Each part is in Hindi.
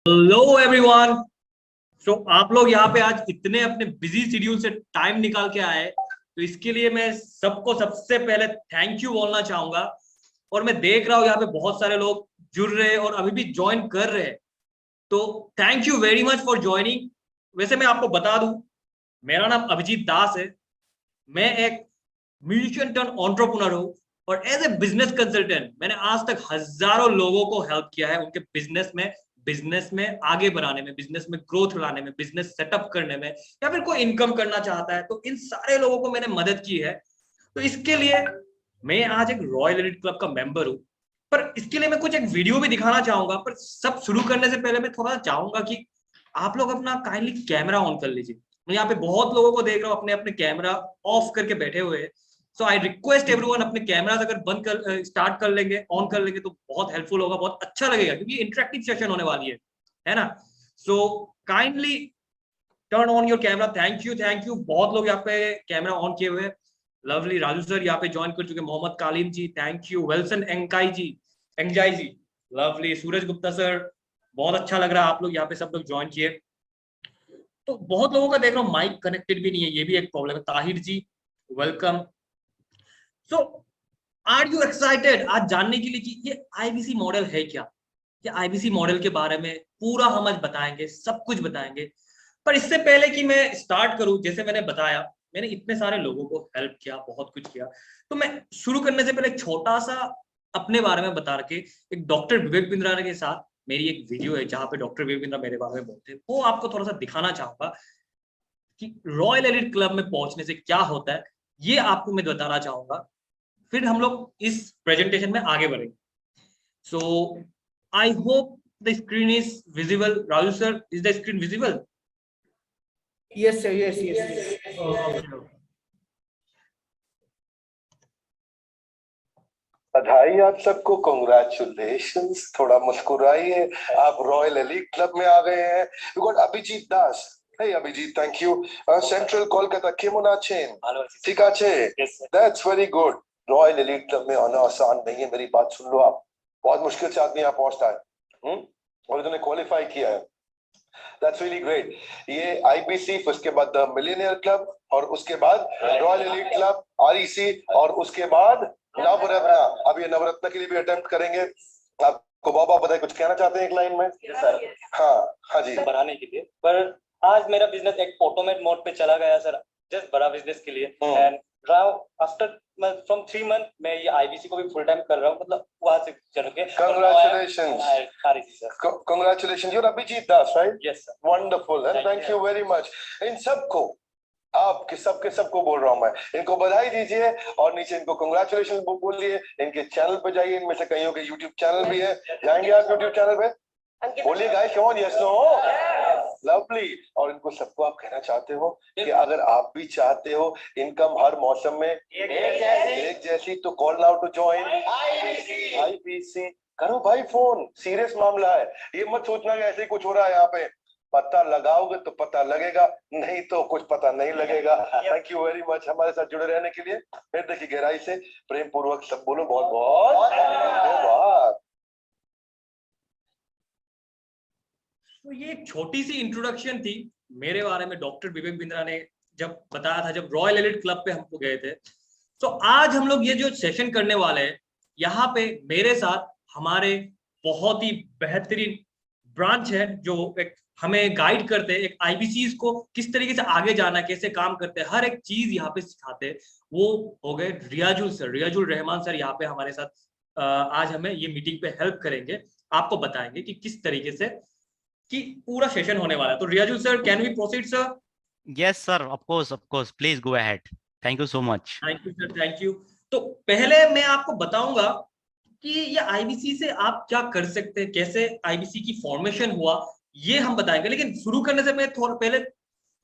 Hello everyone. सो आप लोग यहाँ पे आज इतने अपने बिजी शेड्यूल से टाइम निकाल के आए, तो इसके लिए मैं सबको सबसे पहले थैंक यू बोलना चाहूंगा। और मैं देख रहा हूँ यहाँ पे बहुत सारे लोग जुड़ रहे हैं और अभी भी ज्वाइन कर रहे हैं, तो thank you very much for joining. वैसे मैं आपको बता दूं, मेरा नाम अभिजीत दास है। मैं एक म्यूजिशियन टर्न एंटरप्रेन्योर हूँ और एज ए बिजनेस कंसल्टेंट मैंने आज तक हजारों लोगों को हेल्प किया है उनके बिजनेस में आगे बढ़ाने में, बिजनेस में ग्रोथ लाने में, बिजनेस सेटअप करने में, या फिर कोई इनकम करना चाहता है तो इन सारे लोगों को मैंने मदद की है। तो इसके लिए मैं आज एक रॉयल एलिट क्लब का मेंबर हूँ। पर इसके लिए मैं कुछ एक वीडियो भी दिखाना चाहूंगा, पर सब शुरू करने से पहले मैं थोड़ा चाहूंगा कि आप लोग अपना काइंडली कैमरा ऑन कर लीजिए। मैं यहाँ पे बहुत लोगों को देख रहा हूँ अपने अपने कैमरा ऑफ करके बैठे हुए हैं। सो आई रिक्वेस्ट एवरीवन, अपने कैमरास अगर बंद कर स्टार्ट कर लेंगे, ऑन कर लेंगे, तो बहुत हेल्पफुल होगा, बहुत अच्छा लगेगा, क्योंकि इंटरेक्टिव सेशन होने वाली है ना। So kindly turn on your camera. Thank you बहुत लोग यहाँ पे कैमरा ऑन किए हुए हैं। लवली राजू सर यहाँ पे ज्वाइन कर चुके, मोहम्मद कालिम जी थैंक यू, वेल्सन एंजाई जी, लवली सूरज गुप्ता सर, बहुत अच्छा लग रहा है आप लोग यहाँ पे सब लोग ज्वाइन किए। तो बहुत लोगों का देख रहा हूँ माइक कनेक्टेड भी नहीं है, ये भी एक प्रॉब्लम है। Tahir ji welcome. So are you excited आज जानने के लिए कि ये आईबीसी मॉडल है क्या? ये आईबीसी मॉडल के बारे में पूरा हम आज बताएंगे, सब कुछ बताएंगे। पर इससे पहले कि मैं स्टार्ट करूं, जैसे मैंने बताया, मैंने इतने सारे लोगों को हेल्प किया, बहुत कुछ किया। तो मैं शुरू करने से पहले एक छोटा सा अपने बारे में बता के, एक डॉक्टर विवेक बिंद्रा के साथ मेरी एक वीडियो है जहां पे डॉक्टर विवेक बिंद्रा मेरे बारे में बोलते हैं, वो आपको थोड़ा सा दिखाना चाहूंगा कि रॉयल एलिट क्लब में पहुंचने से क्या होता है, ये आपको मैं बताना चाहूंगा। फिर हम लोग इस प्रेजेंटेशन में आगे बढ़ेंगे। So I hope the screen is visible. Raju sir, is the screen visible? Yes, sir. Yes. Okay. बधाई आप सबको, कॉन्ग्रेचुलेशंस। थोड़ा मुस्कुराइए, आप रॉयल एलिट क्लब में आ गए हैं। You got Abhijit Das. Hey Abhijit, thank you. Central Kolkata, केमन आছেন? ठीक আছে? That's very good. Royal elite club में आना आसान नहीं है, मेरी बात सुन लो आप। बहुत मुश्किल से आदमी यहाँ पहुंचता है, और इन्होंने क्वालिफाई किया है। That's really great. ये आईबीसी, उसके बाद द मिलियनियर क्लब, और उसके बाद रॉयल एलिट क्लब, आरईसी, और उसके बाद नवरत्न। अब ये नवरत्न के लिए भी अटेम्प्ट करेंगे। आपको बाबा बताए, कुछ कहना चाहते हैं एक लाइन में? सर, हाँ जी, बनाने के लिए। पर आज मेरा बिजनेस एक ऑटोमेट मोड पे चला गया सर, जस्ट बड़ा बिजनेस के लिए। एंड आफ्टर फ्रॉम 3 मंथ मैं ये आईबीसी को भी फुल टाइम कर रहा हूँ, मतलब वहां से चल के। Congratulations, you're Abhijit Das, right? Yes sir. Wonderful, and thank you very much. इन सबको, आपके सबको बोल रहा हूँ मैं, इनको बधाई दीजिए और नीचे इनको कंग्रेचुलेशन बोलिए। इनके चैनल पे जाइए, इनमें से कईयों के यूट्यूब चैनल भी है। जाएंगे आप यूट्यूब चैनल पे? बोलिए guys, come on, yes no, lovely. और इनको सबको आप कहना चाहते हो कि अगर आप भी चाहते हो इनकम हर मौसम में एक जैसी, तो call now to join IBC. करो भाई फोन, सीरियस मामला है। ये मत सोचना कि ऐसे ही कुछ हो रहा है यहाँ पे। पता लगाओगे तो पता लगेगा, नहीं तो कुछ पता नहीं लगेगा। थैंक यू वेरी मच हमारे साथ जुड़े रहने के लिए। फिर देखिए, गहराई से प्रेम पूर्वक सब बोलो, बहुत बहुत धन्यवाद। तो ये एक छोटी सी इंट्रोडक्शन थी मेरे बारे में, डॉक्टर विवेक बिंद्रा ने जब बताया था, जब रॉयल एलिट क्लब पे हमको गए थे। तो आज हम लोग ये जो सेशन करने वाले हैं, यहाँ पे मेरे साथ हमारे बहुत ही बेहतरीन ब्रांच है जो एक हमें गाइड करते हैं, एक आईबीसी को किस तरीके से आगे जाना, कैसे काम करते हैं, हर एक चीज यहाँ पे सिखाते हैं। वो हो गए रियाजुल सर, रियाजुल रहमान सर यहाँ पे हमारे साथ आज हमें ये मीटिंग पे हेल्प करेंगे, आपको बताएंगे कि किस तरीके से कि पूरा सेशन होने वाला है। तो Riyazul sir, can we proceed sir? Yes, sir. Of course. Please go ahead. Thank you so much. Thank you sir, thank you. तो पहले मैं आपको बताऊंगा कि ये आईबीसी से आप क्या कर सकते हैं, कैसे आईबीसी की फॉर्मेशन हुआ, ये हम बताएंगे। लेकिन शुरू करने से मैं थोड़ा पहले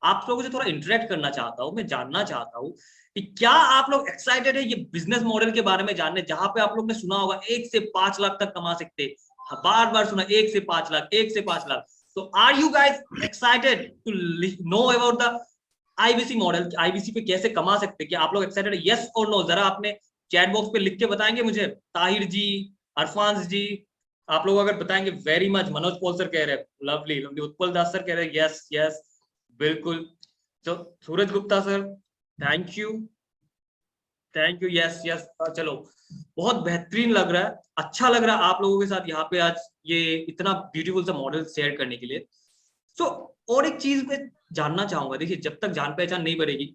आप लोगों से थोड़ा इंटरेक्ट करना चाहता हूँ। मैं जानना चाहता हूँ कि क्या आप लोग एक्साइटेड है ये बिजनेस मॉडल के बारे में जानने, जहां पे आप लोग ने सुना होगा 1 से 5 लाख तक कमा सकते हैं। बार बार सुना 1 से 5 लाख, 1 से 5 लाख। तो are you guys excited to know about the IBC model, IBC पे कैसे कमा सकते हैं? क्या आप लोग एक्साइटेड है? यस और नो जरा आपने चैट बॉक्स पे लिख के बताएंगे मुझे। ताहिर जी, अरफान जी, आप लोग अगर बताएंगे very much, Manoj Paul sir कह रहे हैं lovely lovely, Utpal Das sir कह रहे हैं यस यस बिल्कुल, तो Suraj Gupta sir thank you yes yes, चलो बहुत बेहतरीन लग रहा है, अच्छा लग रहा है आप लोगों के साथ यहाँ पे आज ये इतना ब्यूटीफुल सा मॉडल शेयर करने के लिए। सो और एक चीज मैं जानना चाहूंगा, देखिए जब तक जान पहचान नहीं बढ़ेगी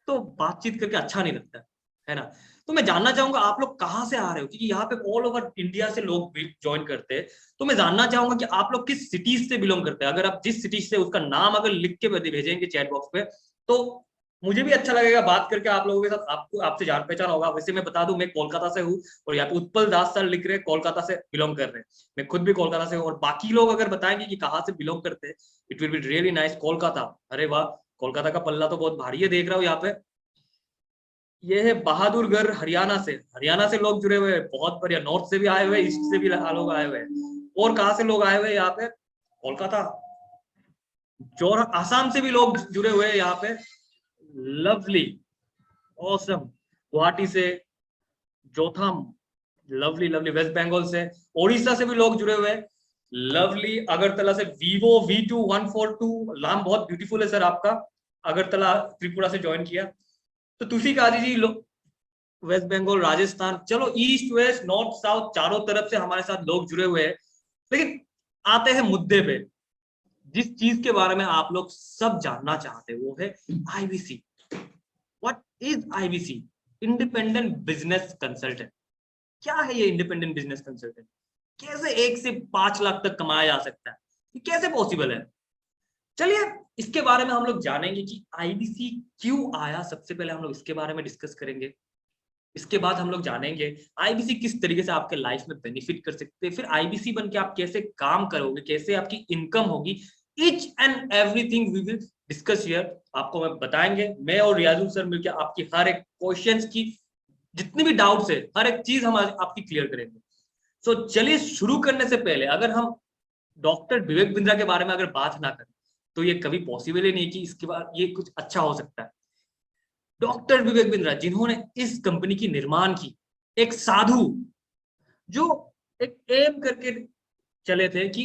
तो बातचीत करके अच्छा नहीं लगता है ना। तो मैं जानना चाहूंगा आप लोग कहाँ से आ रहे हो, क्योंकि यहाँ पे ऑल ओवर इंडिया से लोग ज्वाइन करते हैं, तो मैं जानना चाहूंगा कि आप लोग किस सिटीज से बिलोंग करते हैं। अगर आप जिस सिटी से, उसका नाम अगर लिख के भेजेंगे चैट बॉक्स पे तो मुझे भी अच्छा लगेगा बात करके आप लोगों के साथ, आपको आपसे जान पहचान होगा। वैसे मैं बता दूं मैं कोलकाता से हूँ, और यहाँ पे उत्पल दास सर लिख रहे हैं कोलकाता से बिलोंग कर रहे हैं, मैं खुद भी कोलकाता से हूँ। और बाकी लोग अगर बताएंगे कि कहाँ से बिलोंग करते हैं, it will be really nice. Kolkata, अरे वाह, कोलकाता का पल्ला तो बहुत भारी है, देख रहा हूँ यहाँ पे। ये है बहादुरगढ़ हरियाणा से लोग जुड़े हुए हैं, बहुत बढ़िया। नॉर्थ से भी आए हुए, ईस्ट से भी लोग आए हुए हैं। और कहाँ से लोग आए हुए हैं यहाँ पे, कोलकाता, जोर आसाम से भी लोग जुड़े हुए हैं यहाँ पे, लवली ऑसम। गुवाहाटी से, Jotham, lovely lovely. West Bengal से, ओडिशा से भी लोग जुड़े हुए हैं, लवली। अगरतला से वीवो V2142, नाम बहुत ब्यूटीफुल है सर आपका, अगरतला त्रिपुरा से ज्वाइन किया। तो तुलसी काजी जी वेस्ट बंगाल, राजस्थान, चलो ईस्ट वेस्ट नॉर्थ साउथ चारों तरफ से हमारे साथ लोग जुड़े हुए हैं। लेकिन आते हैं मुद्दे पे, जिस चीज के बारे में आप लोग सब जानना चाहते हैं वो है IBC. What is IBC? Independent business consultant. क्या है ये इंडिपेंडेंट बिजनेस कंसल्टेंट? कैसे 1 से 5 लाख तक कमाया जा सकता है, ये कैसे पॉसिबल है? चलिए इसके बारे में हम लोग जानेंगे कि आईबीसी क्यों आया। सबसे पहले हम लोग इसके बारे में डिस्कस करेंगे। इसके बाद हम लोग जानेंगे आईबीसी किस तरीके से आपके लाइफ में बेनिफिट कर सकते हैं, फिर आईबीसी बन के आप कैसे काम करोगे, कैसे आपकी इनकम होगी, each and everything we will discuss here. आपको मैं बताएंगे, मैं और रियाजुल सर मिलकर आपकी हर एक क्वेश्चंस की जितनी भी डाउट्स है हर एक चीज हम आपकी क्लियर करेंगे। सो चलिए शुरू करने से पहले अगर हम डॉक्टर विवेक बिंद्रा के बारे में अगर बात ना करें तो ये कभी पॉसिबल ही नहीं कि इसके बाद ये कुछ अच्छा हो सकता है। डॉक्टर विवेक बिंद्रा जिन्होंने इस कंपनी की निर्माण की, एक साधु जो एक एम करके चले थे कि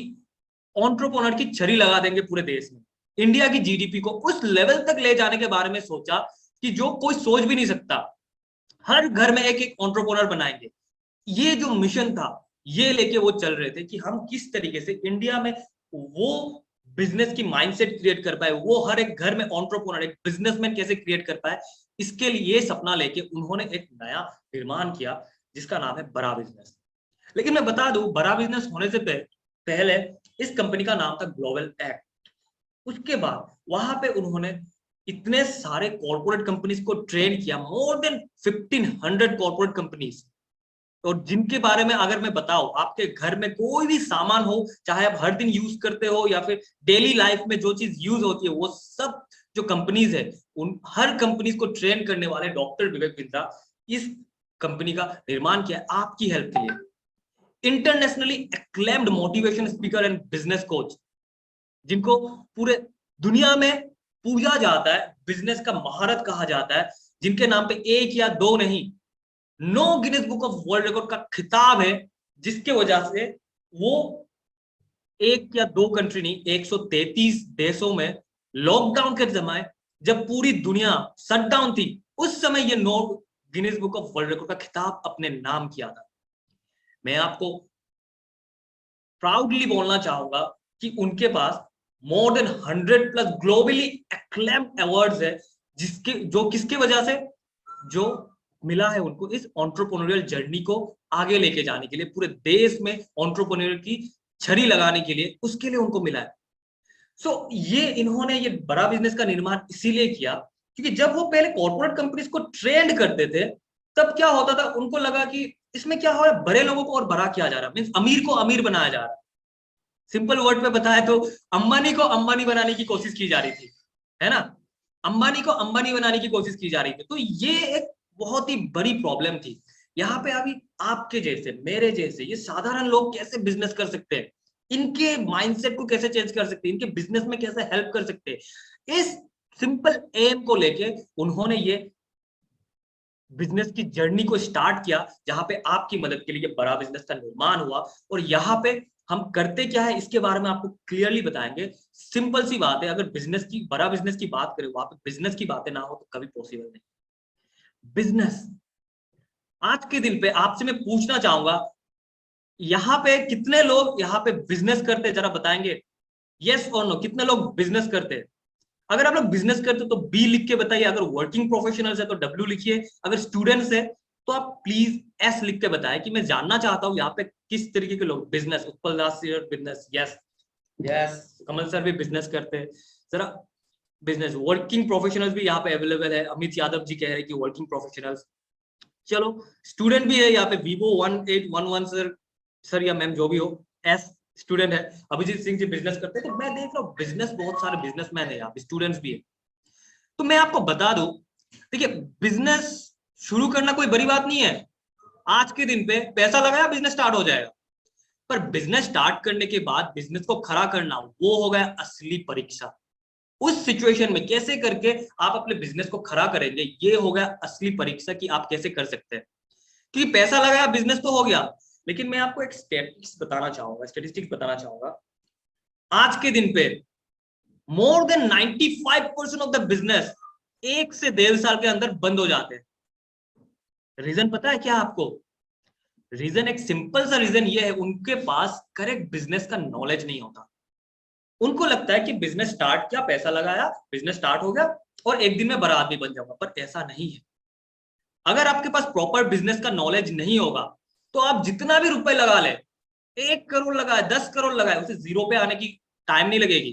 एंटरप्रेन्योर की छड़ी लगा देंगे पूरे देश में, इंडिया की जीडीपी को उस लेवल तक ले जाने के बारे में सोचा कि जो कोई सोच भी नहीं सकता। हर घर में एक एक एंटरप्रेन्योर बनाएंगे, ये जो मिशन था ये लेके वो चल रहे थे कि हम किस तरीके से इंडिया में वो बिजनेस की माइंडसेट क्रिएट कर पाए, वो हर एक घर में एंटरप्रेन्योर, एक बिजनेसमैन कैसे क्रिएट कर पाए। इसके लिए ये सपना लेके उन्होंने एक नया निर्माण किया जिसका नाम है बड़ा बिजनेस। लेकिन मैं बता दूं, बड़ा बिजनेस होने से पहले इस कंपनी का नाम था ग्लोबल एक्ट। उसके बाद वहां पे उन्होंने इतने सारे कॉर्पोरेट कंपनीज को ट्रेन किया, मोर देन 1500 कॉर्पोरेट कंपनीज, और जिनके बारे में अगर मैं बताऊं, आपके घर में कोई भी सामान हो, चाहे आप हर दिन यूज करते हो या फिर डेली लाइफ में जो चीज यूज होती है, वो सब जो कंपनीज है उन हर कंपनीज को ट्रेन करने वाले डॉक्टर विवेक बिंद्रा इस कंपनी का निर्माण किया आपकी हेल्प के लिए। Internationally acclaimed motivation speaker and business coach, जिनको पूरे दुनिया में पूजा जाता है, बिजनेस का महारत कहा जाता है, जिनके नाम पे 1 या 2 नहीं, 9 Guinness book of world record का खिताब है, जिसके वजह से वो 1 या 2 कंट्री नहीं, 133 देशों में लॉकडाउन के समय जब पूरी दुनिया शटडाउन थी, उस समय ये 9 Guinness book of world record का खिताब अपने नाम किया था। मैं आपको प्राउडली बोलना चाहूंगा कि उनके पास more than 100+ globally acclaimed awards है, जो किसके वजह से जो मिला है उनको इस एंटरप्रेन्योरियल जर्नी को आगे लेके जाने के लिए, पूरे देश में एंटरप्रेन्योर की छड़ी लगाने के लिए, उसके लिए उनको मिला है। सो ये इन्होंने ये बड़ा बिजनेस का निर्माण इसीलिए किया क्योंकि जब वो पहले कॉर्पोरेट कंपनीज को ट्रेंड करते थे तब क्या होता था, उनको लगा कि इसमें क्या हो रहा है, बड़े लोगों को और बड़ा किया जा रहा है, मींस अमीर को अमीर बनाया जा रहा है। सिंपल वर्ड पे बताया तो अंबानी को अंबानी बनाने की कोशिश की जा रही थी, है ना, अंबानी को अंबानी बनाने की कोशिश की जा रही थी। तो ये एक बहुत ही बड़ी प्रॉब्लम थी। यहाँ पे अभी आपके जैसे, मेरे जैसे ये साधारण लोग कैसे बिजनेस कर सकते हैं, इनके माइंडसेट को कैसे चेंज कर सकते हैं, इनके बिजनेस में कैसे हेल्प कर सकते हैं, इस सिंपल एम को लेके उन्होंने ये बिजनेस की जर्नी को स्टार्ट किया, जहां पे आपकी मदद के लिए बड़ा बिजनेस का निर्माण हुआ। और यहाँ पे हम करते क्या है इसके बारे में आपको क्लियरली बताएंगे। सिंपल सी बात है, अगर बड़ा बिजनेस की बात करें, वहां पे बिजनेस की बातें ना हो तो कभी पॉसिबल नहीं। बिजनेस आज के दिन पे आपसे मैं पूछना चाहूंगा, यहाँ पे कितने लोग यहाँ पे बिजनेस करते हैं, जरा बताएंगे यस और नो, कितने लोग बिजनेस करते हैं? अगर आप लोग बिजनेस करते हो तो बी लिख के बताइए, अगर वर्किंग प्रोफेशनल्स है तो डब्ल्यू लिखिए, अगर स्टूडेंट्स है तो आप प्लीज एस लिख के बताएं कि मैं जानना चाहता हूं यहाँ पे किस तरीके के लोग business. Utpal Das sir business, yes yes. कमल सर भी बिजनेस करते हैं, जरा बिजनेस। वर्किंग प्रोफेशनल्स भी यहाँ पे अवेलेबल है, अमित यादव जी कह रहे हैं कि वर्किंग प्रोफेशनल्स। चलो स्टूडेंट भी है यहाँ पे, vivo 1811 सर या मैम जो भी हो, एस स्टूडेंट है। अभिजीत सिंह जी बिजनेस करते हैं, तो मैं देख रहा हूँ बिजनेस, बहुत सारे बिजनेसमैन है यहाँ पे, स्टूडेंट्स भी है। तो मैं आपको बता दूं, देखिए बिजनेस शुरू करना कोई बड़ी बात नहीं है। आज के दिन पे पैसा लगाया बिजनेस स्टार्ट हो जाएगा, पर बिजनेस स्टार्ट करने के बाद बिजनेस को खड़ा करना, वो हो गया असली परीक्षा। उस सिचुएशन में कैसे करके आप अपने बिजनेस को खड़ा करेंगे, ये हो गया असली परीक्षा कि आप कैसे कर सकते हैं। क्योंकि पैसा लगाया बिजनेस तो हो गया, लेकिन मैं आपको एक स्टैटिस्टिक्स बताना चाहूंगा। आज के दिन पे more than 95% of the business 1 से 1.5 साल के अंदर बंद हो जाते हैं। रीजन पता है क्या आपको? रीजन एक सिंपल सा रीजन ये है, उनके पास करेक्ट बिजनेस का नॉलेज नहीं होता। उनको लगता है कि बिजनेस स्टार्ट किया, पैसा लगाया, बिजनेस स्टार्ट हो गया और एक दिन में बड़ा आदमी बन जाऊंगा, पर ऐसा नहीं है। अगर आपके पास प्रॉपर बिजनेस का नॉलेज नहीं होगा तो आप जितना भी रुपए लगा ले, 1 करोड़ लगाए, 10 करोड़ लगाए, उसे जीरो पे आने की टाइम नहीं लगेगी।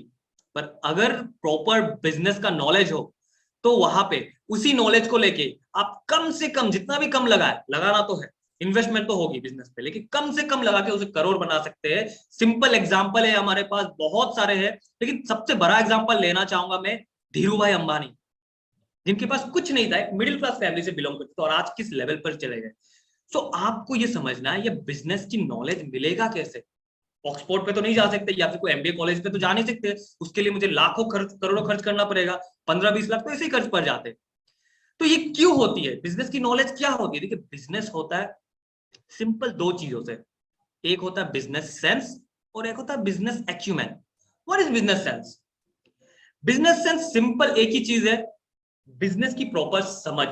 पर अगर प्रॉपर बिजनेस का नॉलेज हो तो वहां पे उसी नॉलेज को लेके आप कम से कम, जितना भी कम लगाए, लगाना तो है, इन्वेस्टमेंट तो होगी बिजनेस पे, लेकिन कम से कम लगा के उसे करोड़ बना सकते हैं। सिंपल एग्जांपल है, हमारे पास बहुत सारे हैं, लेकिन सबसे बड़ा एग्जांपल लेना चाहूंगा मैं धीरू भाई अंबानी, जिनके पास कुछ नहीं था, एक मिडिल क्लास फैमिली से बिलोंग करते थे और आज किस लेवल पर चले गए। सो आपको ये समझना है, ये बिजनेस की नॉलेज मिलेगा कैसे? ऑक्सफोर्ड पे तो नहीं जा सकते, या फिर कोई एमबीए कॉलेज पे तो जा नहीं सकते, उसके लिए मुझे लाखों खर्च, करोड़ों खर्च करना पड़ेगा, 15-20 लाख तो ऐसे ही खर्च पड़ जाते। तो ये क्यों होती है? बिजनेस की नॉलेज क्या होती है? देखिए बिजनेस होता है सिंपल 2 चीजों से, एक होता है बिजनेस सेंस और एक होता है business acumen. What is business sense? Business sense simple एक ही चीज है, बिजनेस की प्रॉपर समझ।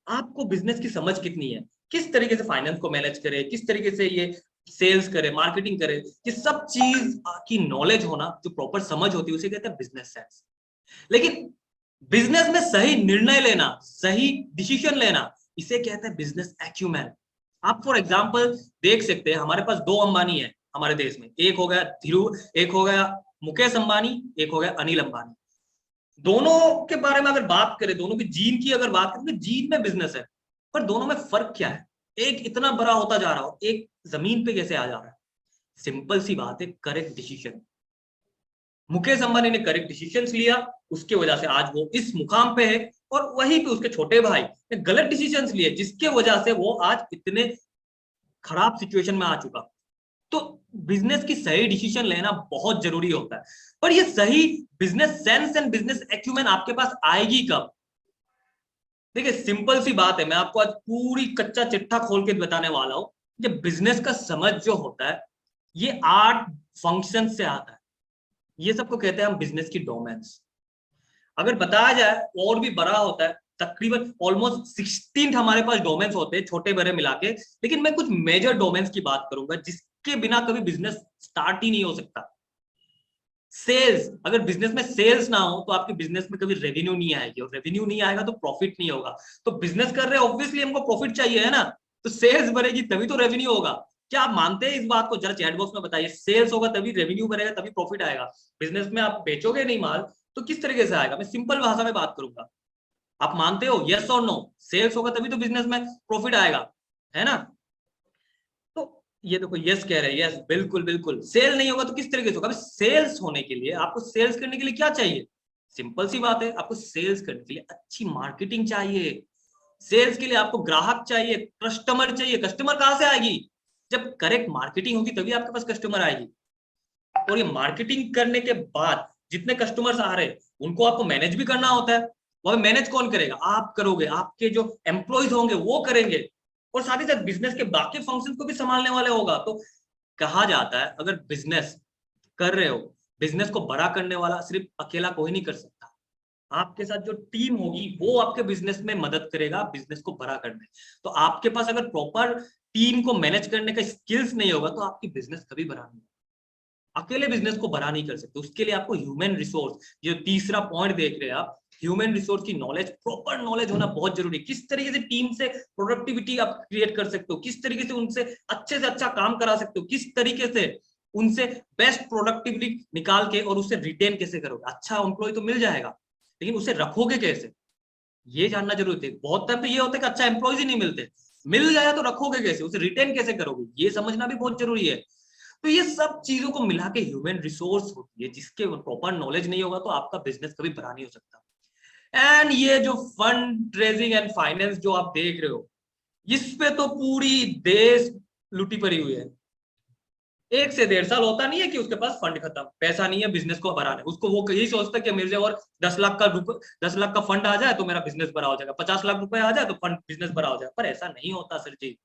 आपको बिजनेस की समझ कितनी है, किस तरीके से फाइनेंस को मैनेज करे, किस तरीके से ये सेल्स करे, मार्केटिंग करे, ये सब चीज की नॉलेज होना, जो प्रॉपर समझ होती है, उसे कहते हैं बिजनेस सेंस। लेकिन बिजनेस में सही निर्णय लेना, सही डिसीजन लेना, इसे कहते हैं बिजनेस एक्यूमेन। आप फॉर एग्जांपल देख सकते हैं, हमारे पास 2 अंबानी है हमारे देश में, एक हो गया धीरू, एक हो गया मुकेश अंबानी, एक हो गया अनिल अंबानी। दोनों के बारे में अगर बात करें, दोनों की जीन की अगर बात करें, तो जीन में बिजनेस है, पर दोनों में फर्क क्या है? एक इतना बड़ा होता जा रहा हो, एक जमीन पे कैसे आ जा रहा है? सिंपल सी बात है, करेक्ट डिसीजन। मुकेश अंबानी ने करेक्ट डिसीजन लिया, उसके वजह से आज वो इस मुकाम पे है, और वहीं पे उसके छोटे भाई ने गलत डिसीजन लिए, जिसके वजह से वो आज इतने खराब सिचुएशन में आ चुका। तो बिजनेस की सही डिसीजन लेना बहुत जरूरी होता है, पर ये सही business sense and business acumen आपके पास आएगी कब? देखिए सिंपल सी बात है, मैं आपको आज पूरी कच्चा चिट्ठा खोल के बताने वाला हूं। ये बिजनेस का समझ जो होता है, ये 8 फंक्शन से आता है। ये सबको कहते हैं हम बिजनेस की डोमेन्स। अगर बताया जाए और भी बड़ा होता है, तकरीबन ऑलमोस्ट 16 हमारे पास डोमेन्स होते हैं, छोटे बड़े मिला के। लेकिन मैं कुछ मेजर डोमेन्स की बात करूंगा, जिसके बिना कभी बिजनेस स्टार्ट ही नहीं हो सकता। सेल्स, अगर बिजनेस में सेल्स ना हो तो आपके बिजनेस में कभी रेवेन्यू नहीं आएगी, और रेवेन्यू नहीं आएगा तो प्रॉफिट नहीं होगा। तो बिजनेस कर रहे हैं, ऑब्वियसली हमको प्रॉफिट चाहिए, है ना? तो सेल्स बढ़ेगी तभी तो रेवेन्यू होगा। क्या आप मानते हैं इस बात को? जरा चैट बॉक्स में बताइए। सेल्स होगा तभी रेवेन्यू बढ़ेगा, तभी प्रॉफिट आएगा। बिजनेस में आप बेचोगे नहीं माल तो किस तरीके से आएगा? मैं सिंपल भाषा में बात करूंगा, आप मानते हो? यस और नो? सेल्स होगा तभी तो बिजनेस में प्रॉफिट आएगा, है ना? तो ये देखो यस कह रहे हैं, यस बिल्कुल बिल्कुल। सेल नहीं होगा तो किस तरीके से होगा? सेल्स होने के लिए आपको, सेल्स करने के लिए क्या चाहिए? सिंपल सी बात है, आपको सेल्स करने के लिए अच्छी मार्केटिंग चाहिए। सेल्स के लिए आपको ग्राहक चाहिए, कस्टमर चाहिए। कस्टमर कहां से आएगी? जब करेक्ट मार्केटिंग होगी तभी आपके पास कस्टमर आएगी। और ये मार्केटिंग करने के बाद जितने कस्टमर्स आ रहे हैं उनको आपको मैनेज भी करना होता है। वह मैनेज कौन करेगा? आप करोगे, आपके जो एम्प्लॉयज होंगे वो करेंगे, और साथ ही साथ बिजनेस के बाकी फंक्शन को भी संभालने वाले होगा। तो कहा जाता है अगर बिजनेस कर रहे हो, बिजनेस को बड़ा करने वाला सिर्फ अकेला कोई नहीं कर सकता, आपके साथ जो टीम होगी वो आपके बिजनेस में मदद करेगा बिजनेस को बड़ा करने। तो आपके पास अगर प्रॉपर टीम को मैनेज करने का स्किल्स नहीं होगा तो आपकी बिजनेस कभी बड़ा नहीं होगा। अकेले बिजनेस को बड़ा नहीं कर सकते, उसके लिए आपको ह्यूमन रिसोर्स, जो तीसरा पॉइंट देख रहे हैं आप, ह्यूमन रिसोर्स की नॉलेज, प्रॉपर नॉलेज होना बहुत जरूरी है। किस तरीके से टीम से प्रोडक्टिविटी आप क्रिएट कर सकते हो, किस तरीके से उनसे अच्छे से अच्छा काम करा सकते हो, किस तरीके से उनसे बेस्ट प्रोडक्टिविटी निकाल के और उससे रिटेन कैसे करोगे। अच्छा एम्प्लॉय तो मिल जाएगा, लेकिन उसे रखोगे कैसे, ये जानना जरूरी है। बहुत टाइम तो ये होता है कि अच्छा एम्प्लॉयज ही नहीं मिलते, मिल गया तो रखोगे कैसे, उसे रिटेन कैसे करोगे, ये समझना भी बहुत जरूरी है। तो ये सब चीजों को मिला के ह्यूमन रिसोर्स होती है, जिसके प्रॉपर नॉलेज नहीं होगा तो आपका बिजनेस कभी बड़ा नहीं हो सकता। एंड ये जो फंड रेजिंग एंड फाइनेंस जो आप देख रहे हो, इस पे तो पूरी देश लुटी पड़ी हुई है। 1 से 1.5 साल होता नहीं है कि उसके पास फंड खत्म, पैसा नहीं है बिजनेस को बढ़ाने, उसको वो यही सोचता है कि मेरे और 10 लाख का फंड आ जाए तो मेरा बिजनेस बड़ा हो जाएगा, 50 लाख रुपए आ जाए तो फंड बिजनेस बड़ा हो जाएगा। पर ऐसा नहीं होता सर जी,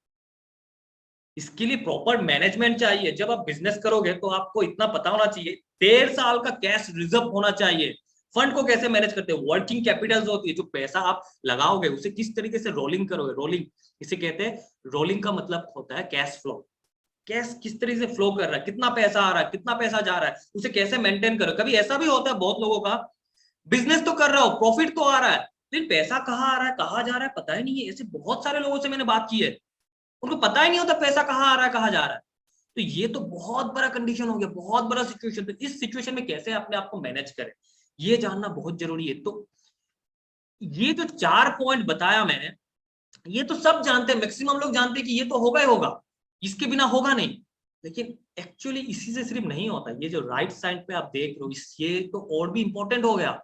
इसके लिए प्रॉपर मैनेजमेंट चाहिए। जब आप बिजनेस करोगे तो आपको इतना पता होना चाहिए, 1.5 साल का कैश रिजर्व होना चाहिए। फंड को कैसे मैनेज करते हैं, वर्किंग कैपिटल होती है, जो पैसा आप लगाओगे उसे किस तरीके से रोलिंग करोगे। रोलिंग इसे कहते हैं, रोलिंग का मतलब होता है कैश फ्लो। कैश किस तरीके से फ्लो कर रहा है, कितना पैसा आ रहा है, कितना पैसा जा रहा है, उसे कैसे मेंटेन करो। कभी ऐसा भी होता है बहुत लोगों का, बिजनेस तो कर रहा हो, प्रॉफिट तो आ रहा है, लेकिन पैसा कहाँ आ रहा है कहाँ जा रहा है पता ही नहीं है। ऐसे बहुत सारे लोगों से मैंने बात की है, उनको पता ही नहीं होता पैसा कहाँ आ रहा है कहाँ जा रहा है। तो ये तो बहुत बड़ा कंडीशन हो गया, बहुत बड़ा सिचुएशन। तो इस सिचुएशन में कैसे अपने आप को मैनेज करें, ये जानना बहुत जरूरी है। तो ये जो 4 पॉइंट बताया मैंने, ये तो सब जानते हैं, मैक्सिमम लोग जानते हैं कि ये तो होगा ही होगा, इसके बिना होगा नहीं। लेकिन एक्चुअली इसी से सिर्फ नहीं होता, ये जो राइट साइड पे आप देख रहे हो, ये तो और भी इंपॉर्टेंट हो गया।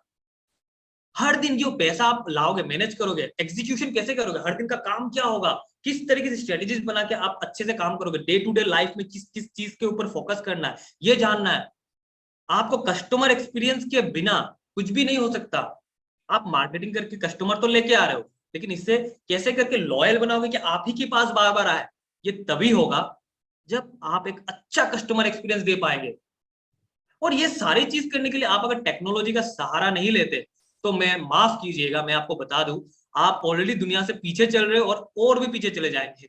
हर दिन जो पैसा आप लाओगे, मैनेज करोगे, एग्जीक्यूशन कैसे करोगे, हर दिन का काम क्या होगा, किस तरीके से स्ट्रेटेजीज बना के आप अच्छे से काम करोगे, डे टू डे लाइफ में किस किस चीज के ऊपर फोकस करना है, ये जानना है। आपको कस्टमर एक्सपीरियंस के बिना कुछ भी नहीं हो सकता। आप मार्केटिंग करके कस्टमर तो लेके आ रहे हो, लेकिन इससे कैसे करके लॉयल बनाओगे कि आप ही के पास बार बार आए, ये तभी होगा जब आप एक अच्छा कस्टमर एक्सपीरियंस दे पाएंगे। और ये सारी चीज करने के लिए आप अगर टेक्नोलॉजी का सहारा नहीं लेते तो मैं माफ कीजिएगा, मैं आपको बता दूं, आप ऑलरेडी दुनिया से पीछे चल रहे हो और भी पीछे चले जाएंगे।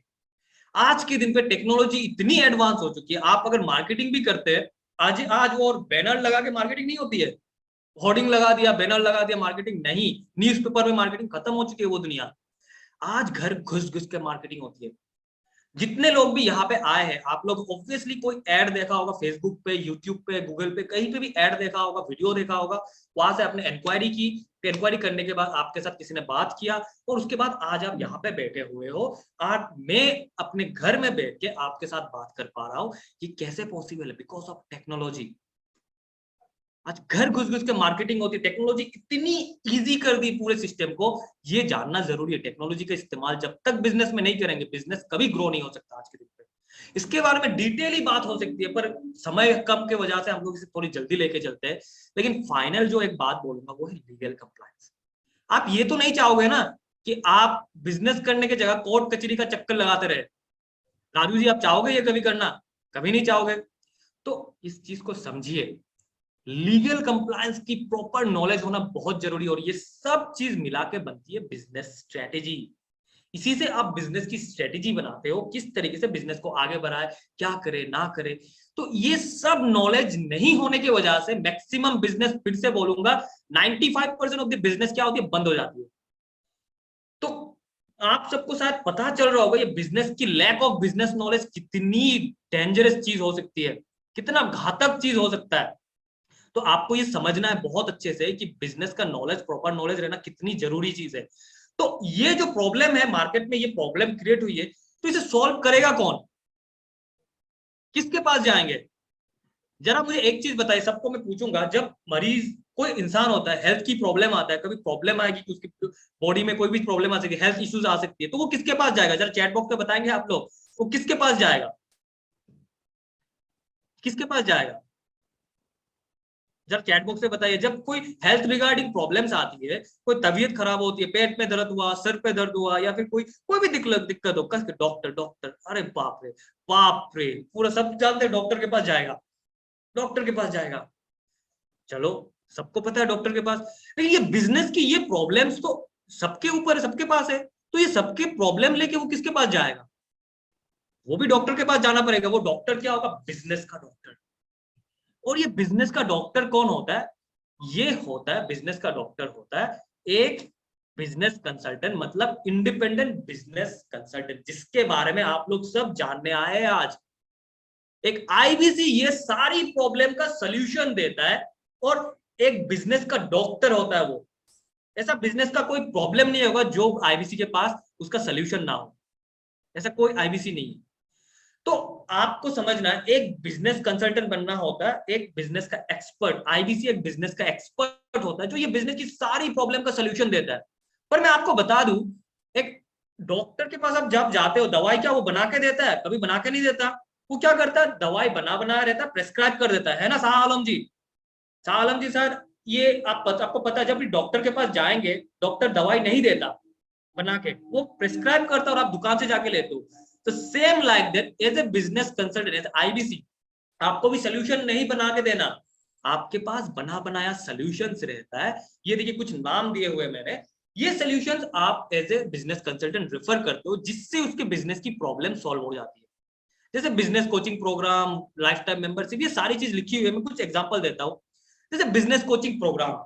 आज के दिन पे टेक्नोलॉजी इतनी एडवांस हो चुकी है, आप अगर मार्केटिंग भी करते हैं, आज वो बैनर लगा के मार्केटिंग नहीं होती है, होर्डिंग लगा दिया, बैनर लगा दिया, मार्केटिंग नहीं, न्यूज़पेपर में मार्केटिंग खत्म हो चुकी है वो दुनिया। आज घर घुस घुस के मार्केटिंग होती है। जितने लोग भी यहाँ पे आए हैं, आप लोग ऑब्वियसली कोई ऐड देखा होगा, फेसबुक पे, यूट्यूब पे, गूगल पे, कहीं पे भी ऐड देखा होगा, वीडियो देखा होगा, वहां से आपने इंक्वायरी की, इंक्वायरी करने के बाद आपके साथ किसी ने बात किया और उसके बाद आज आप यहाँ पे बैठे हुए हो। आज मैं अपने घर में बैठ के आपके साथ बात कर पा रहा हूँ, ये कैसे पॉसिबल है, बिकॉज ऑफ टेक्नोलॉजी। आज घर घुस घुस के मार्केटिंग होती है, टेक्नोलॉजी इतनी इजी कर दी पूरे सिस्टम को। ये जानना जरूरी है, टेक्नोलॉजी का इस्तेमाल जब तक बिजनेस में नहीं करेंगे, बिजनेस कभी ग्रो नहीं हो सकता आज के दिन पे। इसके बारे में डिटेल ही बात हो सकती है, पर समय कम के वजह से हम लोग इसे थोड़ी जल्दी लेके चलते हैं। लेकिन फाइनल जो एक बात बोलूंगा वो है लीगल कंप्लायंस। आप ये तो नहीं चाहोगे ना कि आप बिजनेस करने की जगह कोर्ट कचहरी का चक्कर लगाते रहे। राजू जी, आप चाहोगे ये कभी करना? कभी नहीं चाहोगे। तो इस चीज को समझिए, लीगल कंप्लायंस की प्रॉपर नॉलेज होना बहुत जरूरी है, और ये सब चीज मिला के बनती है बिजनेस स्ट्रेटेजी। इसी से आप बिजनेस की स्ट्रेटेजी बनाते हो, किस तरीके से बिजनेस को आगे बढ़ाए, क्या करे ना करे। तो ये सब नॉलेज नहीं होने की वजह से मैक्सिमम बिजनेस, फिर से बोलूंगा, 95% ऑफ द बिजनेस क्या होती है, बंद हो जाती है। तो आप सबको शायद पता चल रहा होगा ये बिजनेस की लैक ऑफ बिजनेस नॉलेज कितनी डेंजरस चीज हो सकती है, कितना घातक चीज हो सकता है। तो आपको ये समझना है बहुत अच्छे से कि बिजनेस का नॉलेज, प्रॉपर नॉलेज रहना कितनी जरूरी चीज है। तो ये जो प्रॉब्लम है मार्केट में, ये प्रॉब्लम क्रिएट हुई है, तो इसे सॉल्व करेगा कौन, किसके पास जाएंगे? जरा मुझे एक चीज बताइए, सबको मैं पूछूंगा, जब मरीज, कोई इंसान होता है, हेल्थ की प्रॉब्लम आता है, कभी प्रॉब्लम आएगी कि उसकी बॉडी में कोई भी प्रॉब्लम आ सकती है, हेल्थ इश्यूज आ सकती है, तो वो किसके पास जाएगा? जरा चैट बॉक्स पे बताएंगे आप लोग, वो किसके पास जाएगा, किसके पास जाएगा? जरा चैट बॉक्स में बताइए, जब कोई हेल्थ रिगार्डिंग प्रॉब्लम्स आती है, कोई तबीयत खराब होती है, पेट में दर्द हुआ, सर पे दर्द हुआ, या फिर कोई भी दिक्कत हो, कस डॉक्टर डॉक्टर, अरे बाप रे, पूरा सब जानते हैं डॉक्टर के पास जाएगा, डॉक्टर के पास जाएगा। चलो सबको पता है डॉक्टर के पास, लेकिन ये बिजनेस की ये प्रॉब्लम्स तो सबके ऊपर है, सबके पास है, तो ये सबके प्रॉब्लम लेके वो किसके पास जाएगा? वो भी डॉक्टर के पास जाना पड़ेगा। वो डॉक्टर क्या होगा? बिजनेस का डॉक्टर। और ये बिजनेस का डॉक्टर कौन होता है? ये होता है, बिजनेस का डॉक्टर होता है एक बिजनेस कंसल्टेंट, मतलब इंडिपेंडेंट बिजनेस कंसल्टेंट, जिसके बारे में आप लोग सब जानने आए हैं आज। एक आईबीसी ये सारी प्रॉब्लम का सॉल्यूशन देता है, और एक बिजनेस का डॉक्टर होता है वो। ऐसा बिजनेस का कोई प्रॉब्लम नहीं होगा जो आईबीसी के पास उसका सॉल्यूशन ना हो, ऐसा कोई आईबीसी नहीं है। तो आपको समझना है, एक बिजनेस कंसल्टेंट बनना होता है एक बिजनेस का एक्सपर्ट। आईबीसी एक बिजनेस का एक्सपर्ट होता है जो ये बिजनेस की सारी प्रॉब्लम का सॉल्यूशन देता है। पर मैं आपको बता दूं, एक डॉक्टर के पास आप जब जाते हो, दवाई क्या वो बना के देता है? कभी बना के नहीं देता। वो क्या करता है? दवाई बना रहता है, प्रेस्क्राइब कर देता है ना शाह आलम जी? शाह आलम जी सर, ये आपको पता है, जब भी डॉक्टर के पास जाएंगे, डॉक्टर दवाई नहीं देता बना के, वो प्रेस्क्राइब करता और आप दुकान से जाके लेते हो। तो same like that as a business consultant, as IBC, आपको भी सोल्यूशन नहीं बना के देना, आपके पास बना बनाया सॉल्यूशंस रहता है। ये देखिए कुछ नाम दिए हुए मैंने, ये सॉल्यूशंस आप as a business consultant refer करते हो, जिससे उसके बिजनेस की प्रॉब्लम सॉल्व हो जाती है। जैसे business coaching program, lifetime membership, ये सारी चीज लिखी हुई है। मैं कुछ एग्जांपल देता हूँ। जैसे बिजनेस कोचिंग प्रोग्राम,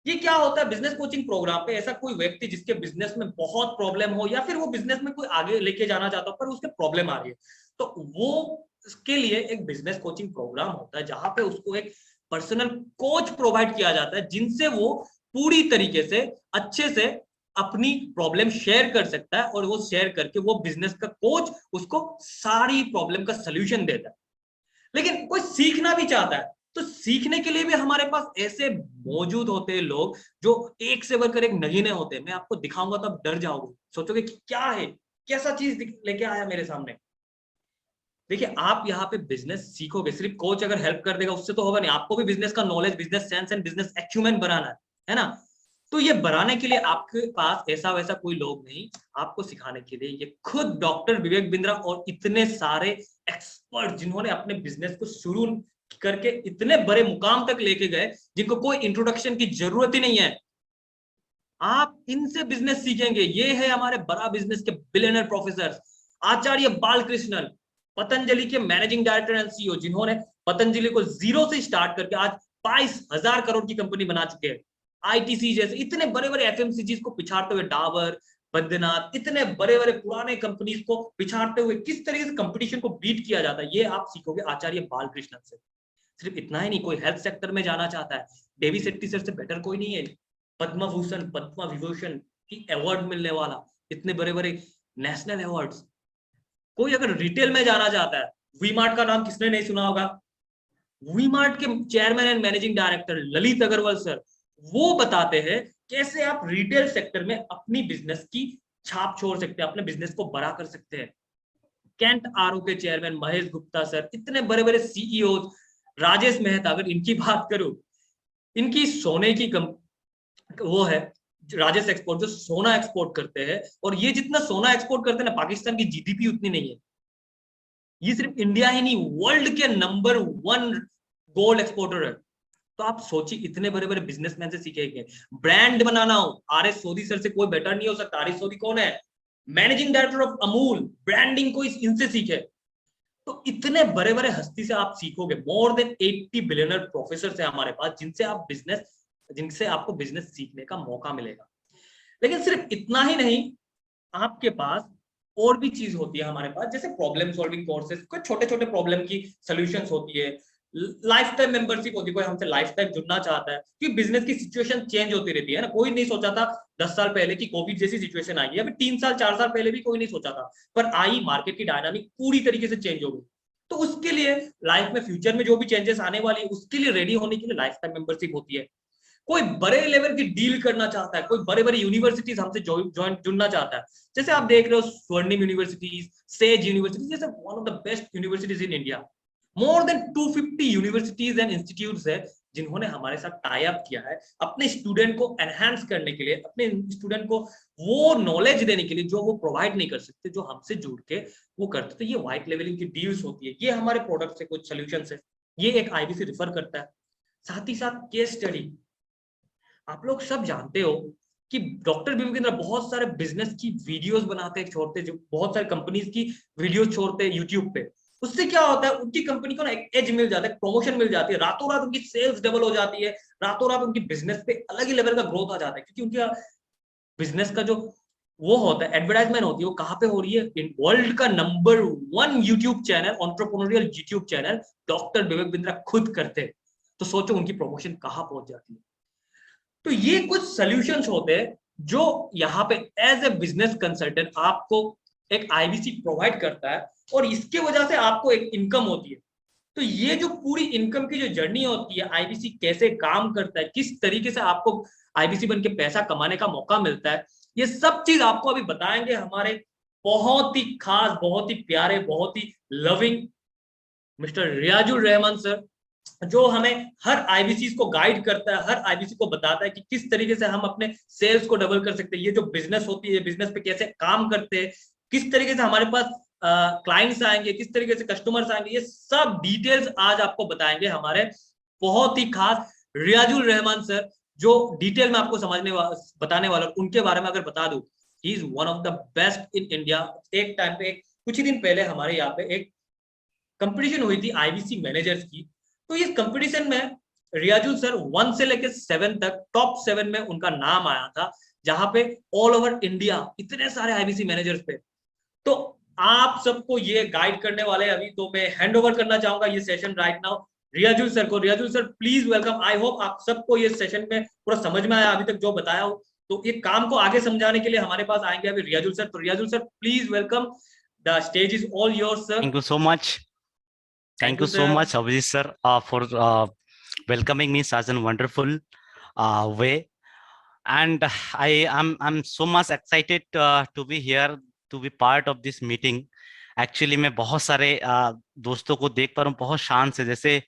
ये क्या होता है? बिजनेस कोचिंग प्रोग्राम पे ऐसा कोई व्यक्ति जिसके बिजनेस में बहुत प्रॉब्लम हो, या फिर वो बिजनेस में कोई आगे लेके जाना चाहता हो पर उसके प्रॉब्लम आ रही है, तो वो उसके लिए एक बिजनेस कोचिंग प्रोग्राम होता है, जहां पे उसको एक पर्सनल कोच प्रोवाइड किया जाता है, जिनसे वो पूरी तरीके से अच्छे से अपनी प्रॉब्लम शेयर कर सकता है, और वो शेयर करके वो बिजनेस का कोच उसको सारी प्रॉब्लम का सोल्यूशन देता है। लेकिन कोई सीखना भी चाहता है, तो सीखने के लिए भी हमारे पास ऐसे मौजूद होते हैं लोग जो एक से बढ़कर एक नगीने होते हैं। मैं आपको दिखाऊंगा तो आप डर जाओगे, सोचोगे कि क्या है, कैसा चीज लेके आया मेरे सामने। देखिए, आप यहाँ पे बिजनेस सीखोगे, सिर्फ कोच अगर हेल्प कर देगा उससे तो होगा नहीं, आपको भी बिजनेस का knowledge, business sense and business acumen बनाना है ना? तो ये बनाने के लिए आपके पास ऐसा वैसा कोई लोग नहीं, आपको सिखाने के लिए ये खुद डॉक्टर विवेक बिंद्रा और इतने सारे एक्सपर्ट, जिन्होंने अपने बिजनेस को शुरू करके इतने बड़े मुकाम तक लेके गए, जिनको कोई इंट्रोडक्शन की जरूरत ही नहीं है। आप इनसे बिजनेस सीखेंगे। ये है हमारे बड़ा बिजनेस के बिलियनर प्रोफेसर आचार्य बालकृष्णन, पतंजलि के मैनेजिंग डायरेक्टर एंड सीईओ, जिन्होंने पतंजलि को जीरो से स्टार्ट करके आज 22,000 करोड़ की कंपनी बना चुके हैं। आईटीसी जैसे इतने बड़े बड़े एफएमसीजी को पिछाड़ते हुए, डाबर, बद्रीनाथ, इतने बड़े बड़े पुराने कंपनीज को पिछाड़ते हुए किस तरीके से कंपटीशन को बीट किया जाता है, ये आप सीखोगे आचार्य बालकृष्णन से। सिर्फ इतना ही नहीं, कोई हेल्थ सेक्टर में जाना चाहता है, देवी शेट्टी सर से बेटर कोई नहीं है। पद्म भूषण, पद्म विभूषण की अवार्ड मिलने वाला, इतने बड़े बड़े नेशनल अवार्ड्स। कोई अगर रिटेल में जाना चाहता है, वी मार्ट का नाम किसने नहीं सुना होगा? वी मार्ट के chairman and managing director Lalit Agarwal sir, वो बताते हैं कैसे आप रिटेल सेक्टर में अपनी बिजनेस की छाप छोड़ सकते हैं, अपने बिजनेस को बड़ा कर सकते हैं। कैंट आरओ के चेयरमैन महेश गुप्ता सर, इतने बड़े बड़े सीईओ, राजेश मेहता, अगर इनकी बात करूं, इनकी सोने की वो है राजेश एक्सपोर्ट, जो सोना एक्सपोर्ट करते हैं, और ये जितना सोना एक्सपोर्ट करते हैं ना, पाकिस्तान की जीडीपी उतनी नहीं है। ये सिर्फ इंडिया ही नहीं, वर्ल्ड के नंबर 1 गोल्ड एक्सपोर्टर है। तो आप सोचिए, इतने बड़े बड़े बिजनेसमैन से सीखेंगे। ब्रांड बनाना हो, आरएस सोदी सर से कोई बेटर नहीं हो सकता। आरएस सोदी कौन है? Managing director of Amul, branding को इनसे सीखे। तो इतने बड़े बड़े हस्ती से आप सीखोगे। मोर देन 80 बिलियनर प्रोफेसर है हमारे पास, जिनसे आपको बिजनेस सीखने का मौका मिलेगा। लेकिन सिर्फ इतना ही नहीं, आपके पास और भी चीज होती है हमारे पास, जैसे प्रॉब्लम सॉल्विंग कोर्सेज, कोई छोटे छोटे प्रॉब्लम की सॉल्यूशंस होती है। लाइफ टाइम मेंबरशिप होती है, कोई हमसे लाइफ टाइम जुड़ना चाहता है, क्योंकि बिजनेस की सिचुएशन चेंज होती रहती है ना। कोई नहीं सोचा था 10 साल पहले की कोविड जैसी सिचुएशन आएगी, अभी 3 साल 4 साल पहले भी कोई नहीं सोचा था, पर आई। मार्केट की डायनामिक पूरी तरीके से चेंज हो गई। तो उसके लिए लाइफ में, फ्यूचर में जो भी चेंजेस आने वाली है, उसके लिए रेडी होने के लिए लाइफ टाइम मेंबरशिप होती है। कोई बड़े लेवल की डील करना चाहता है, कोई बड़े बड़े यूनिवर्सिटीज हमसे जुड़ना चाहता है, जैसे आप देख रहे हो स्वर्णिम यूनिवर्सिटीज, सेज यूनिवर्सिटीज, जैसे one of the best universities in India. More than 250 universities and institutes है जिन्होंने हमारे साथ टाई अप किया है अपने स्टूडेंट को एनहांस करने के लिए, अपने स्टूडेंट को वो नॉलेज देने के लिए जो वो प्रोवाइड नहीं कर सकते, जो हमसे जुड़ के वो करते। तो ये व्हाइट लेवलिंग की डील्स होती है, ये हमारे प्रोडक्ट से कुछ सोल्यूशन है, ये एक आईबीसी रिफर करता है। साथ ही साथ केस स्टडी, आप लोग सब जानते हो कि डॉक्टर बिपिन बहुत सारे बिजनेस की वीडियोस बनाते हैं, छोड़ते, जो बहुत सारे कंपनीज की वीडियोस छोड़ते हैं यूट्यूब पे। उससे क्या होता है, उनकी कंपनी को ना एक एज मिल जाता है, प्रमोशन मिल जाती है, रातों रात उनकी सेल्स डबल हो जाती है, रातों रात उनकी बिजनेस पे अलग ही लेवल का ग्रोथ आ जाता है, क्योंकि उनका बिजनेस का जो वो होता है, एडवर्टाइजमेंट होती है, वो कहाँ पे हो रही है, इन वर्ल्ड का number 1 YouTube channel, entrepreneurial YouTube channel doctor Vivek Bindra खुद करते हैं। तो सोचो उनकी प्रमोशन कहाँ पहुंच जाती है। तो ये कुछ सॉल्यूशंस होते हैं जो यहाँ पे एज ए बिजनेस कंसल्टेंट आपको एक आईबीसी प्रोवाइड करता है, और इसके वजह से आपको एक इनकम होती है। तो ये जो पूरी इनकम की जो जर्नी होती है, आईबीसी कैसे काम करता है, किस तरीके से आपको आईबीसी बन के पैसा कमाने का मौका मिलता है, ये सब चीज आपको अभी बताएंगे हमारे बहुत ही खास, बहुत ही प्यारे, बहुत ही loving mister Riyazul Rahman sir, जो हमें हर आईबीसी को गाइड करता है, हर आईबीसी को बताता है कि किस तरीके से हम अपने सेल्स को डबल कर सकते हैं। ये जो बिजनेस होती है, बिजनेस पे कैसे काम करते हैं, किस तरीके से हमारे पास क्लाइंट्स आएंगे, किस तरीके से कस्टमर्स आएंगे, ये सब डिटेल्स आज आपको बताएंगे हमारे बहुत ही खास रियाजुल रहमान सर, जो डिटेल में आपको बताने वाला। उनके बारे में अगर बता दूं, he is one of the best in India. एक टाइम पे, कुछ ही दिन पहले हमारे यहाँ पे एक कंपटीशन हुई थी आईबीसी मैनेजर्स की। तो इस कंपटीशन में रियाजुल सर 1 से लेकर 7 तक टॉप 7 में उनका नाम आया था, जहां पे ऑल ओवर इंडिया इतने सारे आईबीसी मैनेजर्स थे। तो आप सबको ये गाइड करने वाले अभी, तो मैं हैंड ओवर करना चाहूंगा ये session right now Riyazul sir को। Riyazul sir please welcome. I hope आप सबको ये सेशन में पूरा समझ में आया अभी तक जो बताया हो। तो ये काम को आगे समझाने के लिए हमारे पास आएंगे अभी रियाजुल सर। तो Riyazul sir please welcome, the stage is all yours sir. Thank you so much. Thank you so much, Abhijit sir, for welcoming me such a wonderful way. And I'm so much excited to be here, to be part of this meeting. Actually मैं बहुत सारे दोस्तों को देख पा रहा हूँ बहुत शान से, जैसे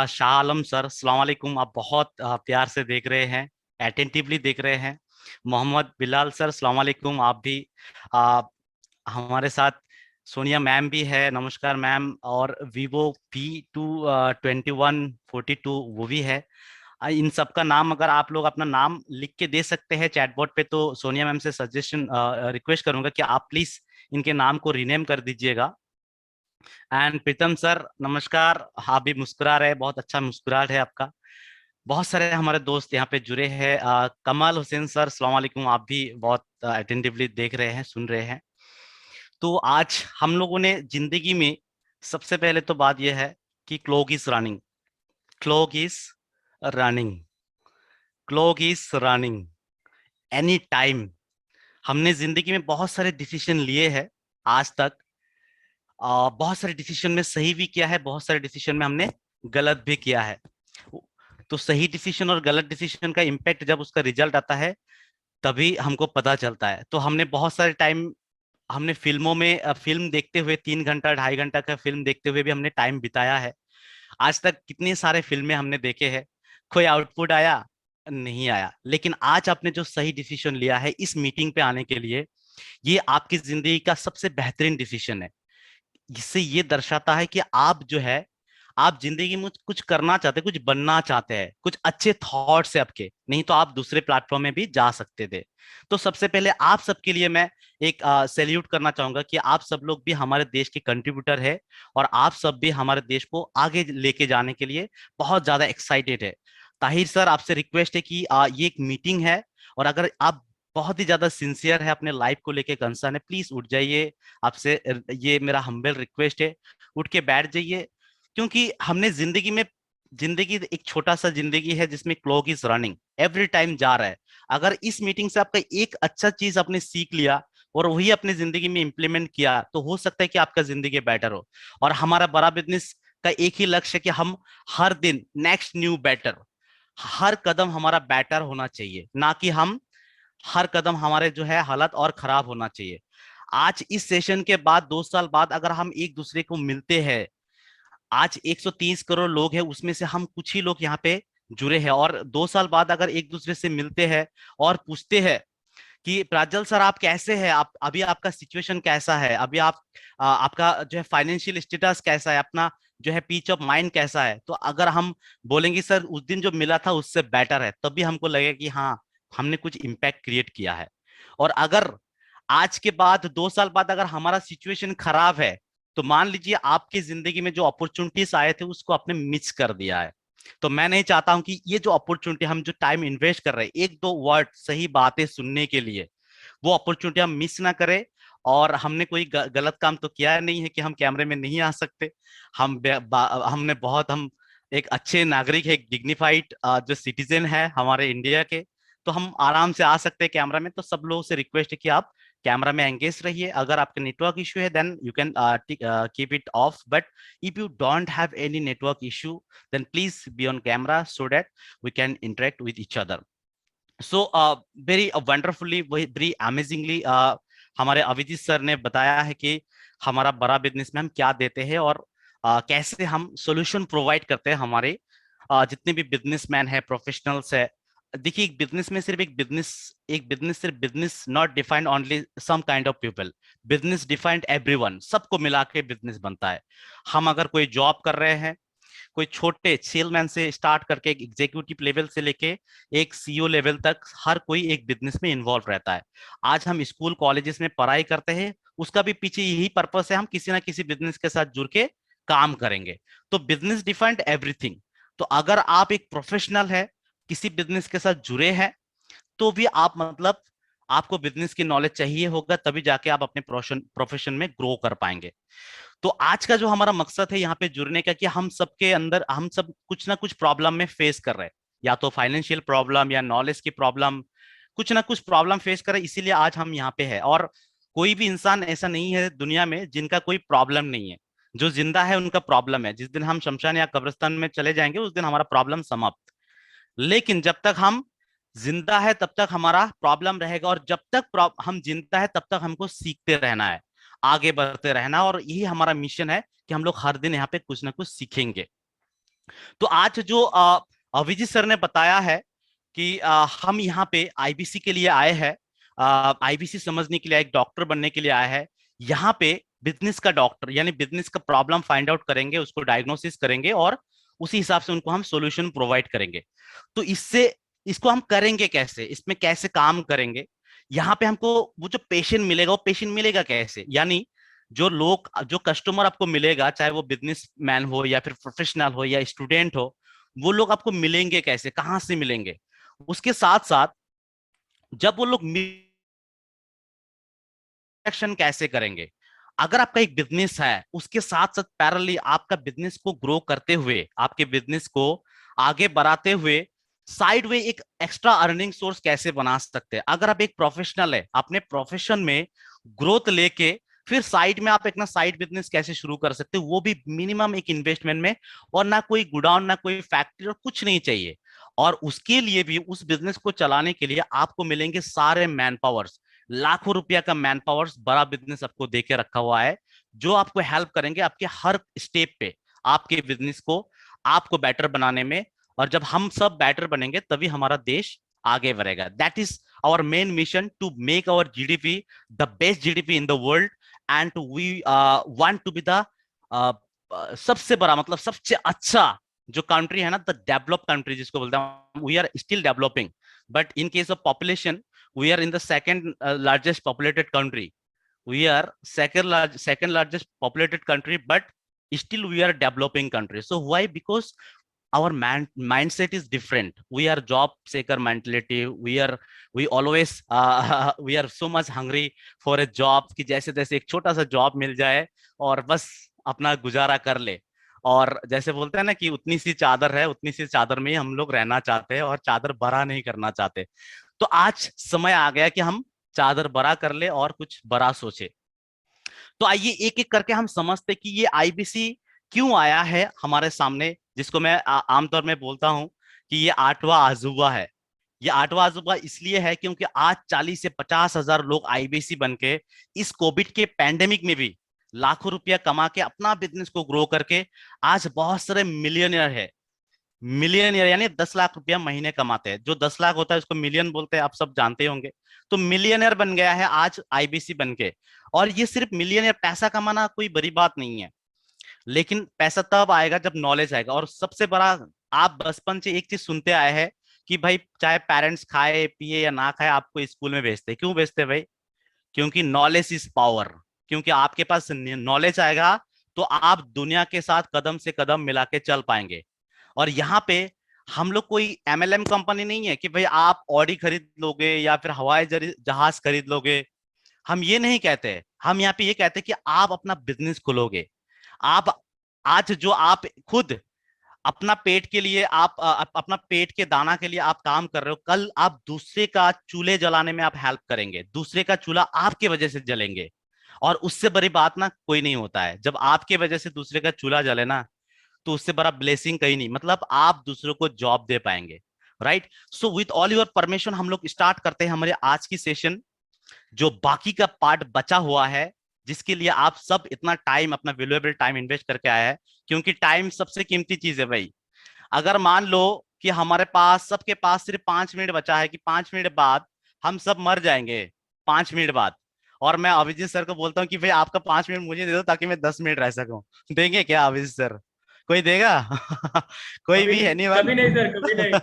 शाह आलम सर, अस्सलाम वालेकुम, आप बहुत प्यार से देख रहे हैं, अटेंटिवली देख रहे हैं। मोहम्मद बिलाल सर, अस्सलाम वालेकुम, आप भी हमारे साथ। सोनिया मैम भी है, नमस्कार मैम। और वीवो P2142 वो भी है। इन सब का नाम अगर आप लोग अपना नाम लिख के दे सकते हैं चैटबॉट पे, तो सोनिया मैम से सजेशन रिक्वेस्ट करूंगा कि आप प्लीज इनके नाम को रीनेम कर दीजिएगा। एंड प्रीतम सर नमस्कार, आप भी मुस्कुरा रहे हैं, बहुत अच्छा मुस्कुराहट है आपका। बहुत सारे हमारे दोस्त यहाँ पे जुड़े हैं। कमाल हुसैन सर, अस्सलाम वालेकुम, आप भी बहुत अटेंटिवली देख रहे हैं, सुन रहे हैं। तो आज हम लोगों ने जिंदगी में सबसे पहले तो बात यह है कि clock is running, clock is running, clock is running any time. हमने जिंदगी में बहुत सारे डिसीजन लिए हैं आज तक। बहुत सारे डिसीजन में सही भी किया है, बहुत सारे डिसीजन में हमने गलत भी किया है। तो सही डिसीजन और गलत डिसीजन का इम्पैक्ट जब उसका रिजल्ट आता है तभी हमको पता चलता है। तो हमने बहुत सारे टाइम, हमने फिल्मों में फिल्म देखते हुए 3 घंटा 2.5 घंटा का फिल्म देखते हुए भी हमने टाइम बिताया है। आज तक कितने सारे फिल्में हमने देखे हैं, कोई आउटपुट आया नहीं आया। लेकिन आज आपने जो सही डिसीजन लिया है इस मीटिंग पे आने के लिए, ये आपकी जिंदगी का सबसे बेहतरीन डिसीजन है। इससे ये दर्शाता है कि आप जो है, आप जिंदगी में कुछ करना चाहते, कुछ बनना चाहते हैं, कुछ अच्छे थॉट्स है आपके, नहीं तो आप दूसरे प्लेटफॉर्म में भी जा सकते थे। तो सबसे पहले आप सबके लिए मैं एक सैल्यूट करना चाहूंगा कि आप सब लोग भी हमारे देश के कंट्रीब्यूटर है, और आप सब भी हमारे देश को आगे लेके जाने के लिए बहुत ज्यादा एक्साइटेड है। ताहिर सर, आपसे रिक्वेस्ट है कि ये एक मीटिंग है, और अगर आप बहुत ही ज्यादा सिंसियर है, अपने लाइफ को लेके कंसर्न है, प्लीज उठ जाइए। आपसे ये मेरा हम्बल रिक्वेस्ट है, उठ के बैठ जाइए। क्योंकि हमने जिंदगी एक छोटा सा जिंदगी है जिसमें clock is running, every time जा रहा है। अगर इस मीटिंग से आपका एक अच्छा चीज आपने सीख लिया और वही अपनी जिंदगी में इंप्लीमेंट किया, तो हो सकता है कि आपका जिंदगी बेटर हो। और हमारा बड़ा बिजनेस का एक ही लक्ष्य है कि हम हर दिन नेक्स्ट न्यू बेटर, हर कदम हमारा बेटर होना चाहिए, ना कि हम हर कदम हमारे जो है हालत और खराब होना चाहिए। आज इस सेशन के बाद 2 साल बाद अगर हम एक दूसरे को मिलते हैं, आज 130 करोड़ लोग हैं, उसमें से हम कुछ ही लोग यहाँ पे जुड़े हैं, और 2 साल बाद अगर एक दूसरे से मिलते हैं और पूछते हैं कि प्राजल सर आप कैसे हैं, आप अभी आपका सिचुएशन कैसा है, अभी आप आपका जो है फाइनेंशियल स्टेटस कैसा है, अपना जो है पीस ऑफ माइंड कैसा है, तो अगर हम बोलेंगे सर उस दिन जो मिला था उससे बेटर है, तभी हमको लगेगा कि हाँ हमने कुछ इम्पैक्ट क्रिएट किया है। और अगर आज के बाद 2 साल बाद अगर हमारा सिचुएशन खराब है, तो मान लीजिए आपकी जिंदगी में जो अपॉर्चुनिटीज आए थे उसको आपने मिस कर दिया है। तो मैं नहीं चाहता हूं कि ये जो अपॉर्चुनिटी हम जो टाइम इन्वेस्ट कर रहे हैं एक दो वर्ड सही बातें सुनने के लिए, वो अपॉर्चुनिटी हम मिस ना करें। और हमने कोई गलत काम तो किया नहीं है कि हम कैमरे में नहीं आ सकते। हमने बहुत, हम एक अच्छे नागरिक है, एक डिग्निफाइड जो सिटीजन है हमारे इंडिया के, तो हम आराम से आ सकते हैं कैमरा में। तो सब लोगों से रिक्वेस्ट है कि आप कैमरा में एंगेज रहिए। अगर आपका नेटवर्क इशू है then you can keep it off, but if you don't have any network issue then please be on camera so that we can interact with each other. So very wonderfully, very amazingly हमारे अभिजीत सर ने बताया है कि हमारा बड़ा बिजनेस में हम क्या देते हैं और कैसे हम सॉल्यूशन प्रोवाइड करते हैं हमारे जितने भी बिजनेसमैन है, प्रोफेशनल्स है। देखिए एक बिजनेस में सिर्फ एक बिजनेस सिर्फ business not defined only some kind of people, business defined everyone, सबको मिला के बिजनेस बनता है। हम अगर कोई जॉब कर रहे हैं, कोई छोटे सेलमैन से स्टार्ट करके एक एग्जीक्यूटिव लेवल से लेके एक सीईओ लेवल तक, हर कोई एक बिजनेस में इन्वॉल्व रहता है। आज हम स्कूल कॉलेजेस में पढ़ाई करते हैं, उसका भी पीछे यही पर्पस है, हम किसी ना किसी बिजनेस के साथ जुड़ के काम करेंगे। तो बिजनेस डिफाइंड एवरीथिंग। तो अगर आप एक प्रोफेशनल है, किसी बिजनेस के साथ जुड़े हैं, तो भी आप मतलब आपको बिजनेस की नॉलेज चाहिए होगा, तभी जाके आप अपने प्रोफेशन में ग्रो कर पाएंगे। तो आज का जो हमारा मकसद है यहाँ पे जुड़ने का, कि हम सबके अंदर, हम सब कुछ ना कुछ प्रॉब्लम में फेस कर रहे हैं, या तो फाइनेंशियल प्रॉब्लम या नॉलेज की प्रॉब्लम, कुछ ना कुछ प्रॉब्लम फेस कर रहे हैं, इसीलिए आज हम यहाँ पे है। और कोई भी इंसान ऐसा नहीं है दुनिया में जिनका कोई प्रॉब्लम नहीं है। जो जिंदा है उनका प्रॉब्लम है, जिस दिन हम शमशान या कब्रिस्तान में चले जाएंगे उस दिन हमारा प्रॉब्लम समाप्त। लेकिन जब तक हम जिंदा है तब तक हमारा प्रॉब्लम रहेगा, और जब तक हम जिंदा है तब तक हमको सीखते रहना है, आगे बढ़ते रहना। और यही हमारा मिशन है कि हम लोग हर दिन यहाँ पे कुछ ना कुछ सीखेंगे। तो आज जो अभिजीत सर ने बताया है कि हम यहाँ पे आईबीसी के लिए आए हैं, आईबीसी समझने के लिए, एक डॉक्टर बनने के लिए आए हैं। यहाँ पे बिजनेस का डॉक्टर, यानी बिजनेस का प्रॉब्लम फाइंड आउट करेंगे, उसको डायग्नोसिस करेंगे और उसी हिसाब से उनको हम सॉल्यूशन प्रोवाइड करेंगे। तो इसको हम करेंगे कैसे, इसमें कैसे काम करेंगे, यहाँ पे हमको वो जो पेशेंट मिलेगा, वो पेशेंट मिलेगा कैसे, यानी जो कस्टमर आपको मिलेगा, चाहे वो बिजनेस मैन हो या फिर प्रोफेशनल हो या स्टूडेंट हो, वो लोग आपको मिलेंगे कैसे, कहाँ से मिलेंगे। उसके साथ साथ जब वो लोग एक्शन कैसे करेंगे। अगर आपका एक बिजनेस है, उसके साथ साथ पैरेलली आपका बिजनेस को ग्रो करते हुए, आपके बिजनेस को आगे बढ़ाते हुए साइड में एक एक्स्ट्रा अर्निंग सोर्स कैसे बना सकते हैं। अगर आप एक प्रोफेशनल है, अपने प्रोफेशन में ग्रोथ लेके फिर साइड में आप अपना साइड बिजनेस कैसे शुरू कर सकते हो, वो भी मिनिमम एक इन्वेस्टमेंट में, और ना कोई गुडाउन, ना कोई फैक्ट्री, और कुछ नहीं चाहिए। और उसके लिए भी, उस बिजनेस को चलाने के लिए आपको मिलेंगे सारे मैन पावर्स, लाखों रुपया का मैन पावर्स बड़ा बिजनेस आपको देके रखा हुआ है, जो आपको हेल्प करेंगे आपके हर स्टेप पे, आपके बिजनेस को आपको बेटर बनाने में। और जब हम सब बेटर बनेंगे तभी हमारा देश आगे बढ़ेगा। That is our main mission, to make our GDP the best GDP in the world, and we want to be the सबसे बड़ा, मतलब सबसे अच्छा जो कंट्री है ना, द डेवलप कंट्री जिसको बोलते हैं। We are still developing, but in case of population we are in the second largest populated country. We are second largest populated country, but still we are a developing country. So why? Because our mindset is different. We are job seeker mentality. We always we are so much hungry for a job कि जैसे तैसे एक छोटा सा जॉब मिल जाए और बस अपना गुजारा कर ले। और जैसे बोलते हैं ना कि उतनी सी चादर है, उतनी सी चादर में ही हम लोग रहना चाहते हैं और चादर बड़ा नहीं करना चाहते। तो आज समय आ गया कि हम चादर बड़ा कर ले और कुछ बड़ा सोचे। तो आइए एक एक करके हम समझते कि ये आईबीसी क्यों आया है हमारे सामने, जिसको मैं आमतौर में बोलता हूं कि ये 8वां अजूबा है। ये 8वां अजूबा इसलिए है क्योंकि आज 40 से 50 हजार लोग आईबीसी बनके इस कोविड के पैंडेमिक में भी लाखों रुपया कमा के अपना बिजनेस को ग्रो करके आज बहुत सारे मिलियनियर है। मिलियनियर यानी 10 लाख रुपया महीने कमाते हैं। जो 10 लाख होता है उसको मिलियन बोलते हैं, आप सब जानते होंगे। तो मिलियनियर बन गया है आज आईबीसी बन के। और ये सिर्फ मिलियनियर, पैसा कमाना कोई बड़ी बात नहीं है, लेकिन पैसा तब आएगा जब नॉलेज आएगा। और सबसे बड़ा, आप बचपन से एक चीज सुनते आए हैं कि भाई चाहे पेरेंट्स खाए पिए या ना खाए आपको स्कूल में भेजते हैं। क्यों भेजते हैं भाई? क्योंकि नॉलेज इज पावर। क्योंकि आपके पास नॉलेज आएगा तो आप दुनिया के साथ कदम से कदम मिला के चल पाएंगे। और यहाँ पे हम लोग कोई एमएलएम कंपनी नहीं है कि भाई आप ऑडी खरीद लोगे या फिर हवाई जहाज खरीद लोगे। हम ये नहीं कहते, हम यहाँ पे ये कहते हैं कि आप अपना बिजनेस खोलोगे। आप आज जो आप खुद अपना पेट के लिए, आप अपना पेट के दाना के लिए आप काम कर रहे हो, कल आप दूसरे का चूल्हे जलाने में आप हेल्प करेंगे, दूसरे का चूल्हा आपके वजह से जलेंगे। और उससे बड़ी बात ना कोई नहीं होता है। जब आपके वजह से दूसरे का चूल्हा जले ना, तो उससे बड़ा ब्लेसिंग कहीं नहीं। मतलब आप दूसरों को जॉब दे पाएंगे, right. So with all your permission हम लोग स्टार्ट करते हैं हमारे आज की सेशन। जो बाकी का पार्ट बचा हुआ है, जिसके लिए आप सब इतना टाइम, अपना वैल्यूएबल टाइम इन्वेस्ट करके आया है, क्योंकि टाइम सबसे कीमती चीज है भाई। अगर मान लो कि हमारे पास, सबके पास सिर्फ 5 मिनट बचा है कि 5 मिनट बाद हम सब मर जाएंगे, 5 मिनट बाद, और मैं अभिजीत सर को बोलता हूँ कि भाई आपका 5 मिनट मुझे दे दो ताकि मैं 10 मिनट रह सकूं, देंगे क्या अभिजीत सर? कोई देगा? कोई भी है नहीं कभी नहीं सर, कभी नहीं।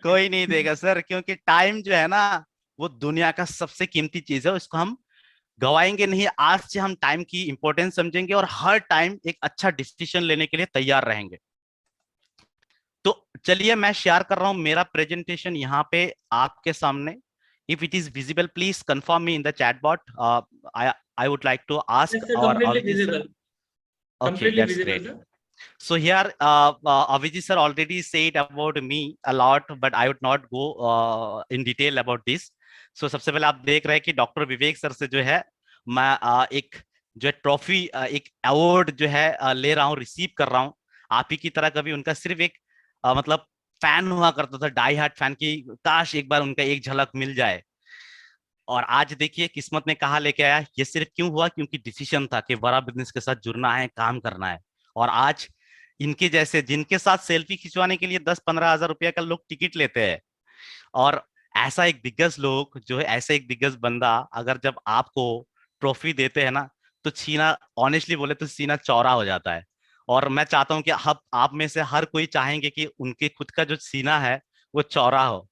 कोई नहीं देगा सर, क्योंकि टाइम जो है ना वो दुनिया का सबसे कीमती चीज है, उसको हम गवाएंगे नहीं। आज से हम टाइम की इंपॉर्टेंस समझेंगे और हर टाइम एक अच्छा डिसीजन लेने के लिए तैयार रहेंगे। तो चलिए मैं शेयर कर रहा हूं मेरा प्रेजेंटेशन यहाँ पे आपके सामने। If it is visible please confirm me in the chat bot. I would like to ask और okay, that's great. So here, Avijit sir already said about me a lot, but I would not go in detail about this. So सबसे पहले आप देख रहे हैं कि डॉक्टर विवेक सर से जो है मैं एक जो है ट्रॉफी, एक अवार्ड जो है ले रहा हूँ, रिसीव कर रहा हूँ। आप ही की तरह कभी उनका सिर्फ एक मतलब फैन हुआ करता था, डाई हार्ट फैन की, काश एक बार उनका एक झलक मिल जाए। और आज देखिए किस्मत ने कहा लेके आया। ये सिर्फ क्यों हुआ? क्योंकि डिसीजन था कि बड़ा बिजनेस के साथ जुड़ना है, काम करना है। और आज इनके जैसे, जिनके साथ सेल्फी खिंचवाने के लिए 10-15 हजार रुपया का लोग टिकट लेते हैं, और ऐसा एक दिग्गज लोग जो है, ऐसा एक दिग्गज बंदा अगर जब आपको ट्रॉफी देते हैं ना, तो सीना, ऑनेस्टली बोले तो सीना चौड़ा हो जाता है। और मैं चाहता हूं कि आप में से हर कोई चाहेंगे कि उनके खुद का जो सीना है वो चौड़ा हो।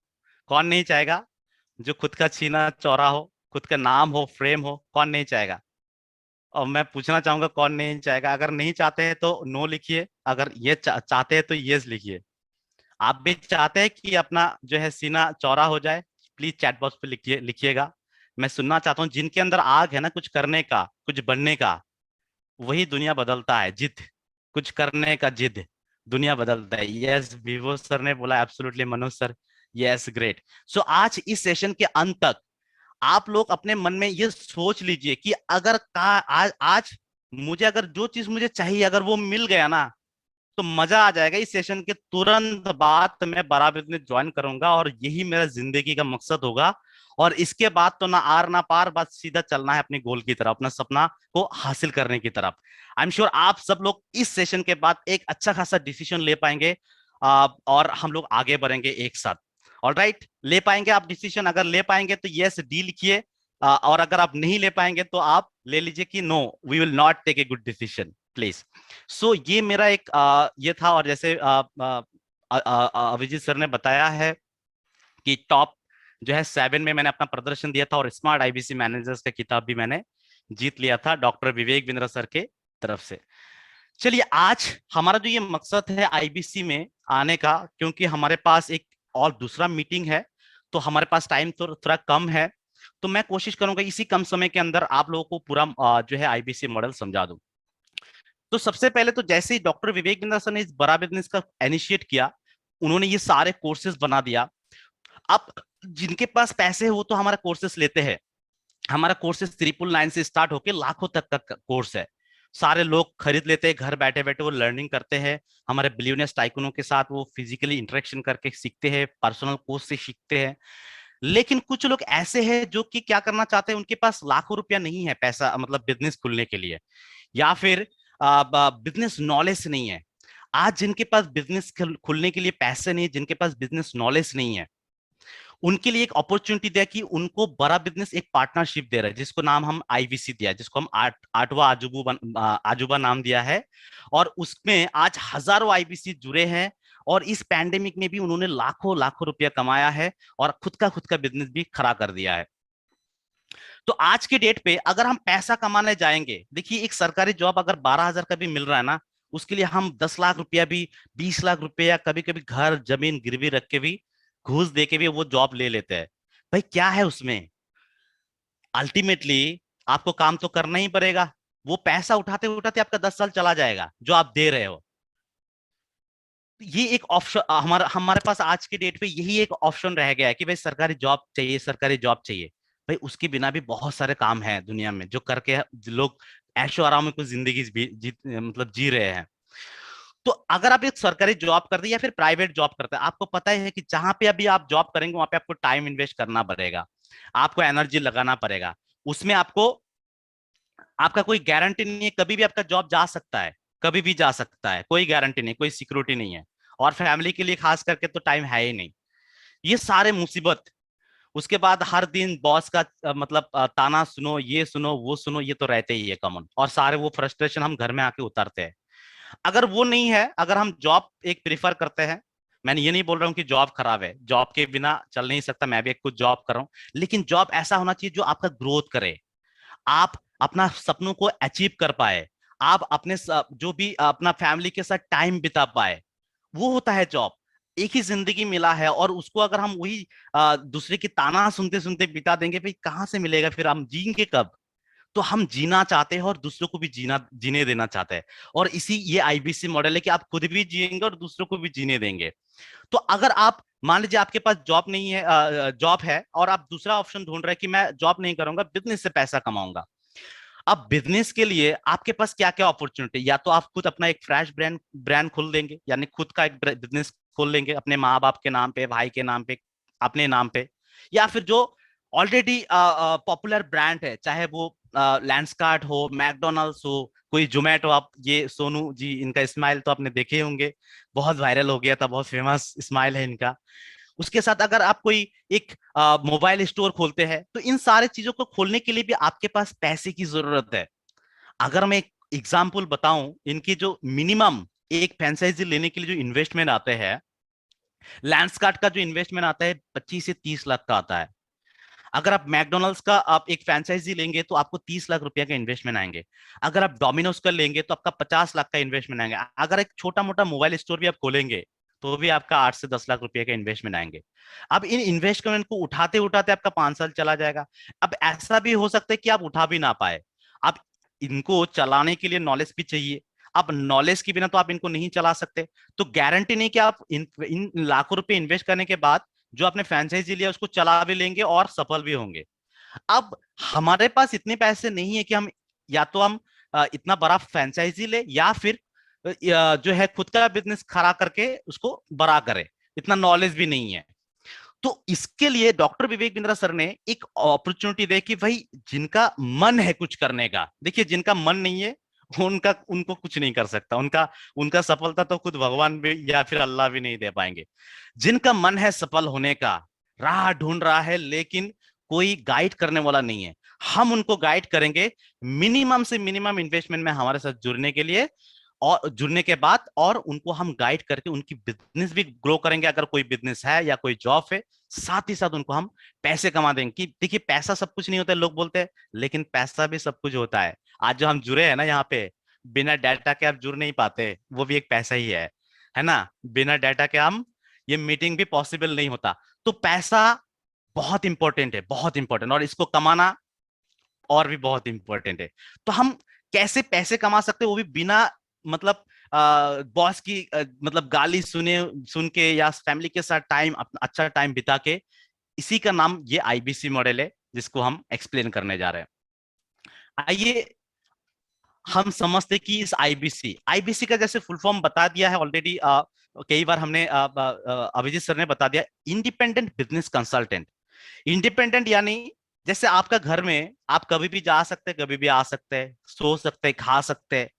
कौन नहीं चाहेगा? जो खुद का सीना चौड़ा हो, खुद का नाम हो, फ्रेम हो, कौन नहीं चाहेगा? और मैं पूछना चाहूंगा कौन नहीं चाहेगा? अगर नहीं चाहते हैं तो नो लिखिए, अगर ये चाहते हैं तो यस लिखिए। आप भी चाहते हैं कि अपना जो है सीना चौड़ा हो जाए? प्लीज चैट बॉक्स पे लिखिएगा। मैं सुनना चाहता हूँ। जिनके अंदर आग है ना कुछ करने का, कुछ बनने का, वही दुनिया बदलता है। जिद, कुछ करने का जिद दुनिया बदलता है। यस, विवो सर ने बोला, absolutely Manoj sir, yes, great. So आज इस सेशन के अंत तक आप लोग अपने मन में ये सोच लीजिए कि अगर आज मुझे, अगर जो चीज मुझे चाहिए अगर वो मिल गया ना, तो मजा आ जाएगा। इस सेशन के तुरंत बाद मैं बड़ा बिजनेस ज्वाइन करूंगा और यही मेरा जिंदगी का मकसद होगा। और इसके बाद तो ना आर ना पार, बस सीधा चलना है अपने गोल की तरफ, अपना सपना को हासिल करने की तरफ। आई एम श्योर आप सब लोग इस सेशन के बाद एक अच्छा खासा डिसीजन ले पाएंगे, और हम लोग आगे बढ़ेंगे एक साथ। ऑलराइट, ले पाएंगे आप डिसीजन? अगर ले पाएंगे तो यस डी लिखिए, और अगर आप नहीं ले पाएंगे तो आप ले लीजिए कि no, we will not take a good decision please. So ये मेरा एक ये था। और जैसे अभिजीत सर ने बताया है कि टॉप जो है 7 में मैंने अपना प्रदर्शन दिया था, और स्मार्ट आईबीसी मैनेजर्स का किताब भी मैंने जीत लिया था डॉक्टर विवेक बिंद्रा सर के तरफ से। चलिए, आज हमारा जो ये मकसद है आईबीसी में आने का, क्योंकि हमारे पास एक और दूसरा मीटिंग है, तो हमारे पास टाइम तो थोड़ा कम है, तो मैं कोशिश करूंगा इसी कम समय के अंदर आप लोगों को पूरा जो है आईबीसी मॉडल समझा दूं। तो सबसे पहले तो जैसे ही डॉक्टर विवेक बिंद्रा सर ने इस बड़ा बिजनेस का इनिशिएट किया, उन्होंने ये सारे कोर्सेज बना दिया। अब जिनके पास पैसे है वो तो हमारा कोर्सेज लेते हैं। हमारा कोर्सेज 999 से स्टार्ट होके लाखों तक का कोर्स है। सारे लोग खरीद लेते हैं, घर बैठे बैठे वो लर्निंग करते हैं। हमारे बिलियनियर्स टाइकूनों के साथ वो फिजिकली इंटरेक्शन करके सीखते हैं, पर्सनल कोर्स से सीखते हैं। लेकिन कुछ लोग ऐसे हैं जो कि क्या करना चाहते हैं, उनके पास लाखों रुपया नहीं है पैसा, मतलब बिजनेस खुलने के लिए, या फिर बिजनेस नॉलेज नहीं है। आज जिनके पास बिजनेस खुलने के लिए पैसे नहीं, जिनके पास बिजनेस नॉलेज नहीं है, उनके लिए एक अपॉर्चुनिटी दिया कि उनको बड़ा बिजनेस एक पार्टनरशिप दे रहा है, जिसको नाम हम आईवीसी दिया, जिसको हम आठवां आजूबा नाम दिया है। और उसमें आज हजारों आईवीसी जुड़े हैं, और इस पैंडेमिक में भी उन्होंने लाखों लाखों रुपया कमाया है और खुद का बिजनेस भी खड़ा कर दिया है। तो आज के डेट पे अगर हम पैसा कमाने जाएंगे, देखिए एक सरकारी जॉब अगर 12,000 का भी मिल रहा है ना, उसके लिए हम 10 लाख रुपया भी, 20 लाख रुपया, कभी कभी घर जमीन गिरवी रख के भी, घूस दे के भी वो जॉब ले लेते हैं। भाई क्या है उसमें? अल्टीमेटली आपको काम तो करना ही पड़ेगा। वो पैसा उठाते उठाते आपका 10 साल चला जाएगा जो आप दे रहे हो। ये एक ऑप्शन हमारा हमारे पास आज की डेट पे यही एक ऑप्शन रह गया है कि भाई सरकारी जॉब चाहिए, सरकारी जॉब चाहिए। भाई उसके बिना भी बहुत सारे काम हैं दुनिया में जो करके लोग ऐशो आराम में कुछ जिंदगी मतलब जी रहे हैं। तो अगर आप एक सरकारी जॉब करते हैं या फिर प्राइवेट जॉब करते हैं, आपको पता है कि जहां पे अभी आप जॉब करेंगे वहां पे आपको टाइम इन्वेस्ट करना पड़ेगा, आपको एनर्जी लगाना पड़ेगा उसमें। आपको आपका कोई गारंटी नहीं है, कभी भी आपका जॉब जा सकता है, कभी भी जा सकता है, कोई गारंटी नहीं, कोई सिक्योरिटी नहीं है। और फैमिली के लिए खास करके तो टाइम है ही नहीं। ये सारे मुसीबत, उसके बाद हर दिन बॉस का मतलब ताना सुनो, ये सुनो वो सुनो, ये तो रहते ही है कॉमन। और सारे वो फ्रस्ट्रेशन हम घर में आके उतारते हैं। अगर वो नहीं है, अगर हम जॉब एक प्रीफर करते हैं, मैंने ये नहीं बोल रहा हूँ कि जॉब खराब है, जॉब के बिना चल नहीं सकता, मैं भी एक कुछ जॉब कर रहा हूँ, लेकिन जॉब ऐसा होना चाहिए जो आपका ग्रोथ करे, आप अपना सपनों को अचीव कर पाए, आप अपने जो भी अपना फैमिली के साथ टाइम बिता पाए, वो होता है जॉब। एक ही जिंदगी मिला है और उसको अगर हम वही दूसरे की ताना सुनते सुनते बिता देंगे, भाई कहाँ से मिलेगा, फिर हम जिएंगे कब? तो हम जीना चाहते हैं और दूसरों को भी जीने देना चाहते हैं। और इसी ये आईबीसी मॉडल है कि आप खुद भी जिएंगे और दूसरों को भी जीने देंगे। तो अगर आप मान लीजिए आपके पास जॉब नहीं है, जॉब है और आप दूसरा ऑप्शन ढूंढ रहे हैं कि मैं जॉब नहीं करूंगा, बिजनेस से पैसा कमाऊंगा। अब बिजनेस के लिए आपके पास क्या क्या अपॉर्चुनिटी, या तो आप खुद अपना एक फ्रेश ब्रांड ब्रांड खोल देंगे, यानी खुद का एक बिजनेस खोल लेंगे अपने माँ बाप के नाम पे, भाई के नाम पे, अपने नाम पे। या फिर जो ऑलरेडी पॉपुलर ब्रांड है, चाहे वो लैंडस्कार्ट हो, मैकडोनल्ड्स हो, कोई जोमेटो, आप ये सोनू जी इनका स्माइल तो आपने देखे होंगे, बहुत वायरल हो गया था, बहुत फेमस स्माइल है इनका। उसके साथ अगर आप कोई एक मोबाइल स्टोर खोलते हैं, तो इन सारे चीजों को खोलने के लिए भी आपके पास पैसे की जरूरत है। अगर मैं एक एग्जाम्पल बताऊं, इनकी जो मिनिमम एक फ्रेंचाइजी लेने के लिए जो इन्वेस्टमेंट आते हैं, लैंडस्कार्ट का जो इन्वेस्टमेंट आता है 25 से 30 लाख का आता है। अगर आप मैकडोनल्ड्स का आप एक फ्रेंचाइजी लेंगे तो आपको 30 लाख रुपया का इन्वेस्टमेंट आएंगे। अगर आप डोमिनोज का लेंगे तो आपका 50 लाख का इन्वेस्टमेंट आएंगे। अगर एक छोटा मोटा मोबाइल स्टोर भी आप खोलेंगे तो भी आपका 8 से 10 लाख रुपए का इन्वेस्टमेंट आएंगे। अब इन इन्वेस्टमेंट को उठाते उठाते आपका 5 साल चला जाएगा। अब ऐसा भी हो सकता है कि आप उठा भी ना पाए। अब इनको चलाने के लिए नॉलेज भी चाहिए। अब नॉलेज के बिना तो आप इनको नहीं चला सकते। तो गारंटी नहीं कि आप इन लाखों रुपए इन्वेस्ट करने के बाद जो आपने फ्रेंचाइजी लिया उसको चला भी लेंगे और सफल भी होंगे। अब हमारे पास इतने पैसे नहीं है कि हम या तो हम इतना बड़ा फ्रेंचाइजी ले, या फिर जो है खुद का बिजनेस खड़ा करके उसको बड़ा करे, इतना नॉलेज भी नहीं है। तो इसके लिए डॉक्टर विवेक बिंद्रा सर ने एक अपॉर्चुनिटी दे कि भाई जिनका मन है कुछ करने का, देखिए जिनका मन नहीं है उनको कुछ नहीं कर सकता, उनका उनका सफलता तो खुद भगवान भी या फिर अल्लाह भी नहीं दे पाएंगे। जिनका मन है सफल होने का, राह ढूंढ रहा है, लेकिन कोई गाइड करने वाला नहीं है, हम उनको गाइड करेंगे मिनिमम से मिनिमम इन्वेस्टमेंट में हमारे साथ जुड़ने के लिए, और जुड़ने के बाद और उनको हम गाइड करके उनकी बिजनेस भी ग्रो करेंगे, अगर कोई बिजनेस है या कोई जॉब है, साथ ही साथ उनको हम पैसे कमा देंगे। कि देखिए पैसा सब कुछ नहीं होता है, लोग बोलते हैं, लेकिन पैसा भी सब कुछ होता है। आज जो हम जुड़े हैं ना यहाँ पे, बिना डाटा के आप जुड़ नहीं पाते, वो भी एक पैसा ही है ना? बिना डाटा के हम ये मीटिंग भी पॉसिबल नहीं होता। तो पैसा बहुत इंपॉर्टेंट है, बहुत इंपॉर्टेंट, और इसको कमाना और भी बहुत इंपॉर्टेंट है। तो हम कैसे पैसे कमा सकते हैं, वो भी बिना मतलब बॉस की मतलब गाली सुन के या फैमिली के साथ अच्छा टाइम बिता के। इसी का नाम ये आईबीसी मॉडल है जिसको हम एक्सप्लेन करने जा रहे हैं। आइए हम समझते कि इस आईबीसी का जैसे फुल फॉर्म बता दिया है ऑलरेडी, कई बार हमने अभिजीत सर ने बता दिया, इंडिपेंडेंट बिजनेस कंसल्टेंट। इंडिपेंडेंट यानी जैसे आपका घर में आप कभी भी जा सकते हैं, कभी भी आ सकते हैं, सो सकते हैं, खा सकते हैं,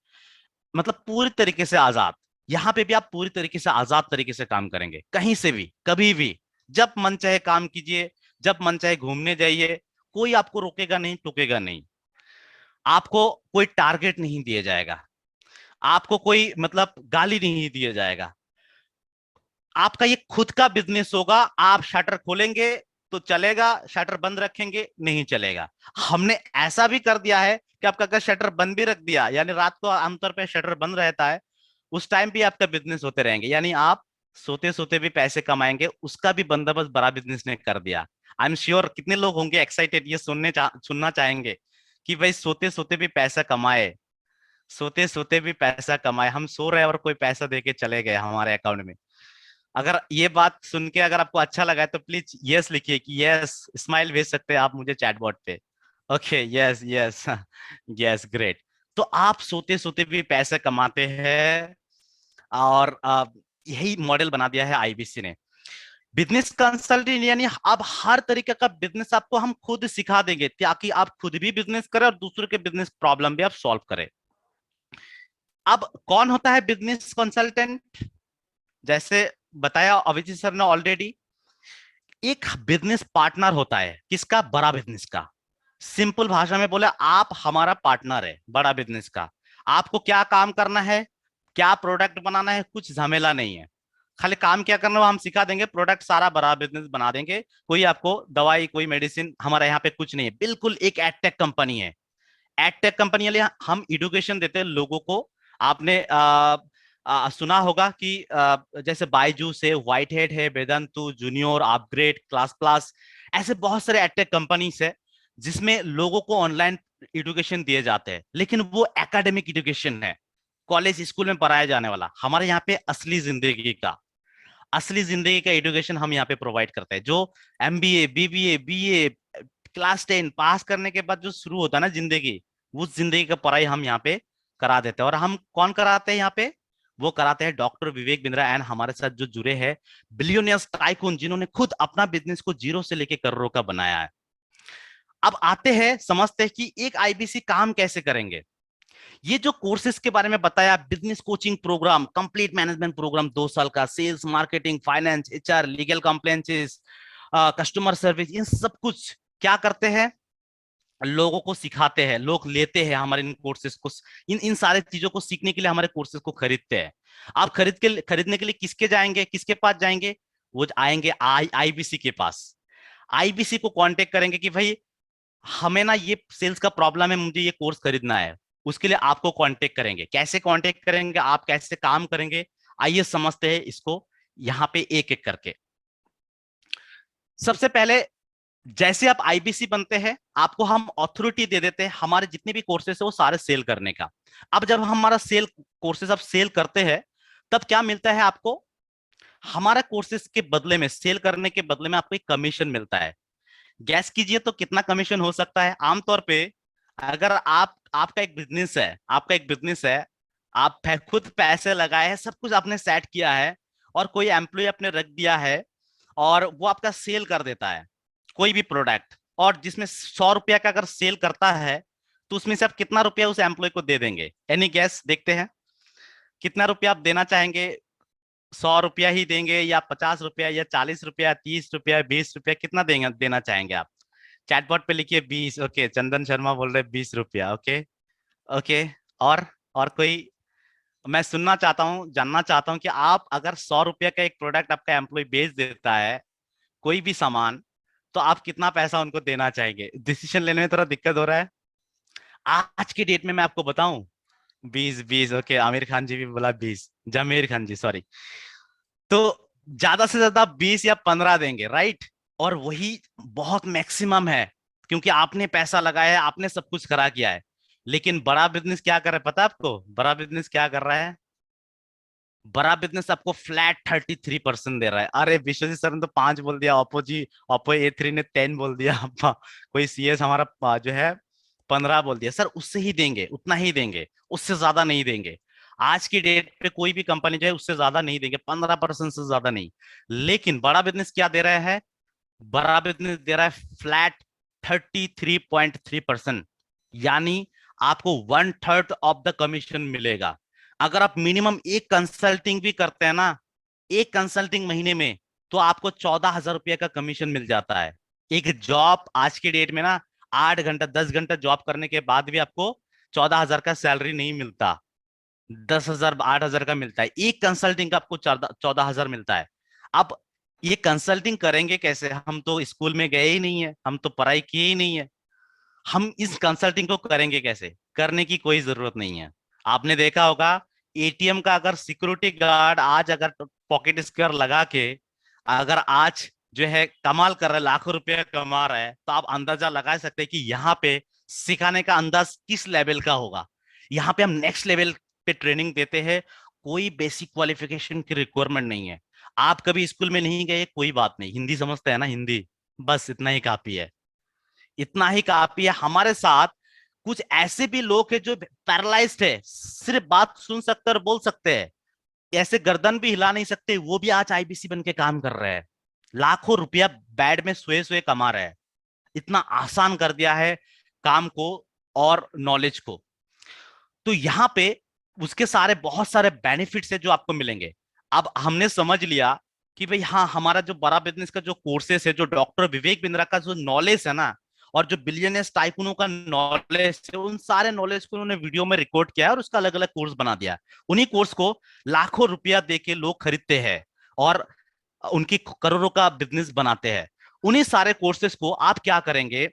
मतलब पूरी तरीके से आजाद। यहाँ पे भी आप पूरी तरीके से आजाद तरीके से काम करेंगे, कहीं से भी कभी भी जब मन चाहे काम कीजिए, जब मन चाहे घूमने जाइए, कोई आपको रोकेगा नहीं टोकेगा नहीं। आपको कोई टारगेट नहीं दिया जाएगा, आपको कोई मतलब गाली नहीं दिया जाएगा। आपका ये खुद का बिजनेस होगा, आप शटर खोलेंगे तो चलेगा, शटर बंद रखेंगे नहीं चलेगा। हमने ऐसा भी कर दिया है कि आपका अगर शटर बंद भी रख दिया, यानी रात को आमतौर पर शटर बंद रहता है, उस टाइम भी आपका बिजनेस होते रहेंगे, यानी आप सोते सोते भी पैसे कमाएंगे, उसका भी बंदोबस्त बड़ा बिजनेस ने कर दिया। आई एम श्योर कितने लोग होंगे एक्साइटेड ये सुनना चाहेंगे कि भाई सोते सोते भी पैसा कमाए, सोते सोते भी पैसा कमाए। हम सो रहे हैं और कोई पैसा देके चले गए हमारे अकाउंट में। अगर ये बात सुन के अगर आपको अच्छा लगा है तो प्लीज यस लिखिए कि यस, स्माइल भेज सकते हैं आप मुझे चैटबॉट पे। Okay, yes yes yes, great. तो आप सोते सोते भी पैसे कमाते हैं, और यही मॉडल बना दिया है आईबीसी ने। बिजनेस कंसल्टेंट यानी अब हर तरीके का बिजनेस आपको हम खुद सिखा देंगे, ताकि आप खुद भी बिजनेस करें और दूसरों के बिजनेस प्रॉब्लम भी आप सॉल्व करें। अब कौन होता है बिजनेस कंसल्टेंट? जैसे बताया अभिजीत सर ने ऑलरेडी, एक बिजनेस पार्टनर होता है किसका? बड़ा बिजनेस का। सिंपल भाषा में बोले, आप हमारा पार्टनर है बड़ा बिजनेस का। आपको क्या काम करना है, क्या प्रोडक्ट बनाना है, कुछ झमेला नहीं है। खाली काम क्या करना है वो हम सिखा देंगे, प्रोडक्ट सारा बड़ा बिजनेस बना देंगे। कोई आपको दवाई, कोई मेडिसिन हमारे यहाँ पे कुछ नहीं है, बिल्कुल एक एडटेक कंपनी है। एडटेक कंपनी वाले हम एडुकेशन देते हैं लोगों को। आपने सुना होगा कि जैसे बायजूस है, व्हाइट हेड है, Vedantu, junior, upgrade, class plus, ऐसे बहुत सारे एडटेक कंपनीज है जिसमें लोगों को ऑनलाइन एजुकेशन दिए जाते हैं, लेकिन वो एकेडमिक एजुकेशन है, कॉलेज स्कूल में पढ़ाया जाने वाला। हमारे यहाँ पे असली जिंदगी का एजुकेशन हम यहाँ पे प्रोवाइड करते हैं। जो एमबीए, बीबीए, बीए, क्लास 10 पास करने के बाद जो शुरू होता है ना जिंदगी, उस जिंदगी का पढ़ाई हम यहाँ पे करा देते हैं। और हम कौन कराते हैं यहाँ पे? वो कराते हैं डॉक्टर विवेक बिंद्रा, एंड हमारे साथ जो जुड़े हैं बिलियनियर्स टाइकून, जिन्होंने खुद अपना बिजनेस को जीरो से लेके करोड़ों का बनाया है। अब आते हैं, समझते हैं कि एक आईबीसी काम कैसे करेंगे। ये जो कोर्सेज के बारे में बताया, business coaching program, complete management program 2 साल का, sales, marketing, finance, HR, legal compliances, customer service, इन सब कुछ क्या करते हैं, लोगों को सिखाते हैं। लोग लेते हैं हमारे इन कोर्सेज को, इन सारी चीजों को सीखने के लिए हमारे कोर्सेज को खरीदते हैं। आप खरीदने के लिए किसके जाएंगे, किसके पास जाएंगे? वो आएंगे आईबीसी के पास। आईबीसी को कांटेक्ट करेंगे कि भाई हमें ना ये सेल्स का प्रॉब्लम है, मुझे ये कोर्स खरीदना है। उसके लिए आपको कांटेक्ट करेंगे। कैसे कांटेक्ट करेंगे, आप कैसे काम करेंगे, आइए समझते हैं इसको यहाँ पे एक एक करके। सबसे पहले, जैसे आप आईबीसी बनते हैं, आपको हम अथॉरिटी दे देते हैं हमारे जितने भी कोर्सेस है वो सारे सेल करने का। अब जब हमारा कोर्सेस आप सेल करते हैं, तब क्या मिलता है आपको? हमारा कोर्सेस के बदले में, सेल करने के बदले में आपको एक कमीशन मिलता है। गैस कीजिए तो कितना कमीशन हो सकता है? आमतौर पे अगर आपका एक बिजनेस है, आप खुद पैसे लगाए हैं, सब कुछ आपने सेट किया है, और कोई एम्प्लॉय आपने रख दिया है, और वो आपका सेल कर देता है कोई भी प्रोडक्ट, और जिसमें 100 रुपया का अगर सेल करता है, तो उसमें से आप कितना रुपया उस एम्प्लॉय को दे देंगे? Any gas? देखते हैं कितना रुपया आप देना चाहेंगे। 100 रुपया ही देंगे, या 50 रुपया, या 40 रुपया, 30 रुपया, 20 रुपया, कितना देना चाहेंगे आप? चैटबॉट पे लिखिए 20। ओके, चंदन शर्मा बोल रहे 20 रुपया। Okay okay. और कोई? मैं जानना चाहता हूं कि आप अगर 100 रुपया का एक प्रोडक्ट आपका एम्प्लॉय बेच देता है, कोई भी सामान, तो आप कितना पैसा उनको देना चाहेंगे? डिसीजन लेने में थोड़ा दिक्कत हो रहा है। आज के डेट में मैं आपको बताऊं, 20। ओके, आमिर खान जी भी बोला 20, जमीर खान जी, सॉरी। तो ज्यादा से ज्यादा 20 या 15 देंगे, राइट? और वही बहुत मैक्सिमम है, क्योंकि आपने पैसा लगाया है, आपने सब कुछ करा किया है। लेकिन बड़ा बिजनेस क्या कर रहा है पता है आपको? बड़ा बिजनेस क्या कर रहा है? बड़ा बिजनेस आपको फ्लैट 33% दे रहा है। अरे विश्वजीत सर ने तो 5 बोल दिया, ओप्पो A3 ने 10 बोल दिया, कोई सीएस हमारा जो है 15 बोल दिया। सर उससे ही देंगे, उतना ही देंगे, उससे ज्यादा नहीं देंगे। आज की डेट पे कोई भी कंपनी जो है उससे ज्यादा नहीं देंगे, 15% से ज्यादा नहीं। लेकिन बड़ा बिजनेस क्या दे रहा है? बड़ा बिजनेस दे रहा है फ्लैट 33.3%, यानी आपको 1/3 ऑफ द कमीशन मिलेगा। अगर आप मिनिमम एक कंसल्टिंग भी करते हैं ना, एक कंसल्टिंग महीने में, तो आपको 14,000 रुपये का कमीशन मिल जाता है। एक जॉब आज की डेट में ना, 8 घंटा 10 घंटा जॉब करने के बाद भी आपको 14,000 का सैलरी नहीं मिलता, 10,000 8,000 का मिलता है। एक कंसल्टिंग का आपको 14,000 मिलता है। अब ये कंसल्टिंग करेंगे कैसे? हम तो स्कूल में गए ही नहीं है, हम तो पढ़ाई किए ही नहीं है, हम इस कंसल्टिंग को करेंगे कैसे? करने की कोई जरूरत नहीं है। आपने देखा होगा, एटीएम का अगर सिक्योरिटी गार्ड आज अगर पॉकेट स्क्वायर लगा के अगर आज जो है कमाल कर रहा है, लाखों रुपया कमा रहा है, तो आप अंदाजा लगा सकते हैं कि यहाँ पे सिखाने का अंदाज किस लेवल का होगा। यहाँ पे हम नेक्स्ट लेवल पे ट्रेनिंग देते हैं, कोई बेसिक क्वालिफिकेशन की रिक्वायरमेंट नहीं है। आप कभी स्कूल में नहीं गए, कोई बात नहीं, हिंदी समझते हैं ना, हिंदी बस इतना ही काफी है, इतना ही काफी है। हमारे साथ कुछ ऐसे भी लोग हैं जो पैरालाइज्ड है, सिर्फ बात सुन सकते और बोल सकते हैं, ऐसे गर्दन भी हिला नहीं सकते, वो भी आज आईबीसी बन के काम कर रहे हैं, लाखों रुपया बेड में सोए सोए कमा रहे हैं। इतना आसान कर दिया है काम को और नॉलेज को। तो यहाँ पे उसके सारे बहुत सारे बेनिफिट्स है जो आपको मिलेंगे। अब हमने समझ लिया कि भाई हाँ, हमारा जो बड़ा बिजनेस का जो कोर्सेस है, जो डॉक्टर विवेक बिंद्रा का जो नॉलेज है ना, और जो बिलियनियर्स टाइकूनों का नॉलेज है, उन सारे नॉलेज को उन्होंने वीडियो में रिकॉर्ड किया है और उसका अलग अलग कोर्स बना दिया। उन्हीं कोर्स को लाखों रुपया दे के लोग खरीदते हैं और उनकी करोड़ों का बिजनेस बनाते हैं। उन्हीं सारे कोर्सेस को आप क्या करेंगे?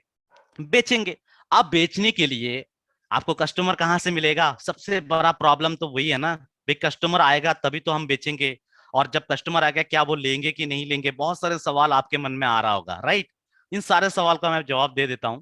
बेचेंगे। अब बेचने के लिए आपको कस्टमर कहां से मिलेगा? सबसे बड़ा प्रॉब्लम तो वही है ना भाई, कस्टमर आएगा तभी तो हम बेचेंगे, और जब कस्टमर आ गया क्या वो लेंगे कि नहीं लेंगे? बहुत सारे सवाल आपके मन में आ रहा होगा, राइट? इन सारे सवाल का मैं जवाब दे देता हूं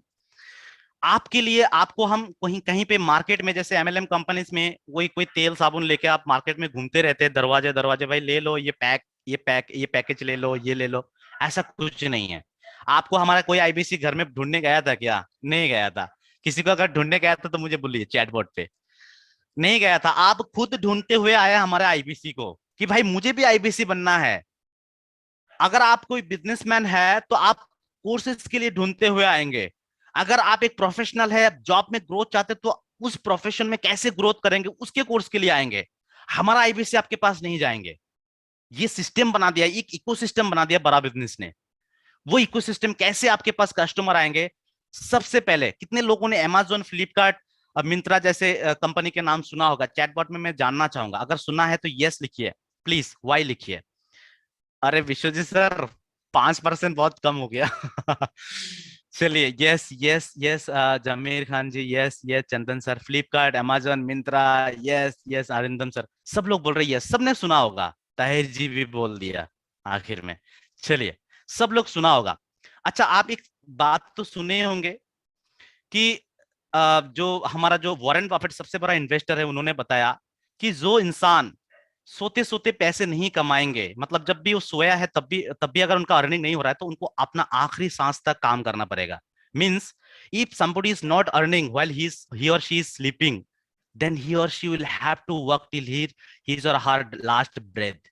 आपके लिए। आपको हम कहीं कहीं पे मार्केट में, जैसे एमएलएम कंपनीज में, वही कोई तेल साबुन लेके आप मार्केट में घूमते रहते हैं, दरवाजे दरवाजे, भाई ले लो ये पैक, ये पैकेज ले लो, ये ले लो। ऐसा कुछ नहीं है। आपको हमारा कोई आईबीसी घर में ढूंढने गया था क्या? नहीं गया था। किसी को अगर ढूंढने गया था तो मुझे बोलिए चैटबॉट पे। नहीं गया था, आप खुद ढूंढते हुए आए हमारे आईबीसी को कि भाई मुझे भी आईबीसी बनना है। अगर आप कोई बिजनेसमैन है तो आप कोर्सेज के लिए ढूंढते हुए आएंगे। अगर आप एक प्रोफेशनल है, जॉब में ग्रोथ चाहते तो उस प्रोफेशन में कैसे ग्रोथ करेंगे उसके कोर्स के लिए आएंगे। हमारा आईबीसी आपके पास नहीं जाएंगे। ये सिस्टम बना दिया, एक इकोसिस्टम बना दिया बड़ा बिजनेस ने। वो इकोसिस्टम कैसे आपके पास कस्टमर आएंगे? सबसे पहले कितने लोगों ने अमेजोन, फ्लिपकार्ट, मिंत्रा जैसे कंपनी के नाम सुना होगा? चैटबॉट में मैं जानना चाहूंगा, अगर सुना है तो यस लिखिए प्लीज, वाई लिखिए। अरे विश्वजीत सर, 5% बहुत कम हो गया। चलिए, yes yes yes, Zameer Khan ji yes yes, Chandan sir, Flipkart, Amazon, Myntra, yes yes, Arindam sir, सब लोग बोल रहे हैं यस, सबने सुना होगा। ताहिर जी भी बोल दिया आखिर में। चलिए, सब लोग सुना होगा। अच्छा, आप एक बात तो सुने होंगे कि जो हमारा जो वॉरेन बफेट सबसे बड़ा इन्वेस्टर है, उन्होंने बताया कि जो इंसान सोते सोते पैसे नहीं कमाएंगे, मतलब जब भी वो सोया है तब भी अगर उनका अर्निंग नहीं हो रहा है तो उनको अपना आखिरी सांस तक काम करना पड़ेगा। Means if somebody is not earning while he or she is sleeping, then he or she will have to work till his or her last breath।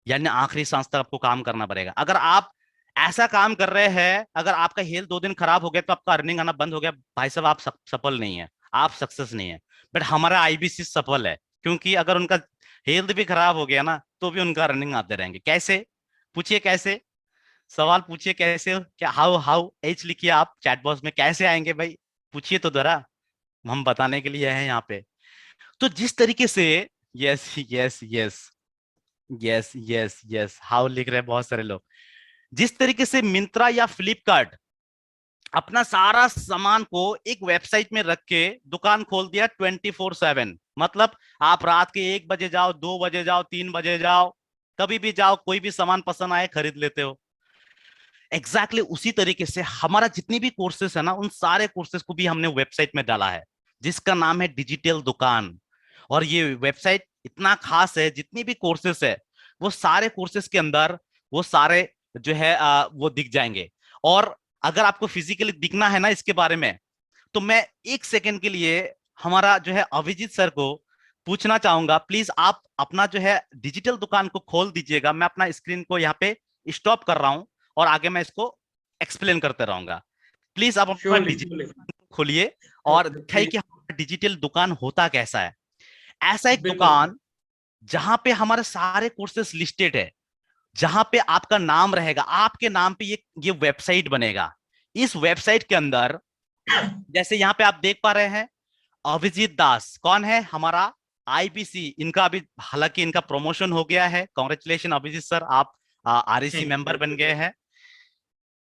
यानी आखिरी सांस तक आपको काम करना पड़ेगा। अगर आप ऐसा काम कर रहे हैं, अगर आपका हेल्थ 2 दिन खराब हो गया तो आपका अर्निंग आना बंद हो गया, भाई साहब आप सफल नहीं है, आप सक्सेस नहीं है। बट हमारा आईबीसी सफल है, क्योंकि अगर उनका हेल्थ भी खराब हो गया ना तो भी उनका अर्निंग आते रहेंगे। कैसे? पूछिए कैसे, सवाल पूछिए कैसे, क्या हाउ हाउ एच लिखिए आप चैट बॉक्स में, कैसे आएंगे भाई? पूछिए तो जरा, हम बताने के लिए हैं यहाँ पे। तो जिस तरीके से, yes yes yes yes yes yes, how लिख रहे हैं बहुत सारे लोग। जिस तरीके से मिंत्रा या फ्लिपकार्ट अपना सारा सामान को एक वेबसाइट में रख के दुकान खोल दिया 24/7, मतलब आप रात के 1 बजे जाओ, 2 बजे जाओ, 3 बजे जाओ, कभी भी जाओ, कोई भी सामान पसंद आए खरीद लेते हो। एग्जैक्टली उसी तरीके से हमारा जितनी भी कोर्सेस है ना, उन सारे कोर्सेस को भी हमने वेबसाइट में डाला है, जिसका नाम है डिजिटल दुकान। और ये वेबसाइट इतना खास है, जितनी भी कोर्सेस है वो सारे कोर्सेस के अंदर वो सारे जो है वो दिख जाएंगे। और अगर आपको फिजिकली दिखना है ना इसके बारे में, तो मैं 1 सेकंड के लिए हमारा जो है अभिजीत सर को पूछना चाहूंगा, प्लीज आप अपना जो है डिजिटल दुकान को खोल दीजिएगा। मैं अपना स्क्रीन को यहाँ पे स्टॉप कर रहा हूँ और आगे मैं इसको एक्सप्लेन करते रहूंगा। प्लीज आप अपना डिजिटल खोलिए और दिखाइए कि डिजिटल दुकान होता कैसा है। ऐसा एक बिल्कुल। दुकान जहां पे हमारे सारे कोर्सेस लिस्टेड है, जहां पे आपका नाम रहेगा, आपके नाम पे ये वेबसाइट बनेगा। इस वेबसाइट के अंदर जैसे यहाँ पे आप देख पा रहे हैं, अभिजीत दास कौन है, हमारा आईपीसी, इनका अभी हालांकि इनका प्रमोशन हो गया है, कॉन्ग्रेचुलेशन अभिजीत सर, आप आरईसी मेंबर बन गए हैं।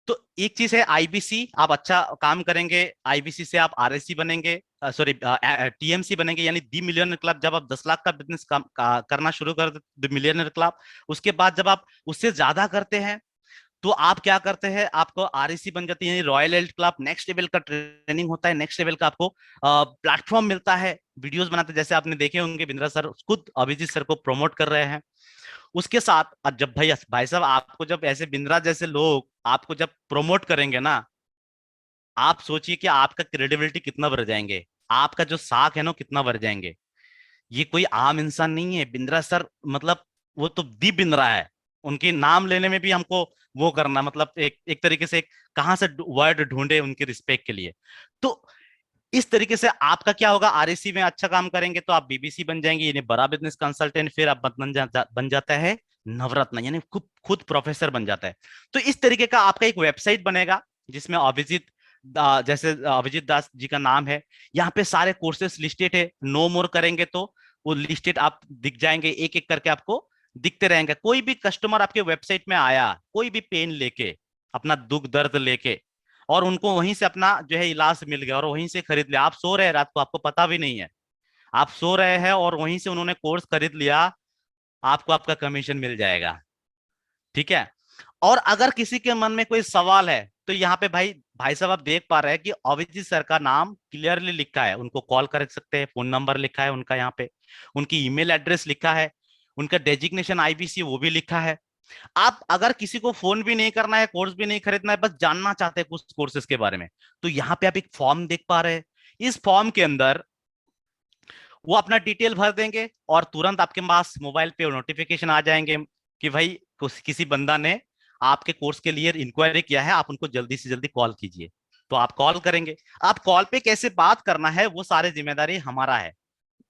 तो एक चीज है आईबीसी, आप अच्छा काम करेंगे, आईबीसी से आप आरएससी बनेंगे, सॉरी टीएमसी बनेंगे, यानी दी मिलियनर क्लब। जब आप 10 लाख का बिजनेस करना शुरू कर दे, द मिलियनर क्लब, उसके बाद जब आप उससे ज्यादा करते हैं तो आप क्या करते हैं, आपको आरएससी बन जाती है, यानी royal Alt club. Next level का ट्रेनिंग होता है, नेक्स्ट लेवल का आपको प्लेटफॉर्म मिलता है, वीडियोस बनाते, जैसे आपने देखे होंगे बिंद्रा सर खुद अभिजीत सर को प्रमोट कर रहे हैं। उसके साथ जब भाई साहब आपको जब ऐसे बिंद्रा जैसे लोग आपको जब प्रमोट करेंगे ना, आप सोचिए कि आपका क्रेडिबिलिटी कितना बढ़ जाएंगे, आपका जो साख है ना कितना बढ़ जाएंगे। ये कोई आम इंसान नहीं है बिंद्रा सर, मतलब वो तो दी बिंद्रा है। उनके नाम लेने में भी हमको वो करना, मतलब एक तरीके से कहां से वर्ड ढूंढे उनके रिस्पेक्ट के लिए। तो इस तरीके से आपका क्या होगा, आरएसी में अच्छा काम करेंगे तो आप बीबीसी बन जाएंगे, यानी बड़ा बिजनेस कंसल्टेंट। फिर आप बन जाता है नवरत्न, यानी खुद खुद प्रोफेसर बन जाता है। तो इस तरीके का आपका एक वेबसाइट बनेगा जिसमें अभिजीत जैसे अभिजीत दास जी का नाम है, यहाँ पे सारे कोर्सेस लिस्टेड है। नो मोर करेंगे तो वो लिस्टेड आप दिख जाएंगे, एक एक करके आपको दिखते रहेंगे। कोई भी कस्टमर आपके वेबसाइट में आया, कोई भी पेन लेके, अपना दुख दर्द लेके, और उनको वहीं से अपना जो है इलाज मिल गया और वहीं से खरीद लिया। आप सो रहे हैं रात को, आपको पता भी नहीं है, आप सो रहे हैं और वहीं से उन्होंने कोर्स खरीद लिया, आपको आपका कमीशन मिल जाएगा। ठीक है। और अगर किसी के मन में कोई सवाल है तो यहाँ पे भाई साहब आप देख पा रहे हैं कि अभिजीत सर का नाम क्लियरली लिखा है, उनको कॉल कर सकते हैं, फोन नंबर लिखा है उनका यहाँ पे, उनकी ईमेल एड्रेस लिखा है, उनका डेजिग्नेशन आईबीसी वो भी लिखा है। आप अगर किसी को फोन भी नहीं करना है, कोर्स भी नहीं खरीदना है, बस जानना चाहते हैं कुछ कोर्सेज के बारे में, तो यहाँ पे आप एक फॉर्म देख पा रहे हैं। इस फॉर्म के अंदर वो अपना डिटेल भर देंगे और तुरंत आपके पास मोबाइल पे नोटिफिकेशन आ जाएंगे कि भाई किसी बंदा ने आपके कोर्स के लिए इंक्वायरी किया है, आप उनको जल्दी से जल्दी कॉल कीजिए। तो आप कॉल करेंगे। आप कॉल पे कैसे बात करना है वो सारी जिम्मेदारी हमारा है।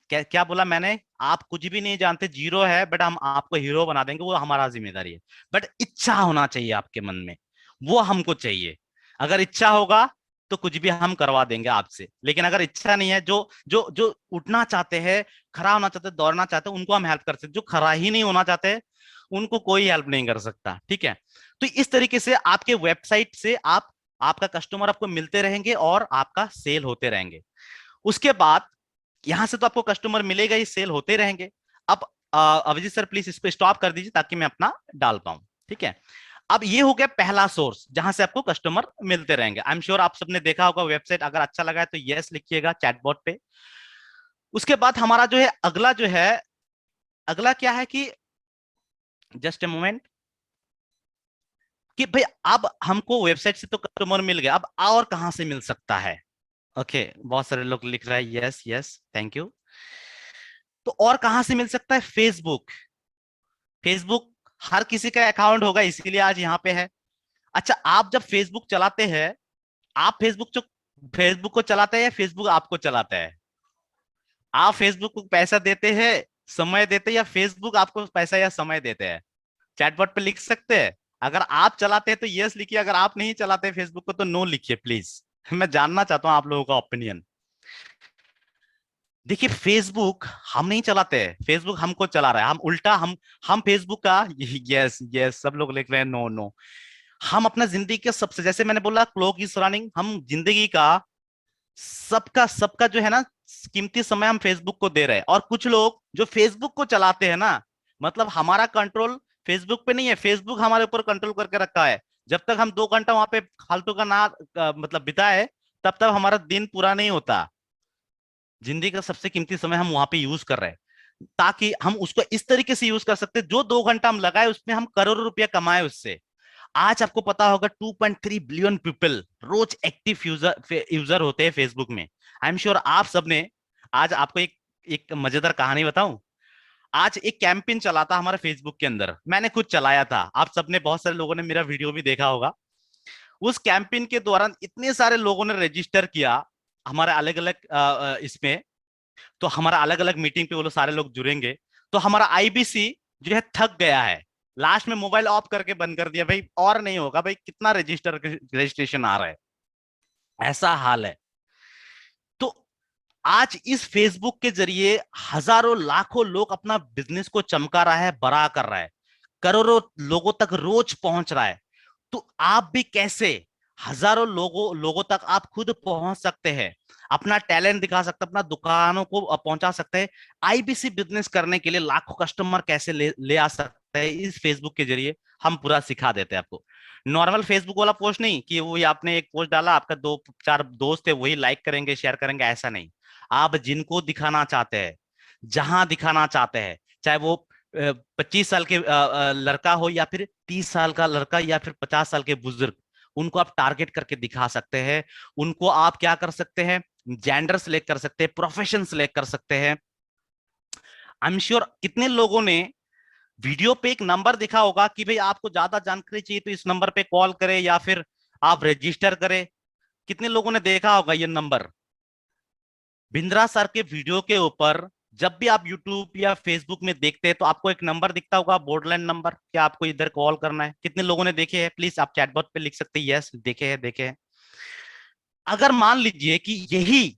क्या बोला मैंने, आप कुछ भी नहीं जानते, जीरो है, बट हम आपको हीरो बना देंगे, वो हमारा जिम्मेदारी है। बट इच्छा होना चाहिए आपके मन में, वो हमको चाहिए। अगर इच्छा होगा तो कुछ भी हम करवा देंगे आपसे, लेकिन अगर इच्छा नहीं है, जो जो जो उठना चाहते हैं, खड़ा होना चाहते हैं, दौड़ना चाहते हैं, उनको हम हेल्प कर सकते। जो खड़ा ही नहीं होना चाहते उनको कोई हेल्प नहीं कर सकता। ठीक है। तो इस तरीके से आपके वेबसाइट से आपका कस्टमर आपको मिलते रहेंगे और आपका सेल होते रहेंगे। उसके बाद यहां से तो आपको कस्टमर मिलेगा ही, सेल होते रहेंगे। अब अभिजीत सर प्लीज इस पे स्टॉप कर दीजिए ताकि मैं अपना डाल पाऊं। ठीक है। अब ये हो गया पहला सोर्स जहां से आपको कस्टमर मिलते रहेंगे। आई एम श्योर आप सबने देखा होगा वेबसाइट, अगर अच्छा लगा है तो यस लिखिएगा चैटबॉट पे। उसके बाद हमारा जो है अगला क्या है कि जस्ट ए मोमेंट, कि भाई अब हमको वेबसाइट से तो कस्टमर मिल गया, अब और कहां से मिल सकता है। ओके बहुत सारे लोग लिख रहे हैं यस यस, थैंक यू। तो और कहां से मिल सकता है, फेसबुक। फेसबुक हर किसी का अकाउंट होगा, इसीलिए आज यहाँ पे है। अच्छा, आप जब फेसबुक चलाते हैं, आप फेसबुक को चलाते हैं या फेसबुक आपको चलाता है? आप फेसबुक को पैसा देते हैं, समय देते हैं, या फेसबुक आपको पैसा या समय देते हैं? चैटबॉट पे लिख सकते हैं। अगर आप चलाते हैं तो यस लिखिए, अगर आप नहीं चलाते फेसबुक को तो नो लिखिए प्लीज। मैं जानना चाहता हूं आप लोगों का ओपिनियन। देखिए फेसबुक हम नहीं चलाते हैं, फेसबुक हमको चला रहा है। हम उल्टा हम फेसबुक का यस यस सब लोग लिख रहे हैं नो नो। हम अपना जिंदगी के सबसे, जैसे मैंने बोला क्लॉक इज रनिंग, हम जिंदगी का सबका सबका जो है ना कीमती समय हम फेसबुक को दे रहे हैं। और कुछ लोग जो फेसबुक को चलाते हैं ना, मतलब हमारा कंट्रोल फेसबुक पे नहीं है, फेसबुक हमारे ऊपर कंट्रोल करके रखा है। जब तक हम 2 घंटा वहां पे फालतू का ना मतलब बिताए, तब तक हमारा दिन पूरा नहीं होता। जिंदगी का सबसे कीमती समय हम वहां पे यूज कर रहे हैं, ताकि हम उसको इस तरीके से यूज कर सकते, जो 2 घंटा हम लगाए उसमें हम करोड़ों रुपया कमाए उससे। आज आपको पता होगा 2.3 बिलियन पीपल रोज एक्टिव यूजर होते हैं फेसबुक में। आई एम श्योर आप सबने, आज आपको एक मजेदार कहानी बताऊं। आज एक कैंपेन चला था हमारे फेसबुक के अंदर, मैंने खुद चलाया था, आप सबने बहुत सारे लोगों ने मेरा वीडियो भी देखा होगा। उस कैंपेन के दौरान इतने सारे लोगों ने रजिस्टर किया हमारे अलग अलग इसमें, तो हमारा अलग अलग मीटिंग पे वो लोग सारे लोग जुड़ेंगे, तो हमारा आईबीसी जो है थक गया है, लास्ट में मोबाइल ऑफ करके बंद कर दिया, भाई और नहीं होगा, भाई कितना रजिस्ट्रेशन आ रहा है, ऐसा हाल है। तो आज इस फेसबुक के जरिए हजारों लाखों लोग अपना बिजनेस को चमका रहा है, बड़ा कर रहा है, करोड़ों लोगों तक रोज पहुंच रहा है। तो आप भी कैसे हजारों लोगों तक आप खुद पहुंच सकते हैं, अपना टैलेंट दिखा सकते हैं, अपना दुकानों को पहुंचा सकते हैं। आईबीसी बिजनेस करने के लिए लाखों कस्टमर कैसे ले आ सकते हैं इस फेसबुक के जरिए, हम पूरा सिखा देते हैं आपको। नॉर्मल फेसबुक वाला पोस्ट नहीं कि वो आपने एक पोस्ट डाला, आपका 2-4 दोस्त है वही लाइक करेंगे शेयर करेंगे, ऐसा नहीं। आप जिनको दिखाना चाहते हैं, जहां दिखाना चाहते हैं, चाहे वो 25 साल के लड़का हो या फिर 30 साल का लड़का या फिर 50 साल के बुजुर्ग, उनको आप टारगेट करके दिखा सकते हैं। उनको आप क्या कर सकते हैं, जेंडर सिलेक्ट कर सकते हैं, प्रोफेशन सिलेक्ट कर सकते हैं। आई एम श्योर कितने लोगों ने वीडियो पे एक नंबर दिखा होगा कि भाई आपको ज्यादा जानकारी चाहिए तो इस नंबर पे कॉल करें या फिर आप रजिस्टर करें। कितने लोगों ने देखा होगा ये नंबर? बिंद्रा सर के वीडियो के ऊपर जब भी आप यूट्यूब या फेसबुक में देखते हैं तो आपको एक नंबर दिखता होगा, बॉर्डरलाइन नंबर, कि आपको इधर कॉल करना है। कितने लोगों ने देखे हैं? प्लीज आप चैटबॉट पे लिख सकते हैं यस देखे हैं, देखे हैं। अगर मान लीजिए कि यही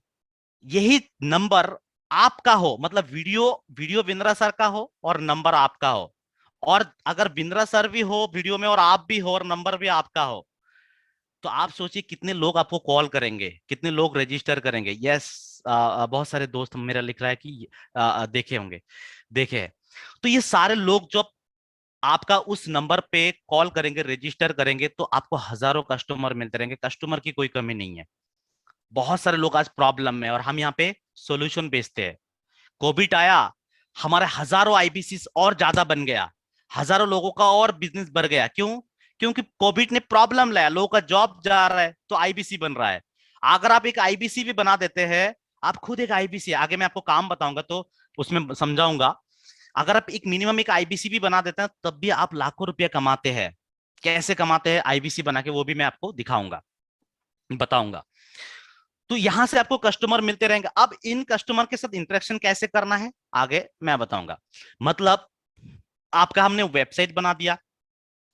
यही नंबर आपका हो, मतलब वीडियो वीडियो बिंद्रा सर का हो और नंबर आपका हो, और अगर बिंद्रा सर भी हो वीडियो में और आप भी हो और नंबर भी आपका हो, तो आप सोचिए कितने लोग आपको कॉल करेंगे, कितने लोग रजिस्टर करेंगे। यस बहुत सारे दोस्त मेरा लिख रहा है कि देखे होंगे, देखे हैं। तो ये सारे लोग जो आपका उस नंबर पे कॉल करेंगे, रजिस्टर करेंगे, तो आपको हजारों कस्टमर मिलते रहेंगे, कस्टमर की कोई कमी नहीं है। बहुत सारे लोग आज प्रॉब्लम में, और हम यहाँ पे सॉल्यूशन बेचते हैं। कोविड आया, हमारे हजारों आईबीसी और ज्यादा बन गया, हजारों लोगों का और बिजनेस बढ़ गया। क्यों? क्योंकि कोविड ने प्रॉब्लम लाया, लोगों का जॉब जा रहा है तो आईबीसी बन रहा है। अगर आप एक आईबीसी भी बना देते हैं, आप खुद एक आईबीसी, आगे मैं आपको काम बताऊंगा तो उसमें समझाऊंगा, अगर आप एक मिनिमम एक आईबीसी भी बना देते हैं तब भी आप लाखों रुपया कमाते हैं। कैसे कमाते हैं आईबीसी बना के, वो भी मैं आपको दिखाऊंगा, बताऊंगा। तो यहां से आपको कस्टमर मिलते रहेंगे। अब इन कस्टमर के साथ इंटरेक्शन कैसे करना है आगे मैं बताऊंगा। मतलब आपका हमने वेबसाइट बना दिया,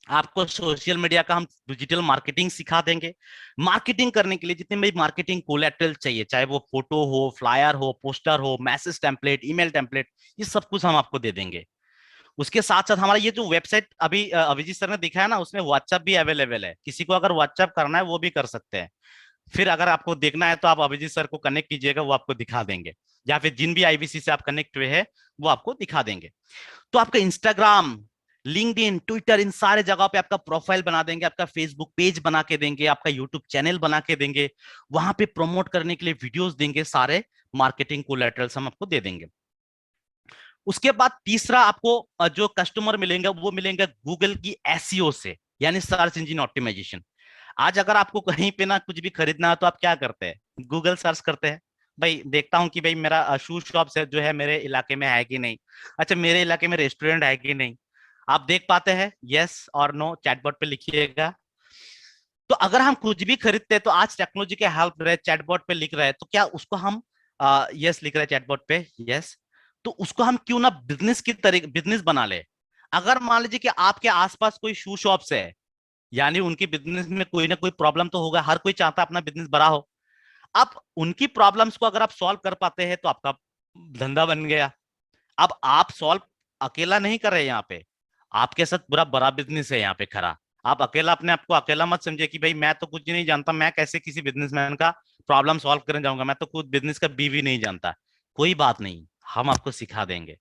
आपको सोशल मीडिया का हम डिजिटल मार्केटिंग सिखा देंगे। मार्केटिंग करने के लिए जितने भी मार्केटिंग कोलैटरल चाहिए, चाहे वो फोटो हो, फ्लायर हो, पोस्टर हो, मैसेज टेम्पलेट, ईमेल टेम्पलेट, ये सब कुछ हम आपको दे देंगे। उसके साथ साथ हमारा ये जो वेबसाइट अभी अभिजीत सर ने दिखाया ना, उसमें व्हाट्सएप भी अवेलेबल है, किसी को अगर व्हाट्सएप करना है वो भी कर सकते हैं। फिर अगर आपको देखना है तो आप अभिजीत सर को कनेक्ट कीजिएगा, वो आपको दिखा देंगे, या फिर जिन भी आईबीसी से आप कनेक्ट हुए हैं वो आपको दिखा देंगे। तो आपका इंस्टाग्राम, लिंक्डइन, ट्विटर, इन सारे जगह पे आपका प्रोफाइल बना देंगे, आपका फेसबुक पेज बना के देंगे, आपका यूट्यूब चैनल बना के देंगे, वहां पे प्रमोट करने के लिए वीडियोस देंगे, सारे मार्केटिंग कोलैटरल्स हम आपको दे देंगे। उसके बाद तीसरा आपको जो कस्टमर मिलेंगे वो मिलेंगे गूगल की एसईओ से, यानी सर्च इंजन ऑप्टिमाइजेशन। आज अगर आपको कहीं पे ना कुछ भी खरीदना है तो आप क्या करते हैं? गूगल सर्च करते हैं, भाई देखता हूं कि भाई मेरा शू शॉप से जो है मेरे इलाके में है कि नहीं, अच्छा मेरे इलाके में रेस्टोरेंट है कि नहीं। आप देख पाते हैं यस और नो, चैटबॉट पे लिखिएगा। तो अगर हम कुछ भी खरीदते हैं तो आज टेक्नोलॉजी के हेल्प रहे, चैटबॉट पे लिख रहे हैं, तो क्या उसको हम यस लिख रहे हैं चैटबॉट पे यस, तो उसको हम क्यों ना बिजनेस की तरीके बिजनेस बना ले। अगर मान लीजिए कि आपके आसपास कोई शू शॉप्स है, यानी उनके बिजनेस में कोई ना कोई प्रॉब्लम तो होगा, हर कोई चाहता है अपना बिजनेस बड़ा हो। अब उनकी प्रॉब्लम्स को अगर आप सॉल्व कर पाते हैं तो आपका धंधा बन गया। अब आप सॉल्व अकेला नहीं कर रहे यहाँ पे, आपके साथ पूरा बड़ा बिजनेस है यहाँ पे खड़ा। आप अकेला अपने आप को अकेला मत समझिए कि भाई मैं तो कुछ नहीं जानता, मैं कैसे किसी बिजनेसमैन का प्रॉब्लम सॉल्व करने जाऊंगा, मैं तो खुद बिजनेस का बी भी नहीं जानता। कोई बात नहीं, हम आपको सिखा देंगे।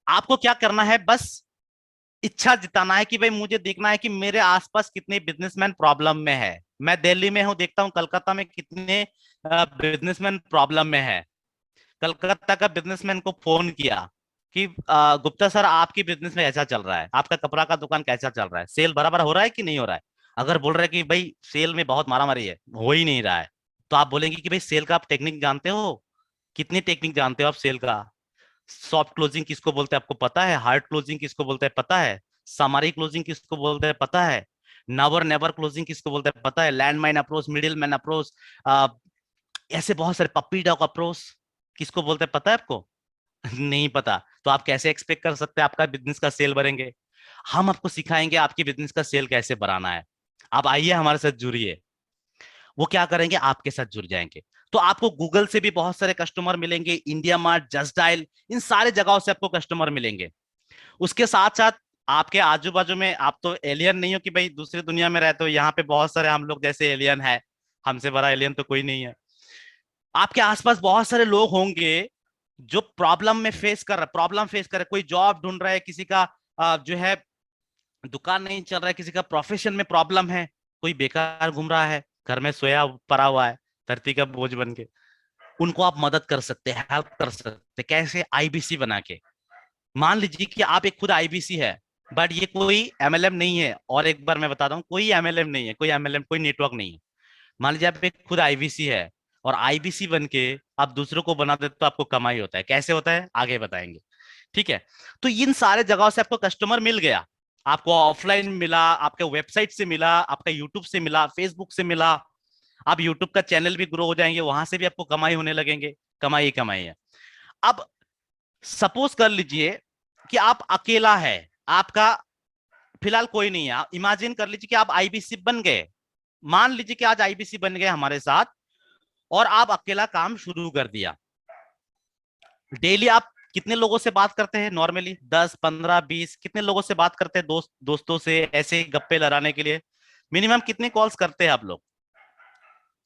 आपको क्या करना है, बस इच्छा जिताना है कि भाई मुझे देखना है कि मेरे आसपास कितने बिजनेसमैन प्रॉब्लम में है। मैं दिल्ली में हूं, देखता हूं कलकत्ता में कितने बिजनेसमैन प्रॉब्लम में है। कलकत्ता का बिजनेसमैन को फोन किया कि गुप्ता सर आपकी बिजनेस में ऐसा चल रहा है, आपका कपड़ा का दुकान कैसा चल रहा है, सेल बराबर हो रहा है कि नहीं हो रहा है। अगर बोल रहे हैं कि भाई सेल में बहुत मारामारी है, हो ही नहीं रहा है, तो आप बोलेंगे कि भाई सेल का आप टेक्निक जानते हो, कितनी टेक्निक जानते हो आप सेल का। सॉफ्ट क्लोजिंग किसको बोलते हैं आपको पता है? हार्ड क्लोजिंग किसको बोलते हैं पता है? समारी क्लोजिंग किसको बोलते हैं पता है? नवर नेवर क्लोजिंग किसको बोलते हैं पता है? Land mine approach, middle man approach, ऐसे बहुत सारे, पप्पी डॉग अप्रोच, किसको बोलते हैं पता है आपको? नहीं पता। तो आप कैसे एक्सपेक्ट कर सकते हैं आपका बिजनेस का सेल बढ़ेंगे? हम आपको सिखाएंगे आपकी बिजनेस का सेल कैसे बढ़ाना है। आप आइए हमारे साथ जुड़िए। वो क्या करेंगे, आपके साथ जुड़ जाएंगे। तो आपको गूगल से भी बहुत सारे कस्टमर मिलेंगे, इंडिया मार्ट, जस्ट डायल, इन सारे जगहों से आपको कस्टमर मिलेंगे। उसके साथ साथ आपके आजू बाजू में, आप तो एलियन नहीं हो कि भाई दूसरी दुनिया में रहते हो, यहाँ पे बहुत सारे हम लोग जैसे एलियन है, हमसे बड़ा एलियन तो कोई नहीं है। आपके आसपास बहुत सारे लोग होंगे जो प्रॉब्लम फेस कर रहे, कोई जॉब ढूंढ रहा है, किसी का जो है दुकान नहीं चल रहा है, किसी का प्रोफेशन में प्रॉब्लम है, कोई बेकार घूम रहा है, घर में सोया पड़ा हुआ है धरती का बोझ बन के। उनको आप मदद कर सकते हैं, हेल्प कर सकते हैं। कैसे? आईबीसी बना के। मान लीजिए कि आप एक खुद आईबीसी है, बट ये कोई एमएलएम नहीं है। और एक बार मैं बता दूं, कोई एमएलएम नहीं है, कोई एमएलएम, कोई नेटवर्क नहीं है। मान लीजिए आप एक खुद आईबीसी है, और आईबीसी बन के आप दूसरों को बना देते तो आपको कमाई होता है। कैसे होता है आगे बताएंगे, ठीक है? तो इन सारे जगहों से आपको कस्टमर मिल गया। आपको ऑफलाइन मिला, आपके वेबसाइट से मिला, आपका यूट्यूब से मिला, फेसबुक से मिला। आप यूट्यूब का चैनल भी ग्रो हो जाएंगे, वहां से भी आपको कमाई होने लगेंगे। कमाई ही कमाई है। अब सपोज कर लीजिए कि आप अकेला है, आपका फिलहाल कोई नहीं है। इमेजिन कर लीजिए कि आप आईबीसी बन गए। मान लीजिए कि आज आईबीसी बन गए हमारे साथ, और आप अकेला काम शुरू कर दिया। डेली आप कितने लोगों से बात करते हैं नॉर्मली? 10, 15, 20? कितने लोगों से बात करते हैं दोस्तों से ऐसे गप्पे लड़ाने के लिए? मिनिमम कितने कॉल्स करते हैं आप लोग?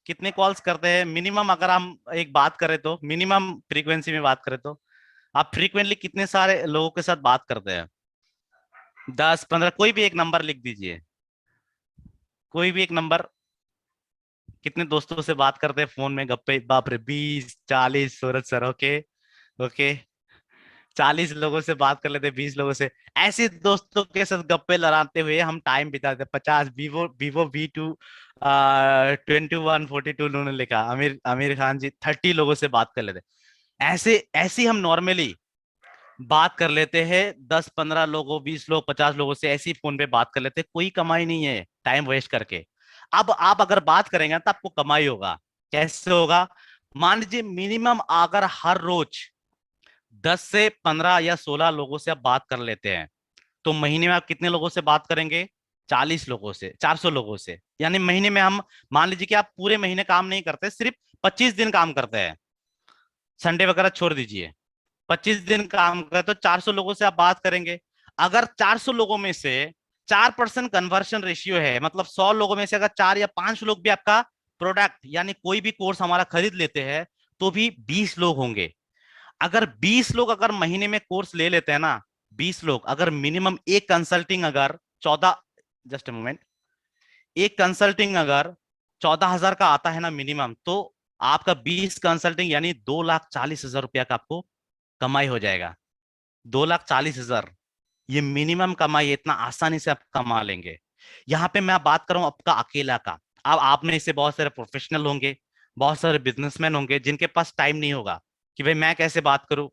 कितने कॉल्स करते हैं मिनिमम? अगर हम एक बात करें तो मिनिमम फ्रीक्वेंसी में बात करें तो आप फ्रीक्वेंटली कितने सारे लोगों के साथ बात करते हैं? 10, 15? कोई भी एक नंबर लिख दीजिए, कोई भी एक नंबर। कितने दोस्तों से बात करते हैं फोन में गप्पे? बाप रे, 20, 40? सूरज सर, ओके ओके, 40 लोगों से बात कर लेते, 20 लोगों से। ऐसे दोस्तों के साथ गप्पे लड़ाते हुए हम टाइम बिताते। 50 वीवो वीवो V2 2142 उन्होंने लिखा। आमिर आमिर खान जी 30 लोगों से बात कर लेते। ऐसे ऐसे हम नॉर्मली बात कर लेते हैं 10, 15 लोगों, 20 लोग, 50 लोगों से ऐसे ही फोन पे बात कर लेते हैं। कोई कमाई नहीं है टाइम वेस्ट करके। अब आप अगर बात करेंगे तो आपको कमाई होगा। कैसे होगा? मान लीजिए मिनिमम अगर हर रोज 10 से 15 या 16 लोगों से आप बात कर लेते हैं, तो महीने में आप कितने लोगों से बात करेंगे? 40 लोगों से, 400 लोगों से। यानी महीने में हम, मान लीजिए कि आप पूरे महीने काम नहीं करते, सिर्फ 25 दिन काम करते हैं, संडे वगैरह छोड़ दीजिए, 25 दिन काम करते तो 400 लोगों से आप बात करेंगे। अगर 400 लोगों में से 4% कन्वर्शन रेशियो है, मतलब 100 लोगों में से अगर 4 या 5 लोग भी आपका प्रोडक्ट यानी कोई भी कोर्स हमारा खरीद लेते हैं, तो भी 20 लोग होंगे। अगर 20 लोग अगर महीने में कोर्स ले लेते हैं ना, 20 लोग अगर मिनिमम एक कंसल्टिंग अगर 14, जस्ट मोमेंट, एक कंसल्टिंग अगर 14,000 का आता है ना मिनिमम, तो आपका 20 कंसल्टिंग यानी 2,40,000 रुपया का आपको कमाई हो जाएगा। 2,40,000 ये मिनिमम कमाई है, इतना आसानी से आप कमा लेंगे। यहाँ पे मैं बात कर रहा हूँ आपका अकेला का। अब आप में से बहुत सारे प्रोफेशनल होंगे, बहुत सारे बिजनेसमैन होंगे जिनके पास टाइम नहीं होगा कि भाई मैं कैसे बात करूं,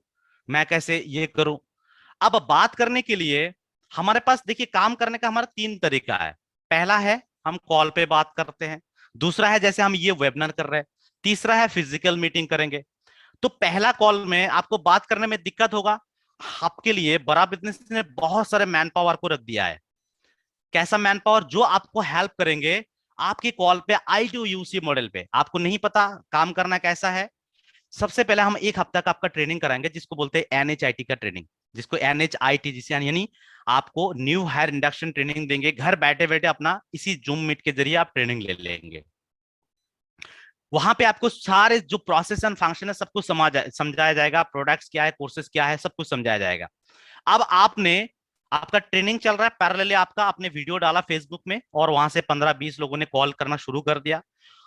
मैं कैसे ये करूं। अब बात करने के लिए हमारे पास देखिए, काम करने का हमारा 3 तरीका है। पहला है हम कॉल पे बात करते हैं, दूसरा है जैसे हम ये वेबिनार कर रहे हैं, तीसरा है फिजिकल मीटिंग करेंगे। तो पहला कॉल में आपको बात करने में दिक्कत होगा। आपके लिए बड़ा बिजनेस ने बहुत सारे मैन पावर को रख दिया है। कैसा मैन पावर? जो आपको हेल्प करेंगे आपकी कॉल पे, I2UC मॉडल पे। आपको नहीं पता काम करना कैसा है? सबसे पहले हम 1 हफ्ता का आपका ट्रेनिंग कराएंगे, जिसको बोलते हैं NHIT का ट्रेनिंग, जिसको NHIT जिसे यानी आपको न्यू हायर इंडक्शन ट्रेनिंग देंगे। घर बैठे बैठे अपना इसी जूम मीट के जरिए आप ट्रेनिंग ले लेंगे। वहां पे आपको सारे जो प्रोसेस एंड फंक्शन है सब कुछ समझाया जाएगा। प्रोडक्ट्स क्या है, कोर्सेज क्या है, सब कुछ समझाया जाएगा। अब आपका ट्रेनिंग चल रहा है, पैरेलली आपका आपने वीडियो डाला फेसबुक में, और वहां से 15-20 लोगों ने कॉल करना शुरू कर दिया।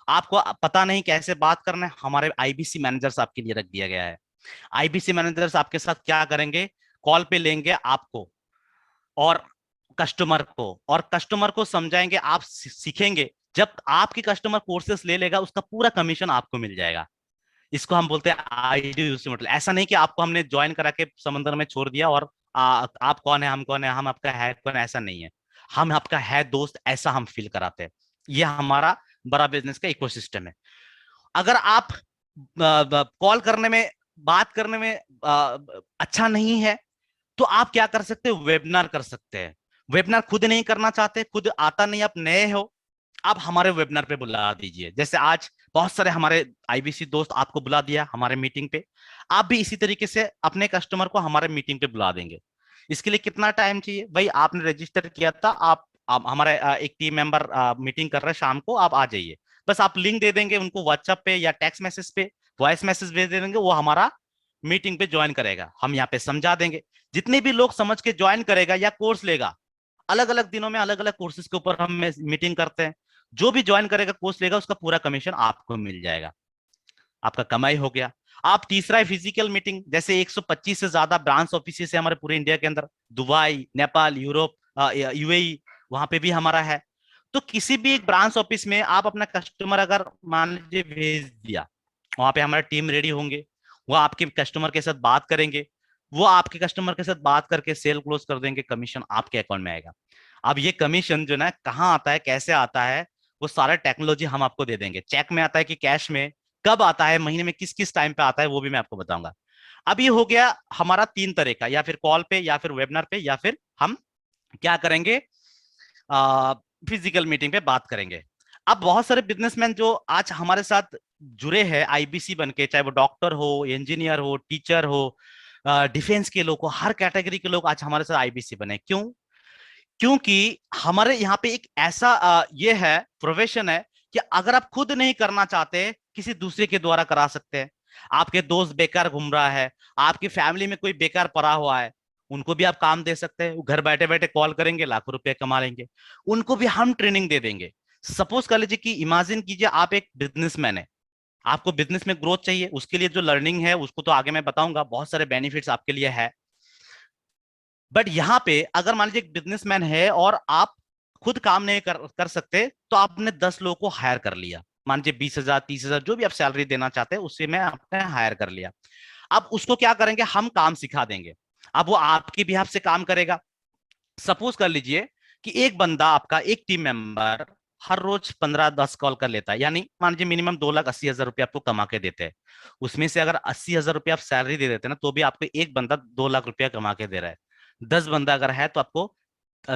आपको पता नहीं कैसे बात करना है, हमारे आईबीसी मैनेजर्स आपके लिए रख दिया गया है। आईबीसी मैनेजर्स आपके साथ क्या करेंगे? कॉल पे लेंगे आपको और कस्टमर को समझाएंगे। आप सीखेंगे। जब आपकी कस्टमर कोर्सेस ले लेगा, उसका पूरा कमीशन आपको मिल जाएगा। इसको हम बोलते हैं I2UC मॉडल। ऐसा नहीं कि आपको हमने ज्वाइन करा के समंदर में छोड़ दिया और आप कौन है, हम कौन है, हम आपका है कौन, ऐसा नहीं है। हम आपका है दोस्त, ऐसा हम फील कराते हैं। ये हमारा बड़ा बिजनेस का इकोसिस्टम है। अगर आप कॉल करने में बात करने में अच्छा नहीं है, तो आप क्या कर सकते हैं, वेबिनार कर सकते हैं। वेबिनार खुद नहीं करना चाहते, खुद आता नहीं, आप नए हो, आप हमारे वेबिनार पे बुला दीजिए। जैसे आज बहुत सारे हमारे आईबीसी दोस्त आपको बुला दिया हमारे मीटिंग पे, आप भी इसी तरीके से अपने कस्टमर को हमारे मीटिंग पे बुला देंगे। इसके लिए कितना टाइम चाहिए भाई, आपने रजिस्टर किया था, आप हमारे एक टीम मेंबर मीटिंग कर रहे हैं शाम को, आप आ जाइए। बस आप लिंक दे देंगे उनको व्हाट्सएप पे या टेक्स्ट मैसेज पे, वॉइस मैसेज भेज दे देंगे, वो हमारा मीटिंग पे ज्वाइन करेगा, हम यहाँ पे समझा देंगे। जितने भी लोग समझ के ज्वाइन करेगा या कोर्स लेगा, अलग अलग दिनों में अलग अलग कोर्सेज के ऊपर हम मीटिंग करते हैं, जो भी ज्वाइन करेगा कोर्स लेगा उसका पूरा कमीशन आपको मिल जाएगा, आपका कमाई हो गया। आप तीसरा है फिजिकल मीटिंग, जैसे 125 से ज्यादा ब्रांच ऑफिस है हमारे पूरे इंडिया के अंदर, दुबई, नेपाल, यूरोप, यूएई, वहां पे भी हमारा है। तो किसी भी एक ब्रांच ऑफिस में आप अपना कस्टमर अगर मान लीजिए भेज दिया, वहां पे हमारे टीम रेडी होंगे, वो आपके कस्टमर के साथ बात करेंगे, वो आपके कस्टमर के साथ बात करके सेल क्लोज कर देंगे, कमीशन आपके अकाउंट में आएगा। अब ये कमीशन जो ना कहाँ आता है, कैसे आता है, वो सारा टेक्नोलॉजी हम आपको दे देंगे। चेक में आता है कि कैश में, कब आता है, महीने में किस किस टाइम पे आता है, वो भी मैं आपको बताऊंगा। अब ये हो गया हमारा 3 तरह का, या फिर कॉल पे, या फिर वेबिनार पे, या फिर हम क्या करेंगे, फिजिकल मीटिंग पे बात करेंगे। अब बहुत सारे बिजनेसमैन जो आज हमारे साथ जुड़े हैं आईबीसी बन के, चाहे वो डॉक्टर हो, इंजीनियर हो, टीचर हो, डिफेंस के लोग हो, हर कैटेगरी के लोग आज हमारे साथ आईबीसी बने। क्यों? क्योंकि हमारे यहाँ पे एक ऐसा ये है, प्रोफेशन है कि अगर आप खुद नहीं करना चाहते, किसी दूसरे के द्वारा करा सकते हैं। आपके दोस्त बेकार घूम रहा है, आपकी फैमिली में कोई बेकार पड़ा हुआ है, उनको भी आप काम दे सकते हैं। घर बैठे बैठे कॉल करेंगे, लाखों रुपए कमा लेंगे, उनको भी हम ट्रेनिंग दे देंगे। सपोज कर लीजिए कि इमेजिन कीजिए आप एक बिजनेसमैन है, आपको बिजनेस में ग्रोथ चाहिए, उसके लिए जो लर्निंग है उसको तो आगे मैं बताऊंगा, बहुत सारे बेनिफिट्स आपके लिए है। बट यहाँ पे अगर मान लीजिए एक बिजनेसमैन है और आप खुद काम नहीं कर सकते, तो आपने 10 लोगों को हायर कर लिया, मान लीजिए 20,000 30,000 जो भी आप सैलरी देना चाहते हैं, उससे में आपने हायर कर लिया। अब उसको क्या करेंगे, हम काम सिखा देंगे। अब वो आपके बिहाफ से काम करेगा। सपोज कर लीजिए कि एक बंदा आपका, एक टीम मेंबर हर रोज 15-10 कॉल कर लेता है, यानी मान लीजिए मिनिमम 2,80,000 रुपये आपको कमा के देते हैं। उसमें से अगर 80,000 रुपये आप सैलरी दे देते हैं ना, तो भी आपको एक बंदा 2 लाख रुपया कमा के दे रहा है। 10 बंदा अगर है तो आपको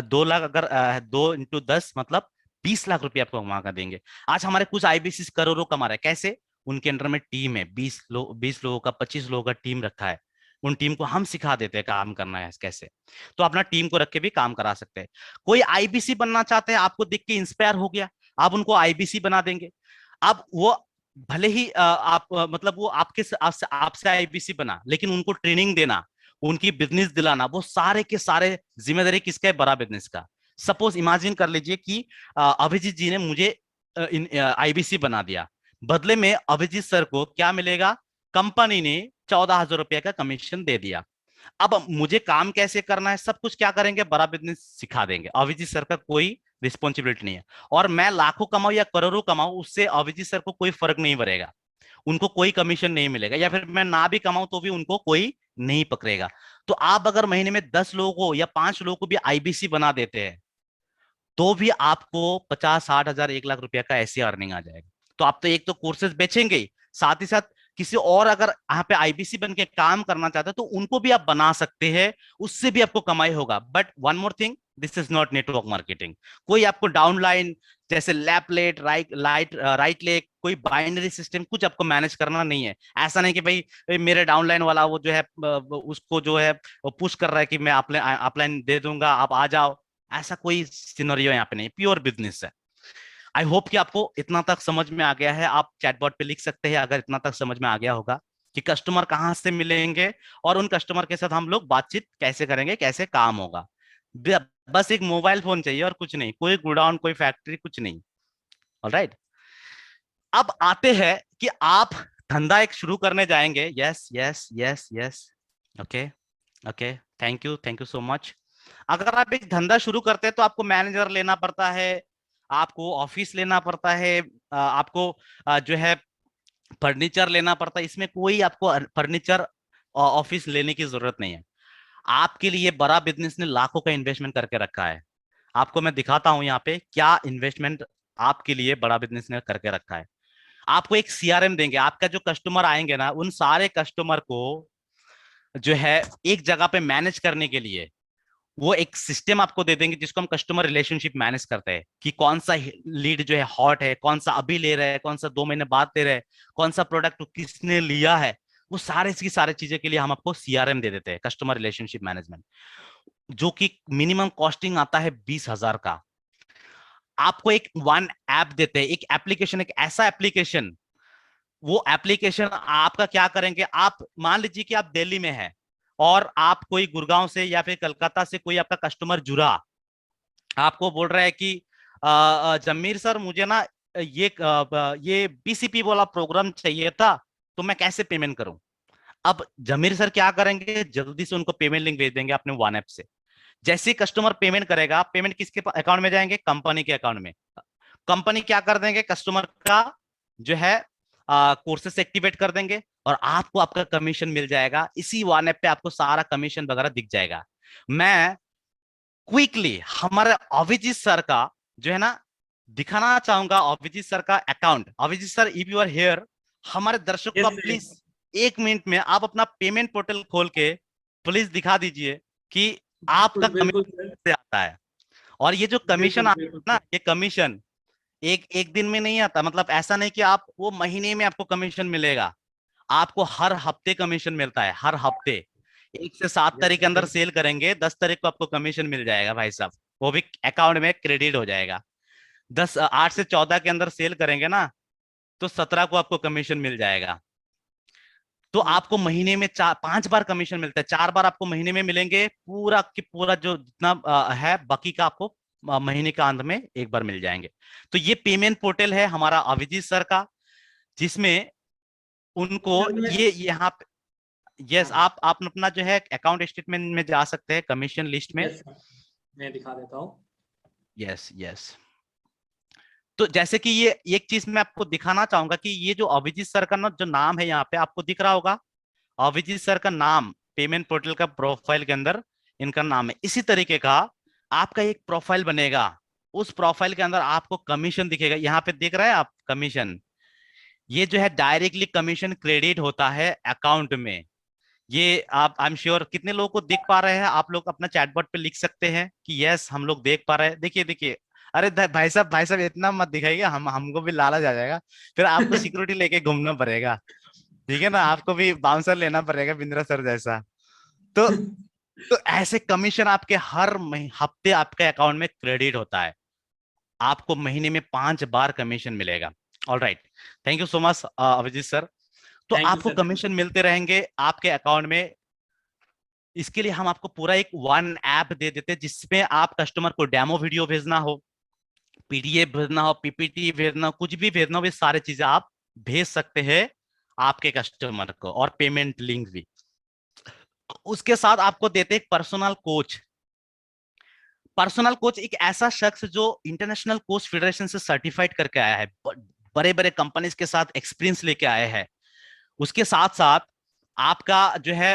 2 लाख, अगर 2 × 10 मतलब 20 लाख रुपये आपको कमा कर देंगे। आज हमारे कुछ आईबीसी करोड़ों कमा रहे हैं, कैसे? उनके अंडर में टीम है, 20 लोगों का, 25 लोगों का टीम रखा है, उन टीम को हम सिखा देते हैं काम करना है कैसे। तो अपना टीम को रख के भी काम करा सकते हैं। कोई आईबीसी बनना चाहते हैं, आपको देख के इंस्पायर हो गया, आप उनको आईबीसी बना देंगे। अब वो भले ही मतलब वो आपसे आईबीसी बना, लेकिन उनको ट्रेनिंग देना, उनकी बिजनेस दिलाना, वो सारे के सारे जिम्मेदारी किसका है, बड़ा बिजनेस का। सपोज इमेजिन कर लीजिए कि अभिजीत जी ने मुझे आईबीसी बना दिया, बदले में अभिजीत सर को क्या मिलेगा, कंपनी ने 14,000 रुपए का कमीशन दे दिया। अब मुझे काम कैसे करना है, सब कुछ क्या करेंगे, बड़ा बिजनेस सिखा देंगे। अभिजीत सर का कोई रिस्पॉन्सिबिलिटी नहीं है, और मैं लाखों कमाऊं या करोड़ों कमाऊं, उससे अभिजीत सर को कोई फर्क नहीं पड़ेगा, उनको कोई कमीशन नहीं मिलेगा, या फिर मैं ना भी कमाऊं तो भी उनको कोई नहीं पकड़ेगा। तो आप अगर महीने में 10 लोगों को या 5 लोगों को भी आईबीसी बना देते हैं, तो भी आपको 50-60 हजार 1 लाख रुपया का ऐसी अर्निंग आ जाएगा। तो आप तो एक तो कोर्सेज बेचेंगे ही, साथ ही साथ किसी और अगर यहाँ पे आईबीसी बन के काम करना चाहते हैं तो उनको भी आप बना सकते हैं, उससे भी आपको कमाई होगा। But one more thing, this is not network marketing. कोई आपको डाउनलाइन जैसे लैपलेट, राइट लेग, कोई बाइनरी सिस्टम कुछ आपको मैनेज करना नहीं है। ऐसा नहीं कि भाई मेरे डाउनलाइन वाला वो जो है उसको जो है पुश कर रहा है कि मैं अपलाइन दे दूंगा, आप आ जाओ, ऐसा कोई सिनेरियो यहाँ पे नहीं, प्योर बिजनेस है। आई होप कि आपको इतना तक समझ में आ गया है। आप चैटबॉट पे लिख सकते हैं अगर इतना तक समझ में आ गया होगा कि कस्टमर कहाँ से मिलेंगे और उन कस्टमर के साथ हम लोग बातचीत कैसे करेंगे, कैसे काम होगा। बस एक मोबाइल फोन चाहिए और कुछ नहीं, कोई गोडाउन, कोई फैक्ट्री, कुछ नहीं। ऑलराइट, अब आते हैं कि आप धंधा एक शुरू करने जाएंगे। Yes yes yes yes, okay okay, thank you so much. अगर आप एक धंधा शुरू करते हैं तो आपको मैनेजर लेना पड़ता है, आपको ऑफिस लेना पड़ता है, आपको जो है फर्नीचर लेना पड़ता है। इसमें कोई आपको फर्नीचर ऑफिस लेने की जरूरत नहीं है। आपके लिए बड़ा बिजनेस ने लाखों का इन्वेस्टमेंट करके रखा है। आपको मैं दिखाता हूं यहाँ पे क्या इन्वेस्टमेंट आपके लिए बड़ा बिजनेस ने करके रखा है। आपको एक सीआरएम देंगे, आपका जो कस्टमर आएंगे ना उन सारे कस्टमर को जो है एक जगह पे मैनेज करने के लिए वो एक सिस्टम आपको दे देंगे जिसको हम कस्टमर रिलेशनशिप मैनेज करते हैं, कि कौन सा लीड जो है हॉट है, कौन सा अभी ले रहे हैं, कौन सा 2 महीने बाद ले रहे हैं, कौन सा प्रोडक्ट किसने लिया है। वो सारे की सारे चीजें के लिए हम आपको सीआरएम दे देते हैं, कस्टमर रिलेशनशिप मैनेजमेंट, जो कि मिनिमम कॉस्टिंग आता है 20,000 का। आपको एक वन ऐप देते हैं, एक एप्लीकेशन, एक ऐसा एप्लीकेशन, वो एप्लीकेशन आपका क्या करेंगे, आप मान लीजिए कि आप दिल्ली में है और आप कोई गुड़गांव से या फिर कलकत्ता से कोई आपका कस्टमर जुड़ा, आपको बोल रहा है कि जमीर सर मुझे ना ये बीसीपी वाला प्रोग्राम चाहिए था, तो मैं कैसे पेमेंट करूं। अब जमीर सर क्या करेंगे, जल्दी से उनको पेमेंट लिंक भेज देंगे अपने वन ऐप से। जैसे ही कस्टमर पेमेंट करेगा, पेमेंट किसके अकाउंट में जाएंगे, कंपनी के अकाउंट में। कंपनी क्या कर देंगे, कस्टमर का जो है कोर्सेस एक्टिवेट कर देंगे और आपको आपका कमीशन मिल जाएगा। इसी वन ऐप पे आपको सारा कमीशन वगैरह दिख जाएगा। मैं क्विकली हमारे अभिजीत सर का जो है ना दिखाना चाहूंगा, अभिजीत सर का account. Abhijit sir, if you are here, हमारे दर्शकों को प्लीज 1 मिनट में आप अपना पेमेंट पोर्टल खोल के प्लीज दिखा दीजिए कि आपका कमीशन से आता है। और ये जो कमीशन आता है ना, ये कमीशन एक एक दिन में नहीं आता, मतलब ऐसा नहीं कि आप वो महीने में आपको कमीशन मिलेगा, आपको हर हफ्ते कमीशन मिलता है, हर हफ्ते। 1 से 7 तारीख के अंदर सेल करेंगे, 10 तारीख को आपको कमीशन मिल जाएगा भाई साहब, वो भी अकाउंट में क्रेडिट हो जाएगा। 8 से 14 के अंदर सेल करेंगे ना, तो 17 को आपको कमीशन मिल जाएगा। तो आपको महीने में 5 बार कमीशन मिलता है, 4 बार आपको महीने में मिलेंगे, पूरा की पूरा जो जितना है बाकी का आपको महीने का अंत में एक बार मिल जाएंगे। तो ये पेमेंट पोर्टल है हमारा अभिजीत सर का, जिसमें उनको ये यहाँ पे, यस, आप अपना जो है अकाउंट स्टेटमेंट में जा सकते हैं, कमीशन लिस्ट में। मैं दिखा देता हूँ। Yes yes. तो जैसे कि ये एक चीज मैं आपको दिखाना चाहूंगा कि ये जो अभिजीत सर का ना जो नाम है, यहाँ पे आपको दिख रहा होगा अभिजीत सर का नाम, पेमेंट पोर्टल का प्रोफाइल के अंदर इनका नाम है। इसी तरीके का आपका एक प्रोफाइल बनेगा, उस प्रोफाइल के अंदर आपको कमीशन दिखेगा। यहाँ पे देख रहे हैं आप कमीशन, ये जो है डायरेक्टली कमीशन क्रेडिट होता है अकाउंट में। ये आप आई एम श्योर कितने लोगों को दिख पा रहे हैं, आप लोग अपना चैटबॉट पे लिख सकते हैं कि यस हम लोग देख पा रहे हैं। देखिए देखिए, अरे भाई साहब इतना मत दिखाइए, हमको भी लालच आ जाएगा, फिर आपको सिक्योरिटी लेके घूमना पड़ेगा, ठीक है ना, आपको भी बाउंसर लेना पड़ेगा बिंद्रा सर जैसा। तो ऐसे कमीशन आपके हर हफ्ते आपके अकाउंट में क्रेडिट होता है, आपको महीने में 5 बार कमीशन मिलेगा। All right, thank you so much Abhijit sir. तो आपको कमीशन मिलते रहेंगे आपके अकाउंट में। इसके लिए हम आपको पूरा एक वन ऐप दे देते हैं, जिसमें आप कस्टमर को डेमो वीडियो भेजना हो, पीडीएफ भेजना हो, पीपीटी भेजना हो, कुछ भी भेजना हो, ये सारी चीजें आप भेज सकते हैं आपके कस्टमर को, और पेमेंट लिंक भी। उसके साथ आपको देते एक पर्सनल कोच। पर्सनल कोच एक ऐसा शख्स जो इंटरनेशनल कोच फेडरेशन से सर्टिफाइड करके आया है, बड़े बड़े कंपनीज के साथ एक्सपीरियंस लेके आया है। उसके साथ साथ आपका जो है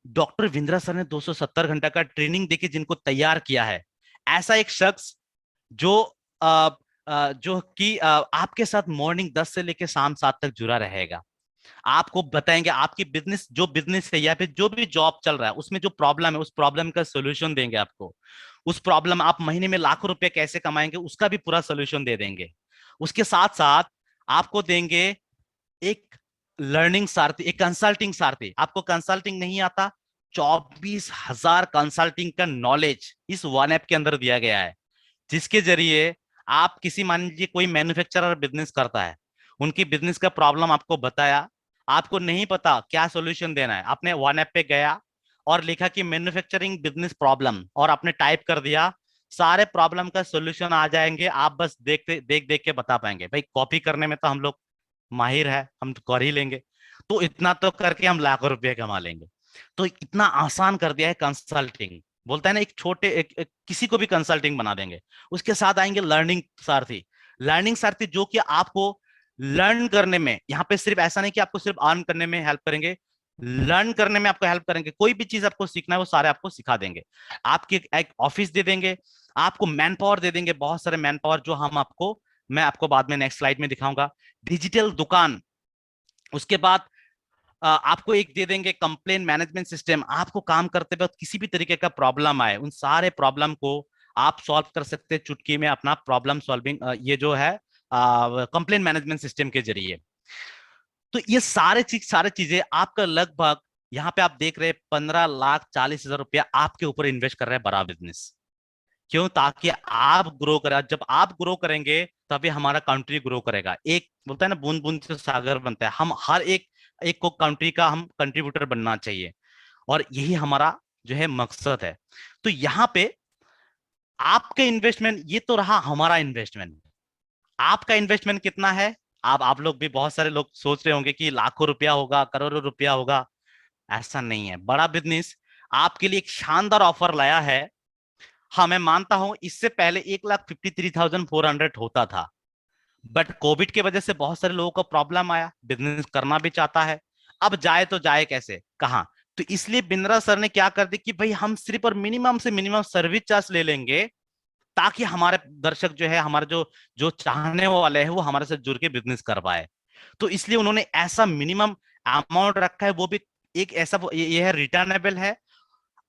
डॉक्टर विंद्रा सर ने 270 घंटा का ट्रेनिंग देके जिनको तैयार किया है, ऐसा एक शख्स जो जो कि आपके साथ मॉर्निंग 10 से लेके शाम 7 तक जुड़ा रहेगा। आपको बताएंगे आपकी बिजनेस, जो बिजनेस है या फिर जो भी जॉब चल रहा है उसमें जो प्रॉब्लम है, उस प्रॉब्लम का सोल्यूशन देंगे आपको। उस प्रॉब्लम, आप महीने में लाखों रुपए कैसे कमाएंगे, उसका भी पूरा सोल्यूशन दे देंगे। उसके साथ साथ आपको देंगे एक लर्निंग सारथी, एक कंसल्टिंग सारथी। आपको कंसल्टिंग नहीं आता, 24,000 कंसल्टिंग का नॉलेज इस वन ऐप के अंदर दिया गया है, जिसके जरिए आप किसी, मान लीजिए कोई मैन्युफैक्चरर बिजनेस करता है, उनकी बिजनेस का प्रॉब्लम आपको बताया, आपको नहीं पता क्या सॉल्यूशन देना है, आपने वन ऐप पे गया और लिखा कि मैन्युफैक्चरिंग बिजनेस प्रॉब्लम, और आपने टाइप कर दिया, सारे प्रॉब्लम का सॉल्यूशन आ जाएंगे। आप बस देख देख के बता पाएंगे। भाई कॉपी करने में तो हम लोग माहिर है, हम तो कर ही लेंगे, तो इतना तो करके हम लाखों रुपए कमा लेंगे। तो इतना आसान कर दिया है कंसल्टिंग, बोलता है ना, एक छोटे किसी को भी कंसल्टिंग बना देंगे। उसके साथ आएंगे लर्निंग सारथी। लर्निंग सारथी जो कि आपको लर्न करने में, यहाँ पे सिर्फ ऐसा नहीं कि आपको सिर्फ अर्न करने में हेल्प करेंगे, लर्न करने में आपको हेल्प करेंगे। कोई भी चीज आपको सीखना है वो सारे आपको सिखा देंगे। आपकी एक ऑफिस दे देंगे, आपको मैन पावर दे देंगे, बहुत सारे मैन पावर जो हम आपको मैं आपको बाद में नेक्स्ट स्लाइड में दिखाऊंगा। डिजिटल दुकान, उसके बाद आपको एक दे देंगे कंप्लेन मैनेजमेंट सिस्टम। आपको काम करते वक्त किसी भी तरीके का प्रॉब्लम आए, उन सारे प्रॉब्लम को आप सॉल्व कर सकते हैं चुटकी में अपना प्रॉब्लम सॉल्विंग ये जो है कंप्लेन मैनेजमेंट सिस्टम के जरिए। तो ये सारे चीजें आपका लगभग यहाँ पे आप देख रहे हैं 15,40,000 रुपया आपके ऊपर इन्वेस्ट कर रहे हैं बड़ा बिजनेस। क्यों? ताकि आप ग्रो करें। जब आप ग्रो करेंगे तभी हमारा कंट्री ग्रो करेगा। एक बोलता है ना, बूंद बूंद से सागर बनता है। हम हर एक को कंट्री का हम कंट्रीब्यूटर बनना चाहिए, और यही हमारा जो है मकसद है। तो यहाँ पे आपके इन्वेस्टमेंट, ये तो रहा हमारा इन्वेस्टमेंट। आपका इन्वेस्टमेंट कितना है? आप लोग भी, बहुत सारे लोग सोच रहे होंगे कि लाखों रुपया होगा, करोड़ों रुपया होगा। ऐसा नहीं है। बड़ा बिजनेस आपके लिए एक शानदार ऑफर लाया है। हाँ, मैं मानता हूं इससे पहले 1,53,400 होता था, बट कोविड की वजह से बहुत सारे लोगों को प्रॉब्लम आया, बिजनेस करना भी चाहता है, अब जाए तो जाए कैसे, कहां। तो इसलिए बिंद्रा सर ने क्या कर दी कि भाई हम सिर्फ और मिनिमम से मिनिमम सर्विस चार्ज ले लेंगे, ताकि हमारे दर्शक जो है, हमारे जो चाहने वाले हैं, वो हमारे साथ जुड़ के बिजनेस कर पाए। तो इसलिए उन्होंने ऐसा मिनिमम अमाउंट रखा है, वो भी एक ऐसा, ये है रिटर्नेबल है।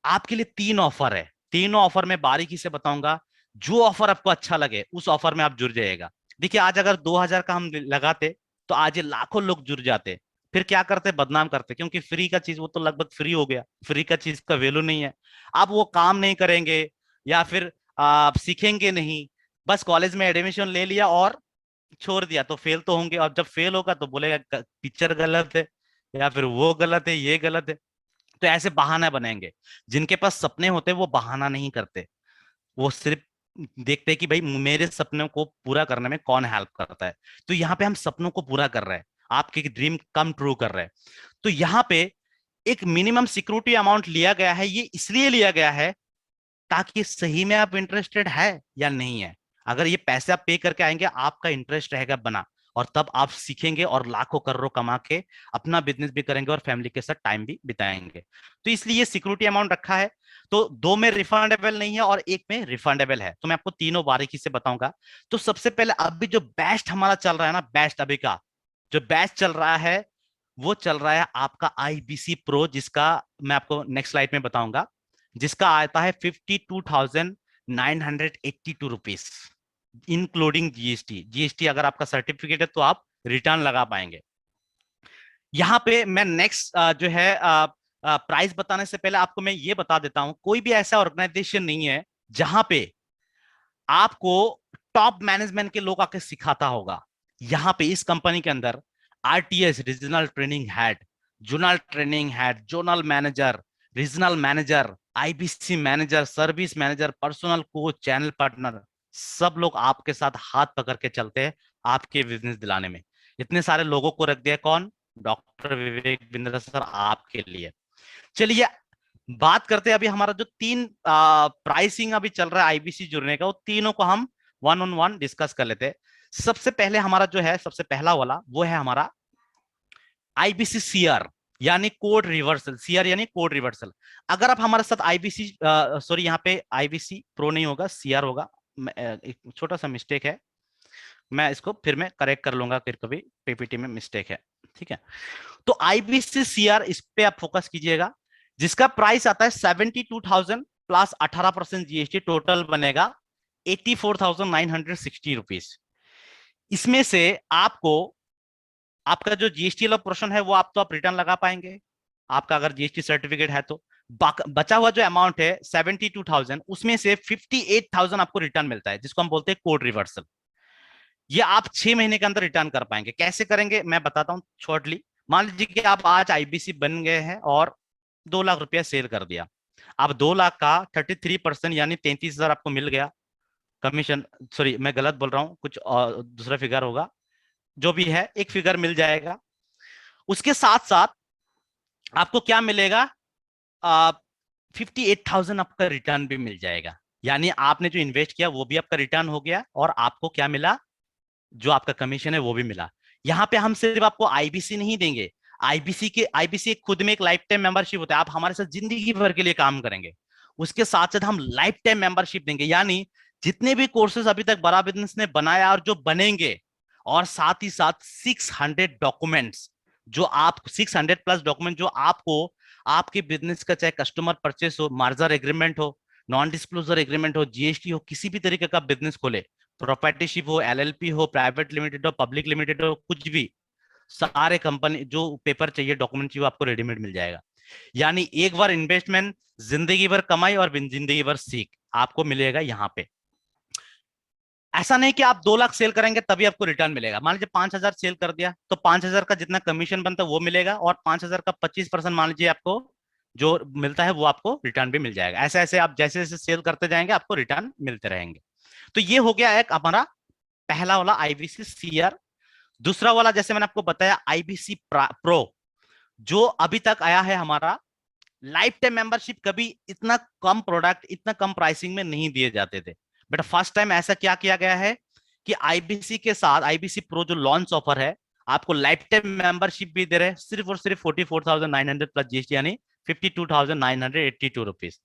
आपके लिए 3 ऑफर है, तीनों ऑफर में बारीकी से बताऊंगा। जो ऑफर आपको अच्छा लगे उस ऑफर में आप जुड़ जाएगा। देखिए, आज अगर 2,000 का हम लगाते तो आज ये लाखों लोग जुड़ जाते। फिर क्या करते? बदनाम करते, क्योंकि फ्री का चीज वो तो लगभग फ्री हो गया, फ्री का चीज का वैल्यू नहीं है। अब वो काम नहीं करेंगे या फिर आप सीखेंगे नहीं, बस कॉलेज में एडमिशन ले लिया और छोड़ दिया, तो फेल तो होंगे। और जब फेल होगा तो बोलेगा टीचर गलत है, या फिर वो गलत है, ये गलत है। तो ऐसे बहाना बनेंगे। जिनके पास सपने होते हैं वो बहाना नहीं करते, वो सिर्फ देखते हैं कि भाई मेरे सपनों को पूरा करने में कौन हेल्प करता है। तो यहाँ पे हम सपनों को पूरा कर रहे हैं, आपके ड्रीम कम ट्रू कर रहे हैं। तो यहाँ पे एक मिनिमम सिक्योरिटी अमाउंट लिया गया है। ये इसलिए लिया गया है ताकि सही में आप इंटरेस्टेड है या नहीं है। अगर ये पैसे आप पे करके आएंगे, आपका इंटरेस्ट रहेगा बना, और तब आप सीखेंगे और लाखों करोड़ों कमा के अपना बिजनेस भी करेंगे और फैमिली के साथ टाइम भी बिताएंगे। तो इसलिए ये सिक्योरिटी अमाउंट रखा है। तो 2 में रिफंडेबल नहीं है और 1 में रिफंडेबल है। तो मैं आपको तीनों बारीकी से बताऊंगा। तो सबसे पहले अभी जो बैच हमारा चल रहा है ना, बैच अभी का जो बैच चल रहा है, वो चल रहा है आपका IBC प्रो, जिसका मैं आपको नेक्स्ट स्लाइड में बताऊंगा, जिसका आता है 52,982 रुपीज इंक्लूडिंग जीएसटी। जीएसटी अगर आपका सर्टिफिकेट है तो आप रिटर्न लगा पाएंगे। यहाँ पे मैं नेक्स्ट जो है प्राइस बताने से पहले आपको मैं ये बता देता हूं, कोई भी ऐसा ऑर्गेनाइजेशन नहीं है जहां पे आपको टॉप मैनेजमेंट के लोग आके सिखाता होगा। यहाँ पे इस कंपनी के अंदर RTS regional training head, zonal training head, zonal manager, regional manager, IBC manager, service manager, personal coach, channel partner, सब लोग आपके साथ हाथ पकड़ के चलते हैं आपके बिजनेस दिलाने में। इतने सारे लोगों को रख दिया कौन? डॉक्टर विवेक बिंद्रा सर आपके लिए। चलिए बात करते हैं अभी हमारा जो 3 प्राइसिंग अभी चल रहा है IBC जुड़ने का, वो तीनों को हम 1-on-1 डिस्कस कर लेते हैं। सबसे पहले हमारा जो है, सबसे पहला वाला वो है हमारा IBC CR यानी कोड रिवर्सल। CR यानी कोड रिवर्सल। अगर आप हमारे साथ IBC सॉरी यहाँ पे IBC प्रो नहीं होगा, CR होगा। एक छोटा सा मिस्टेक है, मैं इसको फिर मैं करेक्ट कर लूंगा, फिर कभी PPT में मिस्टेक है, ठीक है। तो IBC CR, इस पे आप फोकस कीजिएगा, जिसका प्राइस आता है 72,000 प्लस 18% GST, टोटल बनेगा 84,960 रुपीज। इसमें से आपको आपका जो GST वाला पोर्शन है वो आप रिटर्न लगा पाएंगे, आपका अगर GST सर्टिफिकेट है तो। बचा हुआ जो अमाउंट है 72,000, उसमें से 58,000 आपको रिटर्न मिलता है, जिसको हम बोलते हैं कोड रिवर्सल। ये आप 6 महीने के अंदर रिटर्न कर पाएंगे। कैसे करेंगे मैं बताता हूं शॉर्टली। मान लीजिए कि आप आज IBC बन गए हैं और 2 लाख रुपया सेल कर दिया। अब 2 लाख का 33% यानी 33,000 आपको मिल गया कमीशन। सॉरी मैं गलत बोल रहा हूं, कुछ दूसरा फिगर होगा, जो भी है एक फिगर मिल जाएगा। उसके साथ साथ आपको क्या मिलेगा? 58,000 आपका रिटर्न भी मिल जाएगा। यानी आपने जो इन्वेस्ट किया वो भी आपका रिटर्न हो गया, और आपको क्या मिला? जो आपका कमीशन है वो भी मिला। यहाँ पे हम सिर्फ आपको IBC नहीं देंगे, IBC खुद में एक लाइफ टाइम मेंबरशिप होता है। आप हमारे साथ जिंदगी भर के लिए काम करेंगे। उसके साथ साथ हम लाइफ टाइम मेंबरशिप देंगे, यानी जितने भी कोर्सेज अभी तक बड़ा बिजनेस ने बनाया और जो बनेंगे, और साथ ही साथ 600 डॉक्यूमेंट्स, जो आप 600 प्लस डॉक्यूमेंट जो आपको आपके बिजनेस का, चाहे कस्टमर परचेस हो, मार्जर एग्रीमेंट हो, नॉन डिस्क्लोजर एग्रीमेंट हो, जीएसटी हो, किसी भी तरीके का बिजनेस खोले, प्रोप्राइटरशिप हो, एलएलपी हो, प्राइवेट लिमिटेड हो, पब्लिक लिमिटेड हो, कुछ भी, सारे कंपनी जो पेपर चाहिए, डॉक्यूमेंट चाहिए, आपको रेडीमेड मिल जाएगा। यानी एक बार इन्वेस्टमेंट, जिंदगी भर कमाई और जिंदगी भर सीख आपको मिलेगा यहाँ पे। ऐसा नहीं कि आप 2 लाख सेल करेंगे तभी आपको रिटर्न मिलेगा। मान लीजिए 5,000 सेल कर दिया तो 5,000 का जितना कमीशन बनता है वो मिलेगा, और 5,000 का 25% मान लीजिए आपको जो मिलता है वो आपको रिटर्न भी मिल जाएगा। ऐसे ऐसे आप जैसे जैसे सेल करते जाएंगे आपको रिटर्न मिलते रहेंगे। तो ये हो गया एक हमारा पहला वाला आईबीसी सीआर। दूसरा वाला जैसे मैंने आपको बताया आईबीसी प्रो, जो अभी तक आया है हमारा। लाइफ टाइम मेंबरशिप कभी इतना कम प्रोडक्ट, इतना कम प्राइसिंग में नहीं दिए जाते थे, बट फर्स्ट टाइम ऐसा क्या किया गया है कि आईबीसी के साथ आईबीसी प्रो जो लॉन्च ऑफर है, आपको लाइफ टाइम मेंबरशिप भी दे रहे हैं सिर्फ और सिर्फ 44,900 प्लस जीएसटी, यानी 52,982 रुपीज।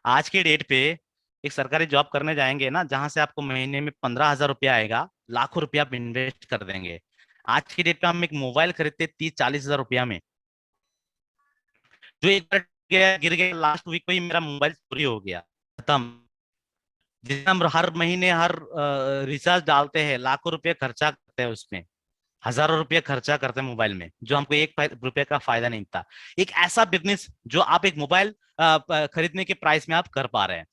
आज के डेट पे एक सरकारी जॉब करने जाएंगे ना, जहां से आपको महीने में 15,000 रुपया आएगा, लाखों रुपया आप इन्वेस्ट कर देंगे। आज की डेट पे हम एक मोबाइल खरीदते 30-40 हजार रुपया में, जो एक बार गिर गया, लास्ट वीक में ही मेरा मोबाइल चोरी हो गया, खत्म। जिसमें हम हर महीने हर रिचार्ज डालते हैं, लाखों रुपए खर्चा करते हैं, उसमें हजारों रुपए खर्चा करते हैं मोबाइल में, जो हमको 1 रुपए का फायदा नहीं मिलता। एक ऐसा बिजनेस जो आप एक मोबाइल खरीदने के प्राइस में आप कर पा रहे हैं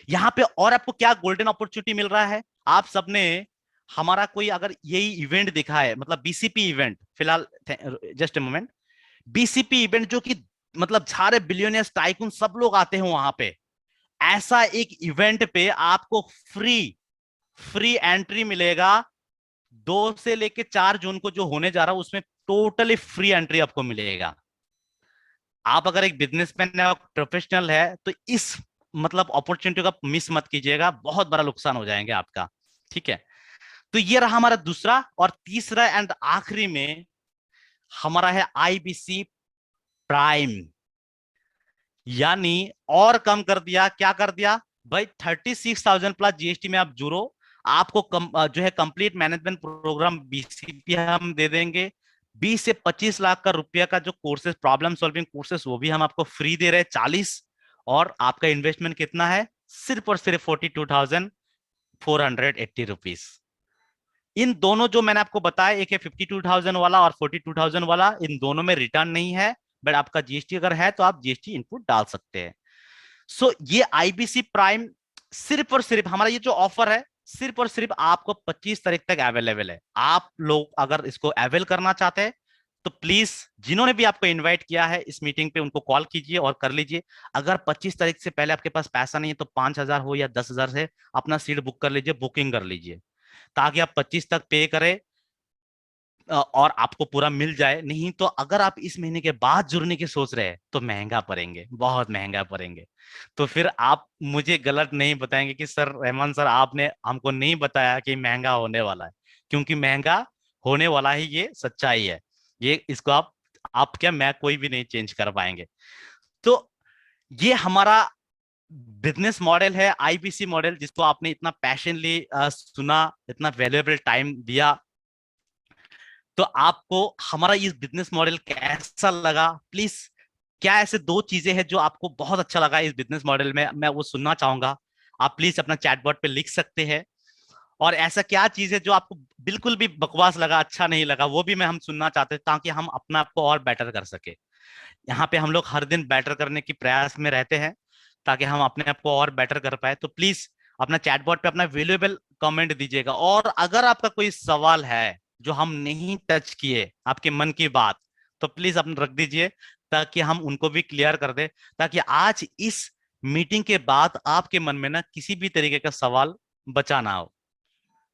यहाँ पे। और आपको क्या गोल्डन अपॉर्चुनिटी मिल रहा है, आप सबने हमारा कोई अगर यही इवेंट दिखा है, मतलब बीसीपी इवेंट, फिलहाल just a moment, BCP event जो कि मतलब सारे बिलियनियर्स, टाइकून सब लोग आते हैं वहां पे, ऐसा एक इवेंट पे आपको फ्री एंट्री मिलेगा। 2 से लेके 4 जून को जो होने जा रहा है उसमें टोटली फ्री एंट्री आपको मिलेगा। आप अगर एक बिजनेसमैन है, प्रोफेशनल है, तो इस मतलब अपॉर्चुनिटी का मिस मत कीजिएगा, बहुत बड़ा नुकसान हो जाएंगे आपका। ठीक है, तो ये रहा हमारा दूसरा। और तीसरा एंड आखिरी में हमारा है आईबीसी प्राइम, यानी और कम कर दिया। क्या कर दिया भाई, 36,000 प्लस जीएसटी में आप जुड़ो, आपको जो है कंप्लीट मैनेजमेंट प्रोग्राम बीसीपी हम दे देंगे। 20 से 25 लाख का रुपया का जो कोर्सेज, प्रॉब्लम सॉल्विंग कोर्सेज, वो भी हम आपको फ्री दे रहे हैं 40। और आपका इन्वेस्टमेंट कितना है, सिर्फ और सिर्फ 42,480 रुपीज। इन दोनों जो मैंने आपको बताया, एक है 52,000 वाला और 42,000 वाला, इन दोनों में रिटर्न नहीं है, बट आपका जीएसटी अगर है तो आप जीएसटी इनपुट डाल सकते हैं। सो ये आईबीसी प्राइम सिर्फ और सिर्फ हमारा ये जो ऑफर है, सिर्फ और सिर्फ आपको 25 तारीख तक अवेलेबल है। आप लोग अगर इसको अवेल करना चाहते हैं तो प्लीज, जिन्होंने भी आपको इनवाइट किया है इस मीटिंग पे, उनको कॉल कीजिए और कर लीजिए। अगर 25 तारीख से पहले आपके पास पैसा नहीं है तो 5,000 हो या 10,000 से अपना सीट बुक कर लीजिए, बुकिंग कर लीजिए, ताकि आप 25 तक पे करें और आपको पूरा मिल जाए। नहीं तो अगर आप इस महीने के बाद जुड़ने की सोच रहे हैं तो महंगा पड़ेंगे, बहुत महंगा पड़ेंगे। तो फिर आप मुझे गलत नहीं बताएंगे कि सर रहमान सर आपने हमको नहीं बताया कि महंगा होने वाला है, क्योंकि महंगा होने वाला ही, ये सच्चाई है। ये इसको आप क्या, मैं कोई भी नहीं चेंज कर पाएंगे। तो ये हमारा बिजनेस मॉडल है, आईबीसी मॉडल, जिसको आपने इतना पैशनली सुना, इतना वैल्यूएबल टाइम दिया। तो आपको हमारा ये बिजनेस मॉडल कैसा लगा, प्लीज क्या ऐसे 2 चीजें हैं जो आपको बहुत अच्छा लगा इस बिजनेस मॉडल में, मैं वो सुनना चाहूंगा। आप प्लीज अपना चैटबॉट पे लिख सकते हैं। और ऐसा क्या चीज है जो आपको बिल्कुल भी बकवास लगा, अच्छा नहीं लगा, वो भी हम सुनना चाहते हैं, ताकि हम अपना आपको और बेटर कर सके। यहाँ पे हम लोग हर दिन बेटर करने की प्रयास में रहते हैं, ताकि हम अपने आप को और बेटर कर पाए। तो प्लीज अपना चैटबॉट पे अपना वैल्यूएबल कमेंट दीजिएगा। और अगर आपका कोई सवाल है जो हम नहीं टच किए, आपके मन की बात, तो प्लीज अपना रख दीजिए, ताकि हम उनको भी क्लियर कर दे, ताकि आज इस मीटिंग के बाद आपके मन में ना किसी भी तरीके का सवाल बचा ना हो।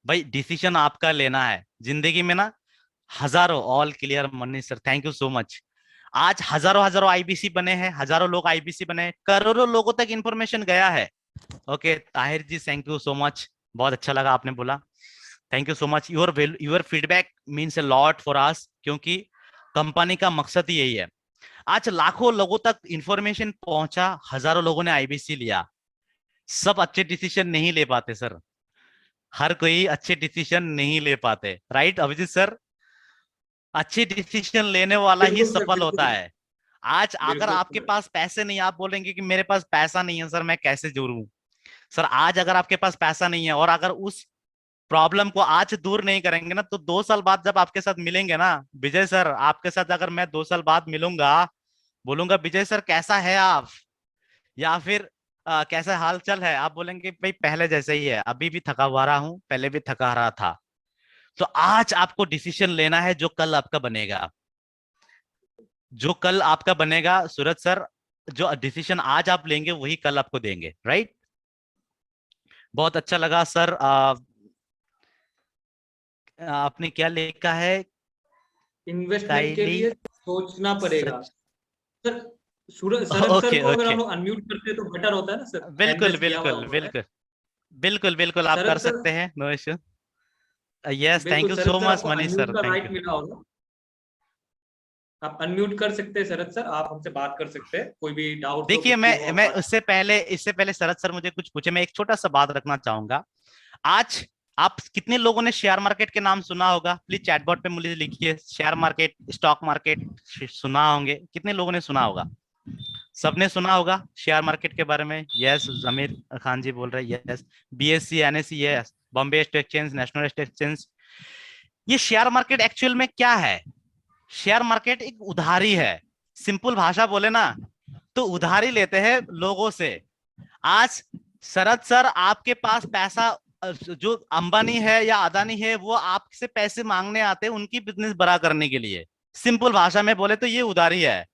भाई डिसीजन आपका लेना है जिंदगी में ना, हजारों। All clear Manish sir, thank you so much. आज हजारों हजारों आईबीसी बने हैं, हजारों लोग आईबीसी बने हैं, करोड़ों लोगों तक इंफॉर्मेशन गया है। Okay Tahir ji, thank you so much, बहुत अच्छा लगा आपने बोला, thank you so much. Your feedback means a lot for us, क्योंकि कंपनी का मकसद ही यही है। आज लाखों लोगों तक इंफॉर्मेशन पहुंचा, हजारों लोगों ने आईबीसी लिया। सब अच्छे डिसीजन नहीं ले पाते सर, हर कोई अच्छे डिसीजन नहीं ले पाते, राइट अभिजीत सर? अच्छे डिसीजन लेने वाला ही बिल्कुल सर, सफल होता बिल्कुल है। आज अगर बिल्कुल आपके सर। पास पैसे नहीं, आप बोलेंगे कि मेरे पास पैसा नहीं है सर, मैं कैसे जुड़ूं? सर आज अगर आपके पास पैसा नहीं है और अगर उस प्रॉब्लम को आज दूर नहीं करेंगे ना, तो 2 साल बाद जब आपके साथ मिलेंगे ना, विजय सर आपके साथ अगर मैं 2 साल बाद मिलूंगा, बोलूंगा विजय सर कैसा है आप, या फिर कैसा हाल चाल है, आप बोलेंगे भाई पहले जैसे ही है, अभी भी थका हुआ रहा हूँ, पहले भी थका रहा था। तो आज आपको डिसीजन लेना है जो कल आपका बनेगा, जो कल आपका बनेगा सूरज सर। जो डिसीजन आज आप लेंगे वही कल आपको देंगे, राइट? बहुत अच्छा लगा सर। आपने क्या लिखा है? इन्वेस्टमेंट के काइली लिए सोचना पड़ेगा सच। सर। शरद सर ओके को अगर हम ओके, लोग अनम्यूट करते तो बेटर होता है ना सर, हैंड बिल्कुल रेस किया हुआ है बिल्कुल उन्होंने। बिल्कुल बिल्कुल बिल्कुल, आप कर शरद सर, सकते हैं, नो इश्यू। यस, थैंक बिल्कुल you Sharad so sir, much आपको मनीष अनम्यूट सर, का थैंक राइट यू। मिला होगा। आप अनम्यूट कर सकते हैं शरद सर, आप हमसे बात कर सकते हैं, कोई भी डाउट हो, देखिए कुछ भी हो मैं आप बात। इससे पहले शरद सर मुझे कुछ पूछे, मैं एक छोटा सा बात रखना चाहूंगा। आज आप कितने लोगों ने शेयर मार्केट के नाम सुना होगा? प्लीज चैटबॉट पे मुझे लिखिए, शेयर मार्केट, स्टॉक मार्केट सुना होंगे, कितने लोगों ने सुना होगा? सबने सुना होगा शेयर मार्केट के बारे में? यस, जमीर खान जी बोल रहे हैं, yes. BSc, NSC, yes. Bombay stock exchange, national stock exchange. ये शेयर मार्केट एक्चुअल में क्या है? शेयर मार्केट एक उधारी है, सिंपल भाषा बोले ना तो उधारी लेते हैं लोगों से। आज शरद सर आपके पास पैसा, जो अंबानी है या अदानी है, वो आपसे पैसे मांगने आते हैं उनकी बिजनेस बड़ा करने के लिए। सिंपल भाषा में बोले तो ये उधारी है।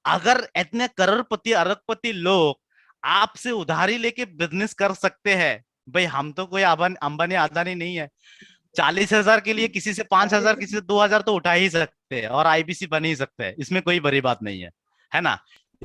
अगर इतने करोड़पति अरबपति लोग आपसे उधारी लेके बिजनेस कर सकते हैं, भाई हम तो कोई अंबानी अदानी नहीं है। 40,000 के लिए किसी से 5,000, किसी से 2,000 तो उठा ही सकते हैं और आईबीसी बन ही सकते हैं, इसमें कोई बड़ी बात नहीं है ना?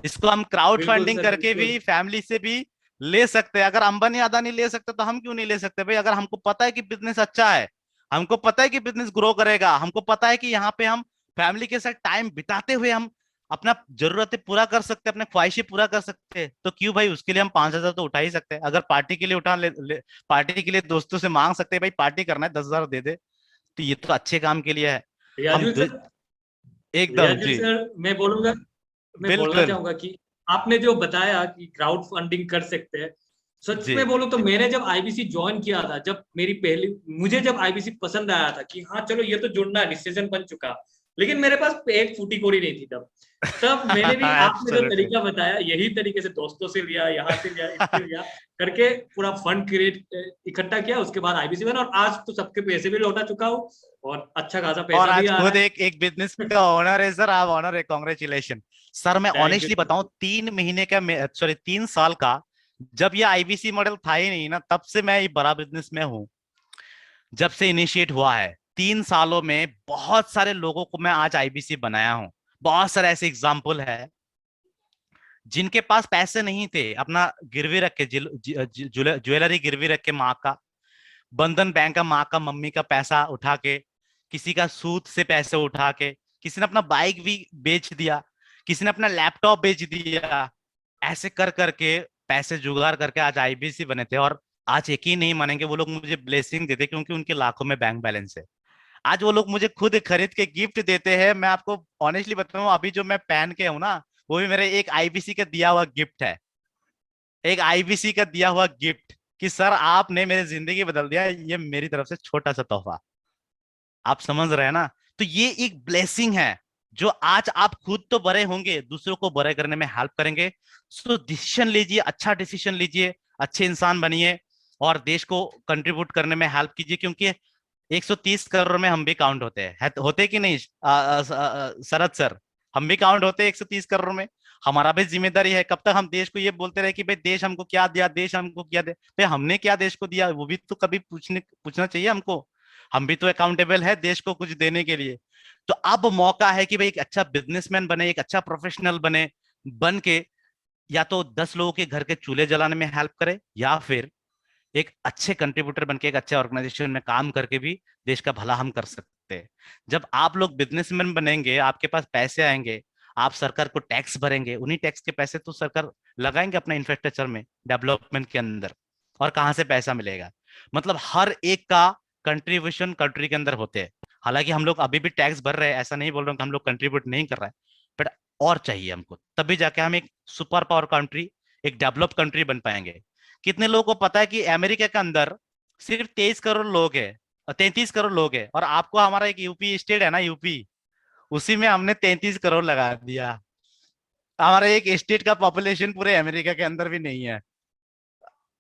इसको हम क्राउड बिल्कुल फंडिंग सर, करके बिल्कुल। भी फैमिली से भी ले सकते हैं। अगर अंबानी अदानी ले सकते तो हम क्यों नहीं ले सकते भाई? अगर हमको पता है कि बिजनेस अच्छा है, हमको पता है कि बिजनेस ग्रो करेगा, हमको पता है कि यहाँ पे हम फैमिली के साथ टाइम बिताते हुए हम अपना जरूरतें पूरा कर सकते हैं, अपने ख्वाहिशें पूरा कर सकते हैं, तो क्यों भाई उसके लिए हम 5,000 तो उठा ही सकते हैं। अगर पार्टी के लिए पार्टी के लिए दोस्तों से मांग सकते हैं, भाई पार्टी करना है 10,000 दे दे, तो ये तो अच्छे काम के लिए है। हम रियाजू सर, एकदम रियाजू जी, सर, मैं बोलना बिल्कुल चाहूंगा कि आपने जो बताया कि क्राउड फंडिंग कर सकते हैं, सच जी। में बोलूं तो मैंने जब आईबीसी ज्वाइन किया था, जब मेरी पहली, मुझे जब आईबीसी पसंद आया था कि हाँ चलो ये तो जुड़ना है, डिसीजन बन चुका, लेकिन मेरे पास एक फूटी कोड़ी नहीं थी तब। तब मैंने भी आपने जो एब्सोल्युटली। तरीका बताया, यही तरीके से दोस्तों से लिया, यहाँ से लिया, इससे लिया करके पूरा फंड क्रिएट इकट्ठा किया, उसके बाद आईबीसी बना, और आज तो सबके पैसे भी लौटा चुका हूँ और अच्छा खासा और पैसा भी आज आ रहा खुद एक बिजनेस है। का ओनर है सर, आप ऑनर है, कॉन्ग्रेचुलेशन सर। मैं थैंक यू ऑनेस्टली बताऊं, 3 महीने का, सॉरी 3 साल का, जब ये आईबीसी मॉडल था ही नहीं ना, तब से मैं ये बड़ा बिजनेस में हूँ। जब से इनिशिएट हुआ है 3 सालों में बहुत सारे लोगों को मैं आज आईबीसी बनाया हूँ। बहुत सारे ऐसे एग्जाम्पल है जिनके पास पैसे नहीं थे, अपना गिरवी रख के, ज्वेलरी गिरवी रख के, माँ का, बंधन बैंक का, माँ का, मम्मी का पैसा उठा के, किसी का सूद से पैसे उठा के, किसी ने अपना बाइक भी बेच दिया, किसी ने अपना लैपटॉप बेच दिया, ऐसे कर करके पैसे जुगाड़ करके आज आईबीसी बने थे। और आज यकीन नहीं मानेंगे, वो लोग मुझे ब्लेसिंग देते क्योंकि उनके लाखों में बैंक बैलेंस है। आज वो लोग मुझे खुद खरीद के गिफ्ट देते हैं। मैं आपको ऑनेस्टली बताऊं, अभी जो मैं पहन के हूं ना, वो भी मेरे एक आईबीसी का दिया हुआ गिफ्ट है। एक आईबीसी का दिया हुआ गिफ्ट कि सर आपने मेरी जिंदगी बदल दिया, ये मेरी तरफ से छोटा सा तोहफा। आप समझ रहे हैं ना? तो ये एक ब्लेसिंग है जो आज आप खुद तो बड़े होंगे, दूसरों को बड़े करने में हेल्प करेंगे। सो डिसीजन लीजिए, अच्छा डिसीजन लीजिए, अच्छे इंसान बनिए और देश को कंट्रीब्यूट करने में हेल्प कीजिए, क्योंकि 130 करोड़ में हम भी काउंट होते हैं, होते कि नहीं शरद सर? हम भी काउंट होते हैं 130 करोड़ में। हमारा भी जिम्मेदारी है, कब तक हम देश को ये बोलते रहे कि भाई देश हमको क्या दिया, देश हमको क्या दे, भाई हमने क्या देश को दिया, वो भी तो कभी पूछना चाहिए हमको। हम भी तो अकाउंटेबल है देश को कुछ देने के लिए। तो अब मौका है कि भाई एक अच्छा बिजनेसमैन बने, एक अच्छा प्रोफेशनल बने, बन के या तो 10 लोगों के घर के चूल्हे जलाने में हेल्प करे, या फिर एक अच्छे कंट्रीब्यूटर बन के एक अच्छे ऑर्गेनाइजेशन में काम करके भी देश का भला हम कर सकते हैं। जब आप लोग बिजनेसमैन बनेंगे, आपके पास पैसे आएंगे, आप सरकार को टैक्स भरेंगे, उन्हीं टैक्स के पैसे तो सरकार लगाएंगे अपना इंफ्रास्ट्रक्चर में, डेवलपमेंट के अंदर। और कहाँ से पैसा मिलेगा? मतलब हर एक का कंट्रीब्यूशन कंट्री के अंदर होते हैं। हालांकि हम लोग अभी भी टैक्स भर रहे हैं, ऐसा नहीं बोल रहा हूँ कि हम लोग कंट्रीब्यूट नहीं कर रहे हैं, बट और चाहिए हमको, तभी जाके हम एक सुपर पावर कंट्री, एक डेवलप कंट्री बन पाएंगे। कितने लोगों को पता है कि अमेरिका के अंदर सिर्फ 23 करोड़ लोग है, 33 करोड़ लोग है, और आपको हमारा एक यूपी स्टेट है ना, यूपी, उसी में हमने 33 करोड़ लगा दिया। हमारा एक स्टेट का पॉपुलेशन पूरे अमेरिका के अंदर भी नहीं है,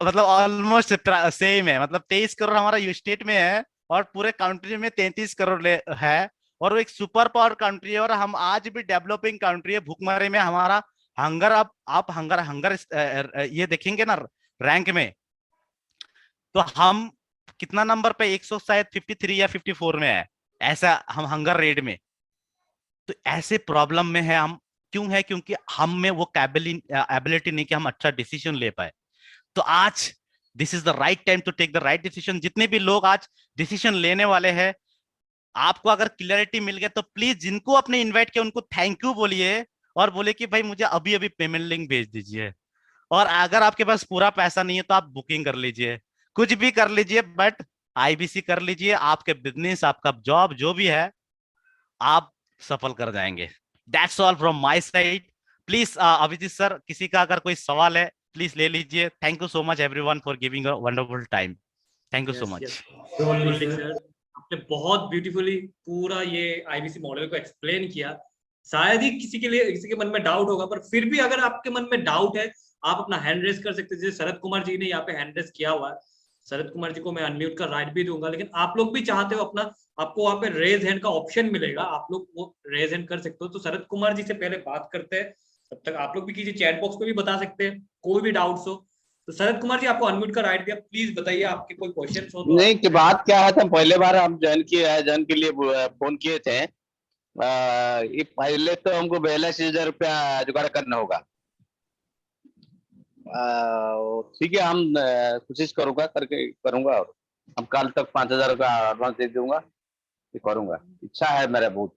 मतलब ऑलमोस्ट सेम है। मतलब 23 करोड़ हमारा स्टेट में है और पूरे कंट्री में 33 करोड़ है, और वो एक सुपर पावर कंट्री है। और हम आज भी डेवलपिंग कंट्री है, भूखमरी में हमारा हंगर, आप हंगर हंगर ये देखेंगे ना रैंक में, तो हम कितना नंबर पे, 100 शायद 53 या 54 में है, ऐसा हम हंगर रेट में। तो ऐसे प्रॉब्लम में है हम, क्यों है? क्योंकि हम में वो एबिलिटी नहीं कि हम अच्छा डिसीजन ले पाए। तो आज this is the right time to take the right decision. जितने भी लोग आज डिसीजन लेने वाले हैं, आपको अगर क्लियरिटी मिल गया तो प्लीज जिनको आपने इनवाइट किया उनको थैंक यू बोलिए, और बोले कि भाई मुझे अभी अभी पेमेंट लिंक भेज दीजिए। और अगर आपके पास पूरा पैसा नहीं है तो आप बुकिंग कर लीजिए, कुछ भी कर लीजिए, बट आईबीसी कर लीजिए। आपके बिजनेस, आपका जॉब जो भी है, आप सफल कर जाएंगे। That's all from my side. Please Abhijit sir, किसी का अगर कोई सवाल है प्लीज ले लीजिए। Thank you so much everyone for giving a wonderful time. Thank you so much. Sir, आपने बहुत ब्यूटीफुली पूरा ये आईबीसी मॉडल को एक्सप्लेन किया। शायद ही किसी के लिए, किसी के मन में डाउट होगा, पर फिर भी अगर आपके मन में डाउट है, आप अपना हैंड रेस कर सकते हैं। जैसे शरद कुमार जी ने यहाँ पे हैंड रेस किया हुआ है, शरद कुमार जी को मैं अनम्यूट का राइट भी दूंगा, लेकिन आप लोग भी चाहते हो अपना, आपको वहां पे रेज हैंड का ऑप्शन मिलेगा, आप लोग वो रेज हैंड कर सकते हो। तो शरद कुमार जी से पहले बात करते हैं, तब तक आप लोग भी कीजिए, चैट बॉक्स पे भी बता सकते हैं कोई भी डाउट्स हो। तो शरद कुमार जी, आपको अनम्यूट का राइट दिया, प्लीज बताइए आपके कोई क्वेश्चन हो तो। नहीं कि बात क्या है, तो पहले बार हम ज्वाइन के लिए फोन किए थे। ये पहले तो हमको 42,000 रुपया जुगाड़ करना होगा। ठीक है, हम कोशिश करूंगा, और हम कल तक 5,000 का एडवांस दे दूंगा, ये करूंगा, इच्छा है मेरा बहुत।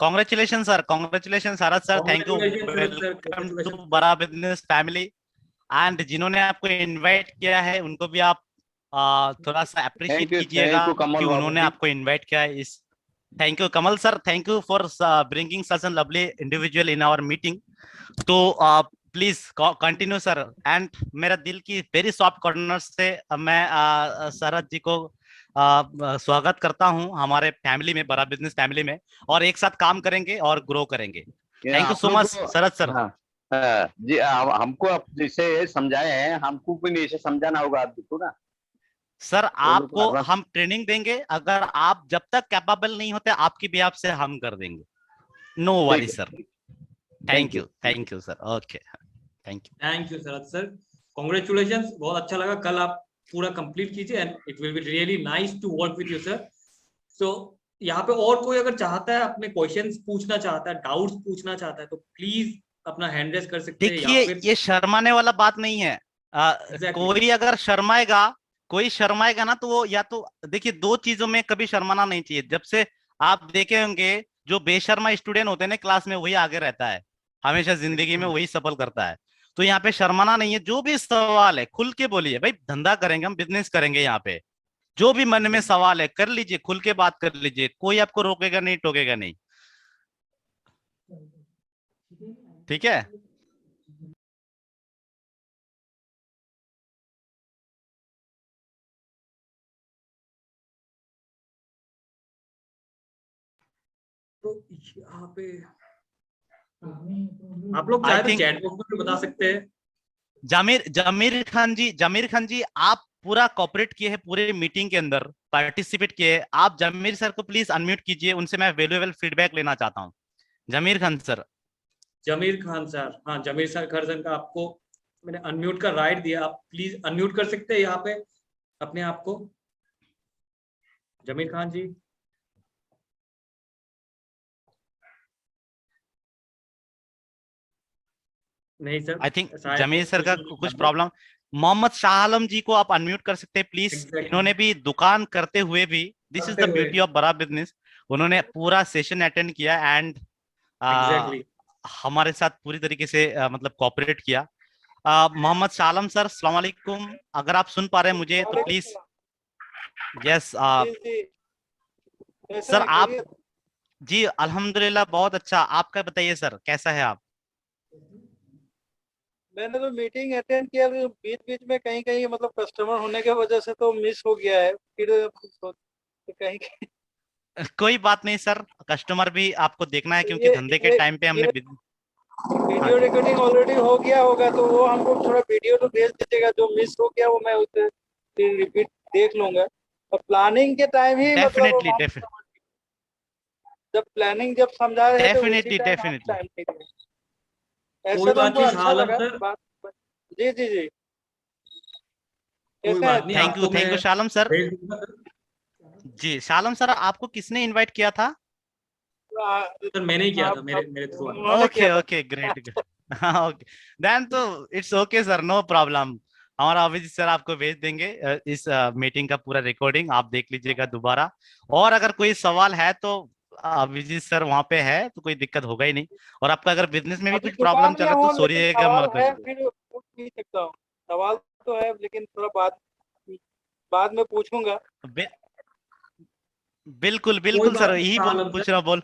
Congratulation sir, congratulation Sharad sir, thank you, Congratulations, sir. Welcome to Congratulations. बड़ा बिजनेस फैमिली। एंड जिन्होंने आपको इनवाइट किया है उनको भी आप थोड़ा सा अप्रिशिएट कीजिएगा कमल कि बाबू उन्होंने जी। आपको इनवाइट किया है। इस thank you Kamal sir, thank you for bringing such an lovely individual in our meeting. तो प्लीज कंटिन्यू सर। एंड मेरा दिल की वेरी सॉफ्ट कॉर्नर से मैं शरद जी को स्वागत करता हूं हमारे फैमिली में, बड़ा बिजनेस फैमिली में, और एक साथ काम करेंगे और ग्रो करेंगे। Thank you so much Sharad sir. जी, हमको आप जैसे समझाए हैं, हमको भी नहीं ऐसे समझाना होगा, आप देखो ना। सर आपको advance- हम ट्रेनिंग देंगे, अगर आप जब तक कैपेबल नहीं होते आपकी भी आपसे हम कर देंगे, नो वरी ठीक है, sir. Thank you sir. Okay, thank you. Thank you Sharad sir, congratulation, बहुत अच्छा लगा। कल आप पूरा कंप्लीट कीजिए and it will be really nice to work with you sir. So यहाँ पे और कोई अगर चाहता है, अपने क्वेश्चंस पूछना चाहता है, डाउट्स पूछना चाहता है, तो प्लीज अपना हैंड रेस कर सकते हैं, या देखिए फिर ये शर्माने वाला बात नहीं है। Exactly. कोई अगर कोई शर्माएगा ना, तो वो या तो देखिए, दो चीजों में कभी शर्माना नहीं चाहिए। जब से आप देखे होंगे, जो बेशर्मा स्टूडेंट होते हैं ना क्लास में, वही आगे रहता है हमेशा, जिंदगी में वही सफल करता है। तो यहाँ पे शर्माना नहीं है, जो भी सवाल है खुल के बोलिए। भाई धंधा करेंगे हम, बिजनेस करेंगे, यहाँ पे जो भी मन में सवाल है कर लीजिए, खुल के बात कर लीजिए, कोई आपको रोकेगा नहीं, टोकेगा नहीं। ठीक है। तो यहाँ पे आप लोग चाहे तो चैट बॉक्स में भी बता सकते हैं। जमीर खान जी, आप पूरा कॉपरेट किए हैं, पूरे मीटिंग के अंदर पार्टिसिपेट किए हैं। आप जमीर सर को प्लीज अनम्यूट कीजिए, उनसे मैं वैल्यूएबल फीडबैक लेना चाहता हूँ। जमीर खान सर। जमीर खान सर, हाँ जमीर सर खरजन का आपको मैंने अनम्यूट का राइट दिया, आप प्लीज अनम्यूट कर सकते हैं यहाँ पे अपने आप को, जमीर खान जी। नहीं सर, आई थिंक शायद जमीर सर का कुछ कुछ प्रॉब्लम। मोहम्मद शाह आलम जी को आप अनम्यूट कर सकते हैं प्लीज। Exactly. इन्होंने भी दुकान करते हुए भी, this is the beauty of बड़ा बिजनेस, उन्होंने पूरा सेशन अटेंड किया एंड Exactly. हमारे साथ पूरी तरीके से मतलब कोऑपरेट किया। मोहम्मद शालम सर, अस्सलाम वालेकुम। अगर आप सुन पा रहे हैं मुझे तो प्लीज। यस जी जी, कैसे सर हैं, आप। खैरियत? जी अल्हम्दुलिल्लाह बहुत अच्छा। आपका बताइए सर, कैसा है आप? मैंने तो मीटिंग अटेंड किया, बीच बीच में कहीं कहीं मतलब कस्टमर होने की वजह से तो मिस हो गया है, फिर कहीं कोई बात नहीं सर, कस्टमर भी आपको देखना है क्योंकि ये धंधे के ये टाइम पे हमने ये हाँ वीडियो जी। रिकॉर्डिंग ऑलरेडी हो गया होगा, तो वो हमको थोड़ा वीडियो तो भेज दीजिएगा, जो मिस हो गया वो मैं उसे फिर रिपीट देख लूंगा। और प्लानिंग के टाइम ही मतलब डेफिनेटली हम जब प्लानिंग जब समझा रहे थे उसी डेफिनेटली टाइम आप डेफिनेटली। टाइम दीजिए। कोई ऐसे तो बात हमको नहीं अच्छा शालम लगा सर, बात। जी जी जी, कोई कैसे हैं? बात नहीं, आपको थैंक मैं यू शालम सर। भेज दूंगा सर। जी शालम सर, आपको किसने इनवाइट किया था? सर मैंने ही किया आप था, मेरे थ्रू आया। उन्होंने किया ओके था। Okay great. हाँ ओके, देन तो it's okay sir, no problem. हमारा अभिजीत सर आपको भेज देंगे इस मीटिंग का पूरा रिकॉर्डिंग, आप देख लीजिएगा दोबारा। और अगर कोई सवाल है तो अभिजीत सर वहां पे है, तो कोई दिक्कत होगा ही नहीं। और आपका अगर बिजनेस में भी अभी कुछ प्रॉब्लम दुकान चल में रहा है तो हूँ, लेकिन सोचिएगा सवाल मत। है फिर पूछ नहीं सकता हूँ। सवाल तो है लेकिन थोड़ा बाद में पूछूंगा। बि, बिल्कुल कोई बिल्कुल बात सर, नहीं यही शालम पूछ सर। रहा बोल।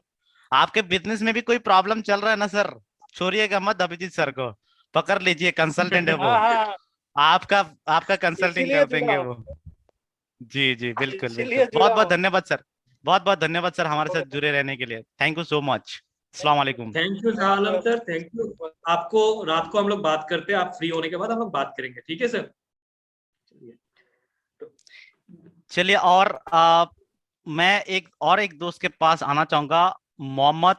आपके बिजनेस में भी कोई प्रॉब्लम चल रहा है ना सर, छोड़िएगा मत अभिजीत सर को, पकड़ लीजिए, कंसल्टेंट है वो। हाँ हाँ हाँ, आपका आपका कंसल्टिंग इसीलिए कर जुड़ा देंगे हूँ, वो। जी जी बिल्कुल बिल्कुल, इसीलिए बहुत जुड़ा बहुत हूँ। धन्यवाद सर। बहुत बहुत धन्यवाद सर हमारे साथ जुड़े रहने के लिए, थैंक यू सो मच। अस्सलाम वालेकुम। Thank you Shah Alam sir, thank you. आपको रात को हम लोग बात करते हैं, आप फ्री होने के बाद हम लोग बात करेंगे, ठीक है सर? चलिए, तो चलिए, और मैं एक दोस्त के पास आना चाहूंगा, Mohammad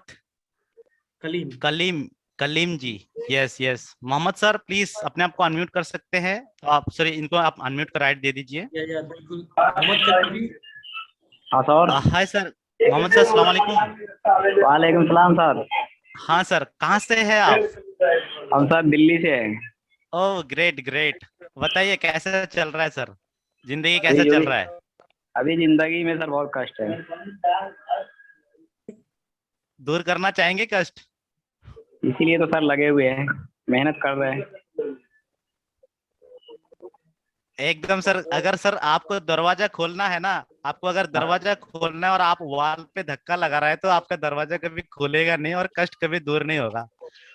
Kaleem. Kaleem. Kaleem ji, yes yes, Mohammad sir please अपने आप को अनम्यूट कर सकते हैं? आप सॉरी, इनको आप अनम्यूट का राइट दे दीजिए। या बिल्कुल, मोहम्मद कलीम जी। हाँ sir. Hi sir, Mohammad sir अस्सलाम वालेकुम। वालेकुम सलाम सर। हाँ सर, कहाँ से हैं आप? हम सर दिल्ली से हैं। Oh great great. बताइए कैसा चल रहा है सर, जिंदगी अभी कैसा जो चल भी रहा है? अभी जिंदगी में सर बहुत कष्ट है। दूर करना चाहेंगे कष्ट? इसीलिए तो सर लगे हुए हैं, मेहनत कर रहे हैं। एकदम सर, अगर सर आपको दरवाजा खोलना है ना, आपको अगर दरवाजा खोलना है और आप वॉल पे धक्का लगा रहे हैं तो आपका दरवाजा कभी खुलेगा नहीं और कष्ट कभी दूर नहीं होगा।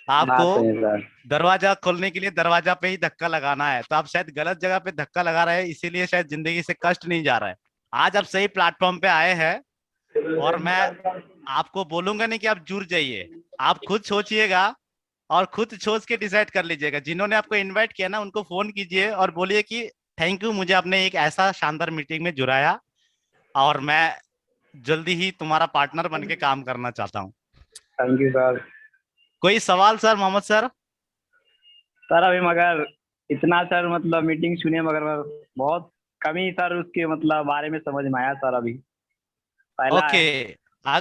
आपको बात सही है सर। दरवाजा खोलने के लिए दरवाजा पे ही धक्का लगाना है, तो आप शायद गलत जगह पे धक्का लगा रहे हैं, इसीलिए शायद जिंदगी से कष्ट नहीं जा रहा है। आज आप सही प्लेटफॉर्म पे आए हैं, और मैं आपको बोलूंगा नहीं कि आप जुड़ जाइए, आप खुद सोचिएगा और खुद सोच के डिसाइड कर लीजिएगा। जिन्होंने आपको इनवाइट किया ना उनको फोन कीजिए और बोलिए कि थैंक यू, मुझे आपने एक ऐसा शानदार मीटिंग में जुड़ाया, और मैं जल्दी ही तुम्हारा पार्टनर बन के काम करना चाहता हूँ। Thank you sir. कोई सवाल सर, मोहम्मद सर? सर अभी मगर इतना सर मतलब मीटिंग सुने मगर बहुत कम ही सर उसके मतलब बारे में समझ में आया सर, अभी पहला ओके, है।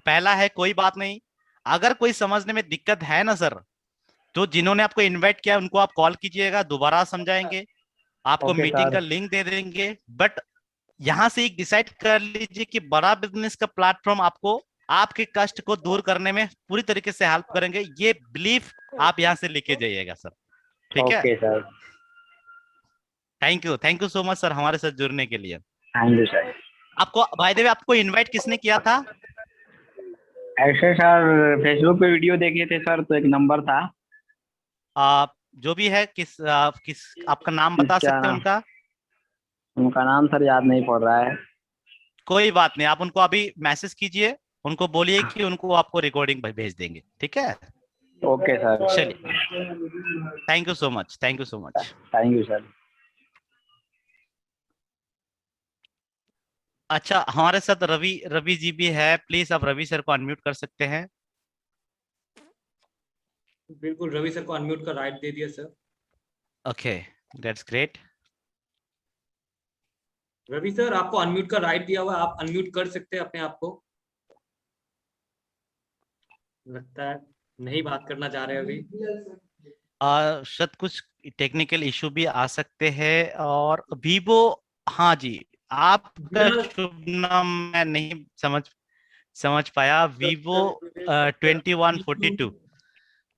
पहला है, कोई बात नहीं। अगर कोई समझने में दिक्कत है ना सर, तो जिन्होंने आपको इनवाइट किया उनको आप कॉल कीजिएगा, दोबारा समझाएंगे, आपको ओके मीटिंग सर। का लिंक दे देंगे। बट यहाँ से एक डिसाइड कर लीजिए कि बड़ा बिजनेस का प्लेटफॉर्म आपको आपके कष्ट को दूर करने में पूरी तरीके से हेल्प करेंगे, ये बिलीफ आप यहाँ से लेके जाइएगा सर, ठीक है? Okay sir. Thank you so much sir हमारे साथ जुड़ने के लिए। Thank you sir. आपको बाय द वे, आपको इनवाइट किसने किया था? ऐसे सर फेसबुक पे वीडियो देखे थे सर, तो एक नंबर था। आप जो भी है, किस आपका नाम बता क्या सकते हैं उनका? उनका नाम सर याद नहीं पड़ रहा है। कोई बात नहीं, आप उनको अभी मैसेज कीजिए, उनको बोलिए कि उनको आपको रिकॉर्डिंग भेज देंगे, ठीक है? Okay sir. चलिए, thank you so much, thank you so much. Thank you sir. अच्छा, हमारे साथ रवि रवि जी भी है, प्लीज आप रवि सर को अनम्यूट कर सकते हैं? बिल्कुल, रवि सर को अनम्यूट का राइट दे दिया sir. Okay, that's great. Ravi sir, आपको अनम्यूट का राइट दिया हुआ है, आप अनम्यूट कर सकते हैं अपने आप को। लगता है नहीं बात करना चाह रहे अभी। शायद कुछ टेक्निकल इशू भी आ सकते हैं, और वीवो, हाँ जी, आपका बिना शुभ नाम मैं नहीं समझ पाया। वीवो 2142,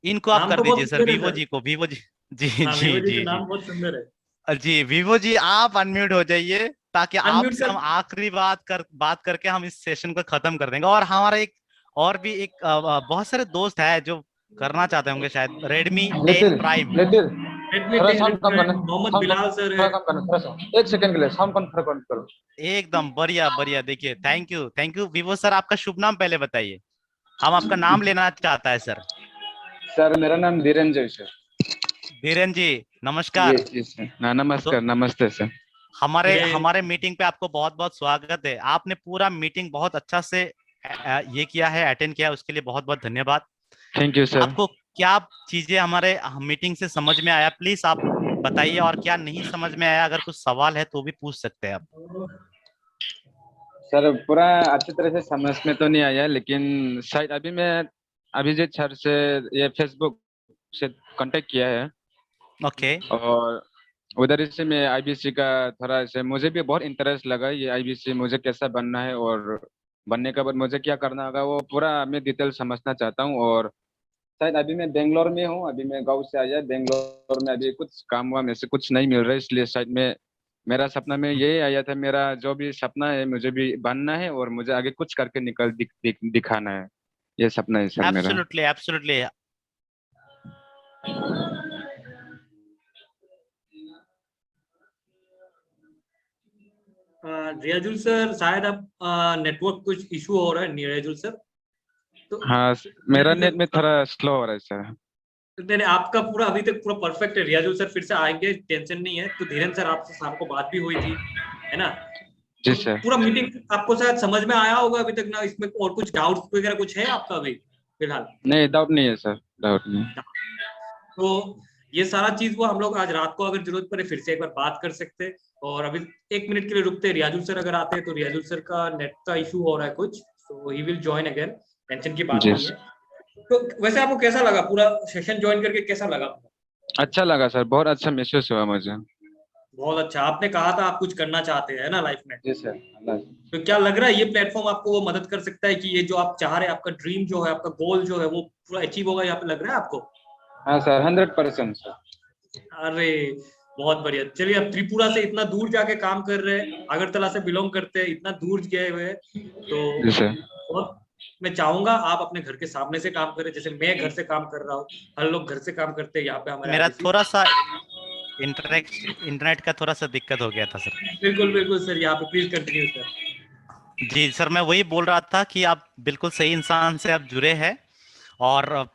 इनको आप नाम कर तो बहुत दीजिए सर, क्लियर है वीवो सर। जी को, वीवो जी। जी हाँ, जी विवो जी जी का जी नाम बहुत सुंदर है। जी विवो जी आप अनम्यूट हो जाइए, ताकि अनम्यूट आपसे कर। हम आखिरी बात करके हम इस सेशन को खत्म कर देंगे। और हमारा एक और भी एक बहुत सारे दोस्त है जो करना चाहते होंगे शायद, Redmi 10 Nitin Prime। Nitin Redmi थोड़ा 10 साउंड कम करना, मोहम्मद साउंड बिलाल सर थोड़ा है। कम करना, थोड़ा सा 1 सेकंड के लिए साउंड कम थोड़ा कम करो। एकदम बढ़िया बढ़िया। देखिए थैंक यू विवो सर, आपका शुभ नाम पहले बताइए, हम आपका नाम लेना चाहता है सर। सर मेरा नाम धीरेन्द्र है सर। धीरेन जी जी नमस्कार। जी सर, हाँ, तो नमस्कार नमस्ते सर। हमारे मेरे हमारे मीटिंग पे आपको बहुत बहुत स्वागत है। आपने पूरा मीटिंग बहुत अच्छा से ये किया है, अटेंड किया है, उसके लिए बहुत बहुत धन्यवाद। Thank you sir. आपको क्या चीजें हमारे मीटिंग से समझ में आया, प्लीज आप बताइए, और क्या नहीं समझ में आया, अगर कुछ सवाल है तो भी पूछ सकते हैं आप। सर पूरा अच्छी तरह से समझ में तो नहीं आया, लेकिन शायद अभी मैं अभिजीत सर से ये फेसबुक से कांटेक्ट किया है, ओके। और उधर से मैं आईबीसी का थोड़ा से मुझे भी बहुत इंटरेस्ट लगा, ये आईबीसी मुझे कैसा बनना है और बनने के बाद मुझे क्या करना होगा, वो पूरा मैं डिटेल समझना चाहता हूँ। और शायद अभी मैं बेंगलोर में हूँ, अभी मैं गाँव से आया बेंगलोर में, अभी कुछ काम वाम में से कुछ नहीं मिल रहा है, इसलिए शायद मैं मेरा सपना में यही आया था, मेरा जो भी सपना है मुझे भी बनना है और मुझे आगे कुछ करके दिखाना है, ये सपना है सर मेरा। Absolutely absolutely. रियाजुल सर शायद आप नेटवर्क कुछ इशू हो रहा है रियाजुल सर। तो हाँ, मेरा रियाजुल नेट में सर थोड़ा स्लो हो रहा है सर। नहीं, आपका पूरा अभी तक पूरा परफेक्ट है। रियाजुल सर फिर से आएंगे, टेंशन नहीं है। तो धीरेन्द्र सर आपसे शाम को बात भी हुई थी, है ना? जी तो सर। पूरा मीटिंग आपको शायद समझ में आया होगा अभी तक ना, इसमें और कुछ डाउट्स वगैरह कुछ है आपका अभी फिलहाल? नहीं, डाउट नहीं है सर, डाउट नहीं। तो ये सारा चीज वो हम लोग आज रात को अगर जरूरत पड़े फिर से एक बार बात कर सकते हैं। और अभी 1 मिनट के लिए रुकते हैं, रियाजुल सर अगर आते हैं तो। रियाजुल सर का नेट का इशू हो रहा है कुछ, तो he will join again, tension की बात जी नहीं है। सर। तो वैसे आपको कैसा लगा पूरा सेशन ज्वाइन करके, कैसा लगा? अच्छा लगा सर, बहुत अच्छा महसूस हुआ मुझे। बहुत अच्छा। आपने कहा था आप कुछ करना चाहते हैं ना लाइफ में, जी सर। अल्लाह। तो क्या लग रहा है ये प्लेटफॉर्म आपको वो मदद कर सकता है कि ये जो आप चाह रहे हैं, आपका ड्रीम जो है, आपका गोल जो है, वो पूरा अचीव होगा यहाँ पे, लग रहा है आपको? हाँ सर, 100% सर। अरे बहुत बढ़िया। चलिए, अब त्रिपुरा से इतना दूर जाके काम कर रहे हैं, अगरतला से बिलोंग करते हैं, इतना दूर गए हुए हैं, तो जी सर। बहुत मैं चाहूंगा आप अपने घर के सामने से काम करें, जैसे मैं घर से काम कर रहा हूँ। हर लोग घर से काम करते हैं यहाँ पे हमारे मेरा आईबीसी। थोड़ा सा इंटरनेट का थोड़ा सा दिक्कत हो गया था सर। बिल्कुल बिल्कुल सर, यहाँ पे प्लीज कंटिन्यू सर। जी सर, मैं वही बोल रहा था कि आप बिल्कुल सही इंसान से आप जुड़े हैं, और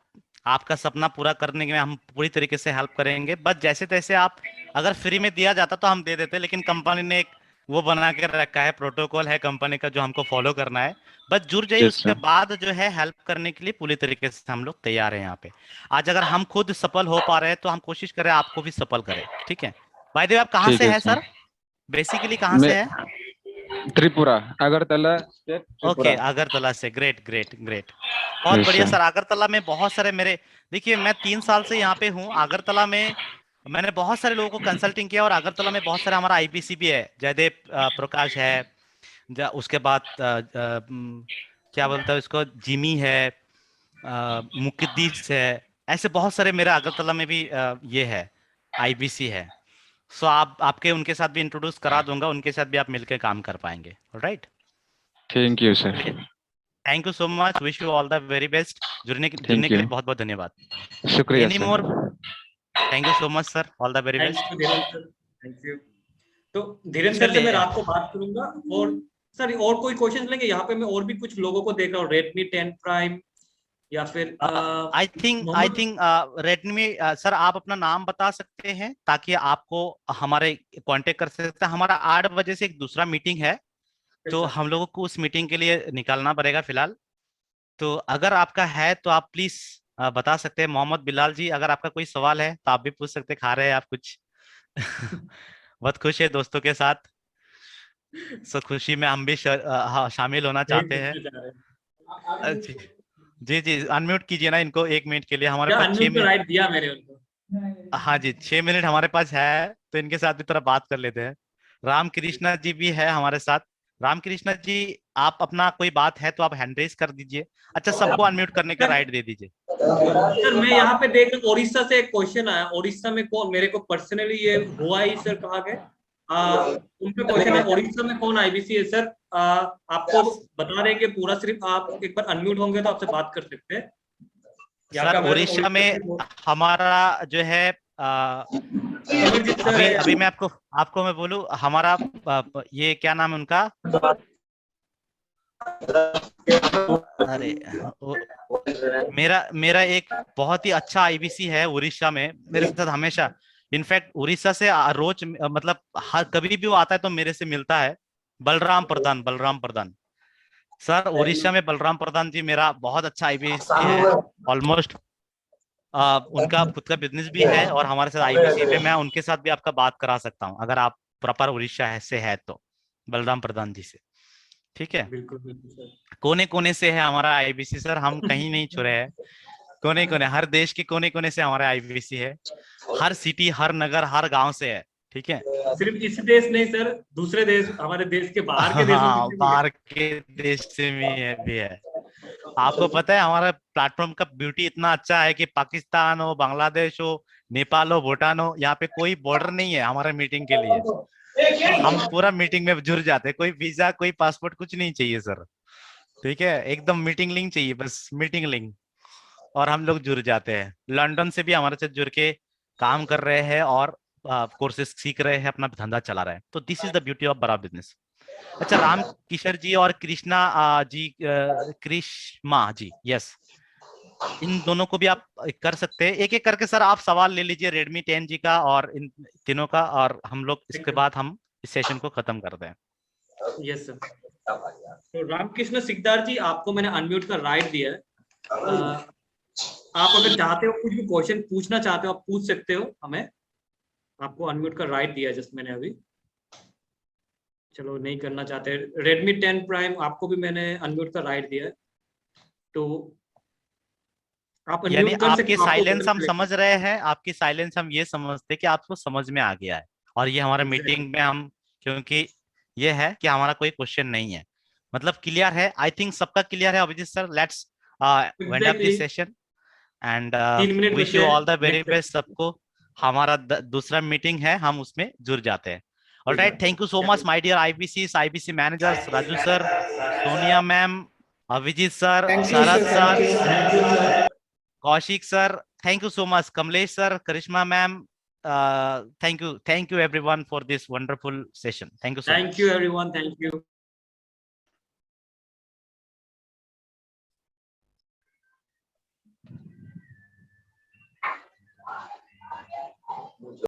आपका सपना पूरा करने में हम पूरी तरीके से हेल्प करेंगे। बस जैसे तैसे आप, अगर फ्री में दिया जाता तो हम दे देते, लेकिन कंपनी ने एक वो बना के रखा है, प्रोटोकॉल है कंपनी का जो हमको फॉलो करना है। बस जुड़ जाइए, जी उसके सर। बाद जो है हेल्प करने के लिए पूरी तरीके से हम लोग तैयार हैं यहाँ पे। आज अगर हम खुद सफल हो पा रहे हैं तो हम कोशिश करें आपको भी सफल करें, ठीक है? बाय द वे, आप कहाँ ठीक से है है सर। सर? बेसिकली कहाँ मैं से है? Tripura, Agartala state okay, Tripura. अगरतला से। Great great great. बहुत जी बढ़िया सर। सर। अगरतला में बहुत सारे मेरे, देखिए मैं 3 साल से यहाँ पे हूँ अगरतला में। मैंने बहुत सारे लोगों को कंसल्टिंग किया, और अगरतला में बहुत सारे हमारा आईपीसी भी है, जयदेव प्रकाश है, उसके बाद क्या बोलता है उसको, जिमी है, मुकद्दीस है। ऐसे बहुत सारे मेरे अगरतला में भी ये है, आईबीसी है। सो आप आपके उनके साथ भी इंट्रोड्यूस करा दूंगा, उनके साथ भी आप मिलकर काम कर पाएंगे। राइट। थैंक यू चलिए, sir. Thank you so much, wish you all the very best. जुड़ने थैंक के यू। लिए बहुत बहुत धन्यवाद। शुक्रिया any more? Sir. Thank you so much sir, all the very thank best. You Dhirendra sir, thank you. तो धीरेन्द्र सर से मैं चलिए, रात को बात करूंगा। और सर और कोई क्वेश्चन लेंगे? यहाँ पे मैं और भी कुछ लोगों को देख रहा हूँ, रेडमी 10 प्राइम, या फिर आई थिंक रेडमी, सर आप अपना नाम बता सकते हैं ताकि आपको हमारे कांटेक्ट कर सकते हैं। हमारा 8 बजे से एक दूसरा मीटिंग है, तो सर। हम लोगों को उस मीटिंग के लिए निकालना पड़ेगा फिलहाल। तो अगर आपका है तो आप प्लीज बता सकते हैं। मोहम्मद बिलाल जी, अगर आपका कोई सवाल है तो आप भी पूछ सकते हैं। खा रहे हैं आप कुछ? बहुत खुश है दोस्तों के साथ, सो खुशी में हम भी शामिल होना यही चाहते हैं। पूछना चाह रहे हैं। जी जी जी, अनम्यूट कीजिए ना इनको 1 मिनट के लिए, हमारे क्या पास छह अनम्यूट का मिनट राइट दिया मैंने उनको? हाँ जी, 6 मिनट हमारे पास है, तो इनके साथ भी थोड़ा बात कर लेते हैं। राम कृष्णा जी भी है हमारे साथ। राम कृष्णा जी, आप अपना कोई बात है तो आप हैंड रेज कर दीजिए। अच्छा, सबको अनम्यूट करने का सर राइट दे दीजिए। सर मैं यहाँ पे देख रहा, उड़ीसा से एक क्वेश्चन आया। उड़ीसा में कौन, मेरे को पर्सनली ये हुआ ही सर, कहा गया उनका क्वेश्चन है, उड़ीसा में कौन आईबीसी है सर? आपको बता देंगे पूरा, सिर्फ आप एक बार अनम्यूट होंगे तो आपसे बात कर सकते हैं। सर उड़ीसा में हमारा जो है अभी मैं आपको मैं बोलूं, हमारा ये क्या नाम है उनका, अरे मेरा एक बहुत ही अच्छा आईबीसी है उड़ीसा में, मेरे साथ हमेशा, इनफैक्ट उड़ीसा से रोज मतलब हर कभी भी वो आता है तो मेरे से मिलता है। बलराम प्रधान सर, उड़ीसा में बलराम प्रधान जी मेरा बहुत अच्छा आईबीसी है। ऑलमोस्ट उनका खुद का बिजनेस भी है और हमारे साथ आईबीसी पे, मैं उनके साथ भी आपका बात करा सकता हूँ अगर आप प्रॉपर उड़ीसा से है तो, बलराम प्रधान जी से। ठीक है, बिल्कुल बिल्कुल सर। कोने कोने से है हमारा आईबीसी सर, हम कहीं नहीं छुड़े हैं। कोने कोने, हर देश के कोने कोने से हमारा आईबीसी है, हर सिटी, हर नगर, हर गांव से है। ठीक है, सिर्फ इस देश नहीं सर, दूसरे देश, हमारे देश के बाहर के देशों हाँ, से भी बाहर के देश से भी है। आपको पता है हमारा प्लेटफॉर्म का ब्यूटी इतना अच्छा है कि पाकिस्तान हो, बांग्लादेश हो, नेपाल हो, भूटान हो, यहाँ पे कोई बॉर्डर नहीं है हमारे मीटिंग के लिए। हम पूरा मीटिंग में जुड़ जाते हैं, कोई वीजा, कोई पासपोर्ट, कुछ नहीं चाहिए सर। ठीक है, एकदम मीटिंग लिंक चाहिए, बस मीटिंग लिंक, और हम लोग जुड़ जाते हैं। लंदन से भी हमारे साथ जुड़ के काम कर रहे हैं और कोर्सेज सीख रहे हैं, अपना धंधा चला रहे हैं। तो this is the beauty of बड़ा बिजनेस। अच्छा, राम किशोर जी और कृष्णा जी, कृष्मा जी, यस, इन दोनों को भी आप कर सकते हैं। एक एक करके सर आप सवाल ले लीजिए, Redmi 10 जी का और इन तीनों का, और हम लोग इसके बाद हम इस सेशन को खत्म करते हैं। Yes sir. तो रामकृष्ण सिकदार जी, आपको मैंने अनम्यूट का राइट दिया है। आप अगर चाहते हो कुछ भी क्वेश्चन पूछना चाहते हो, आप पूछ सकते हो हमें। आपको अनम्यूट का राइट दिया है जस्ट मैंने अभी। चलो नहीं करना चाहते, Redmi 10 प्राइम आपको भी मैंने अनम्यूट का राइट दिया है, तो आप यानी अनम्यूट कर सकते आपके हो। आपको साइलेंस हम बोलना समझ रहे हैं, आपकी साइलेंस हम ये समझते हैं कि आपको समझ में आ गया है, और ये हमारे Exactly. मीटिंग में हम, क्योंकि ये है कि हमारा कोई क्वेश्चन नहीं है, मतलब क्लियर है। आई थिंक सबका क्लियर है। Abhijit sir, let's wind up Exactly. This session and 3 minute wish बचे यू हैं। All the very Next best session। सबको। हमारा दूसरा मीटिंग है, हम उसमें जुड़ जाते हैं। Alright, thank you so much my dear IBC managers, Raju sir, Sonia ma'am, Abhijit sir, Sharad sir, Kaushik sir, thank you so much, Kamlesh sir, Karishma ma'am, thank you everyone for this wonderful session. Thank you so much. Thank you everyone, thank you.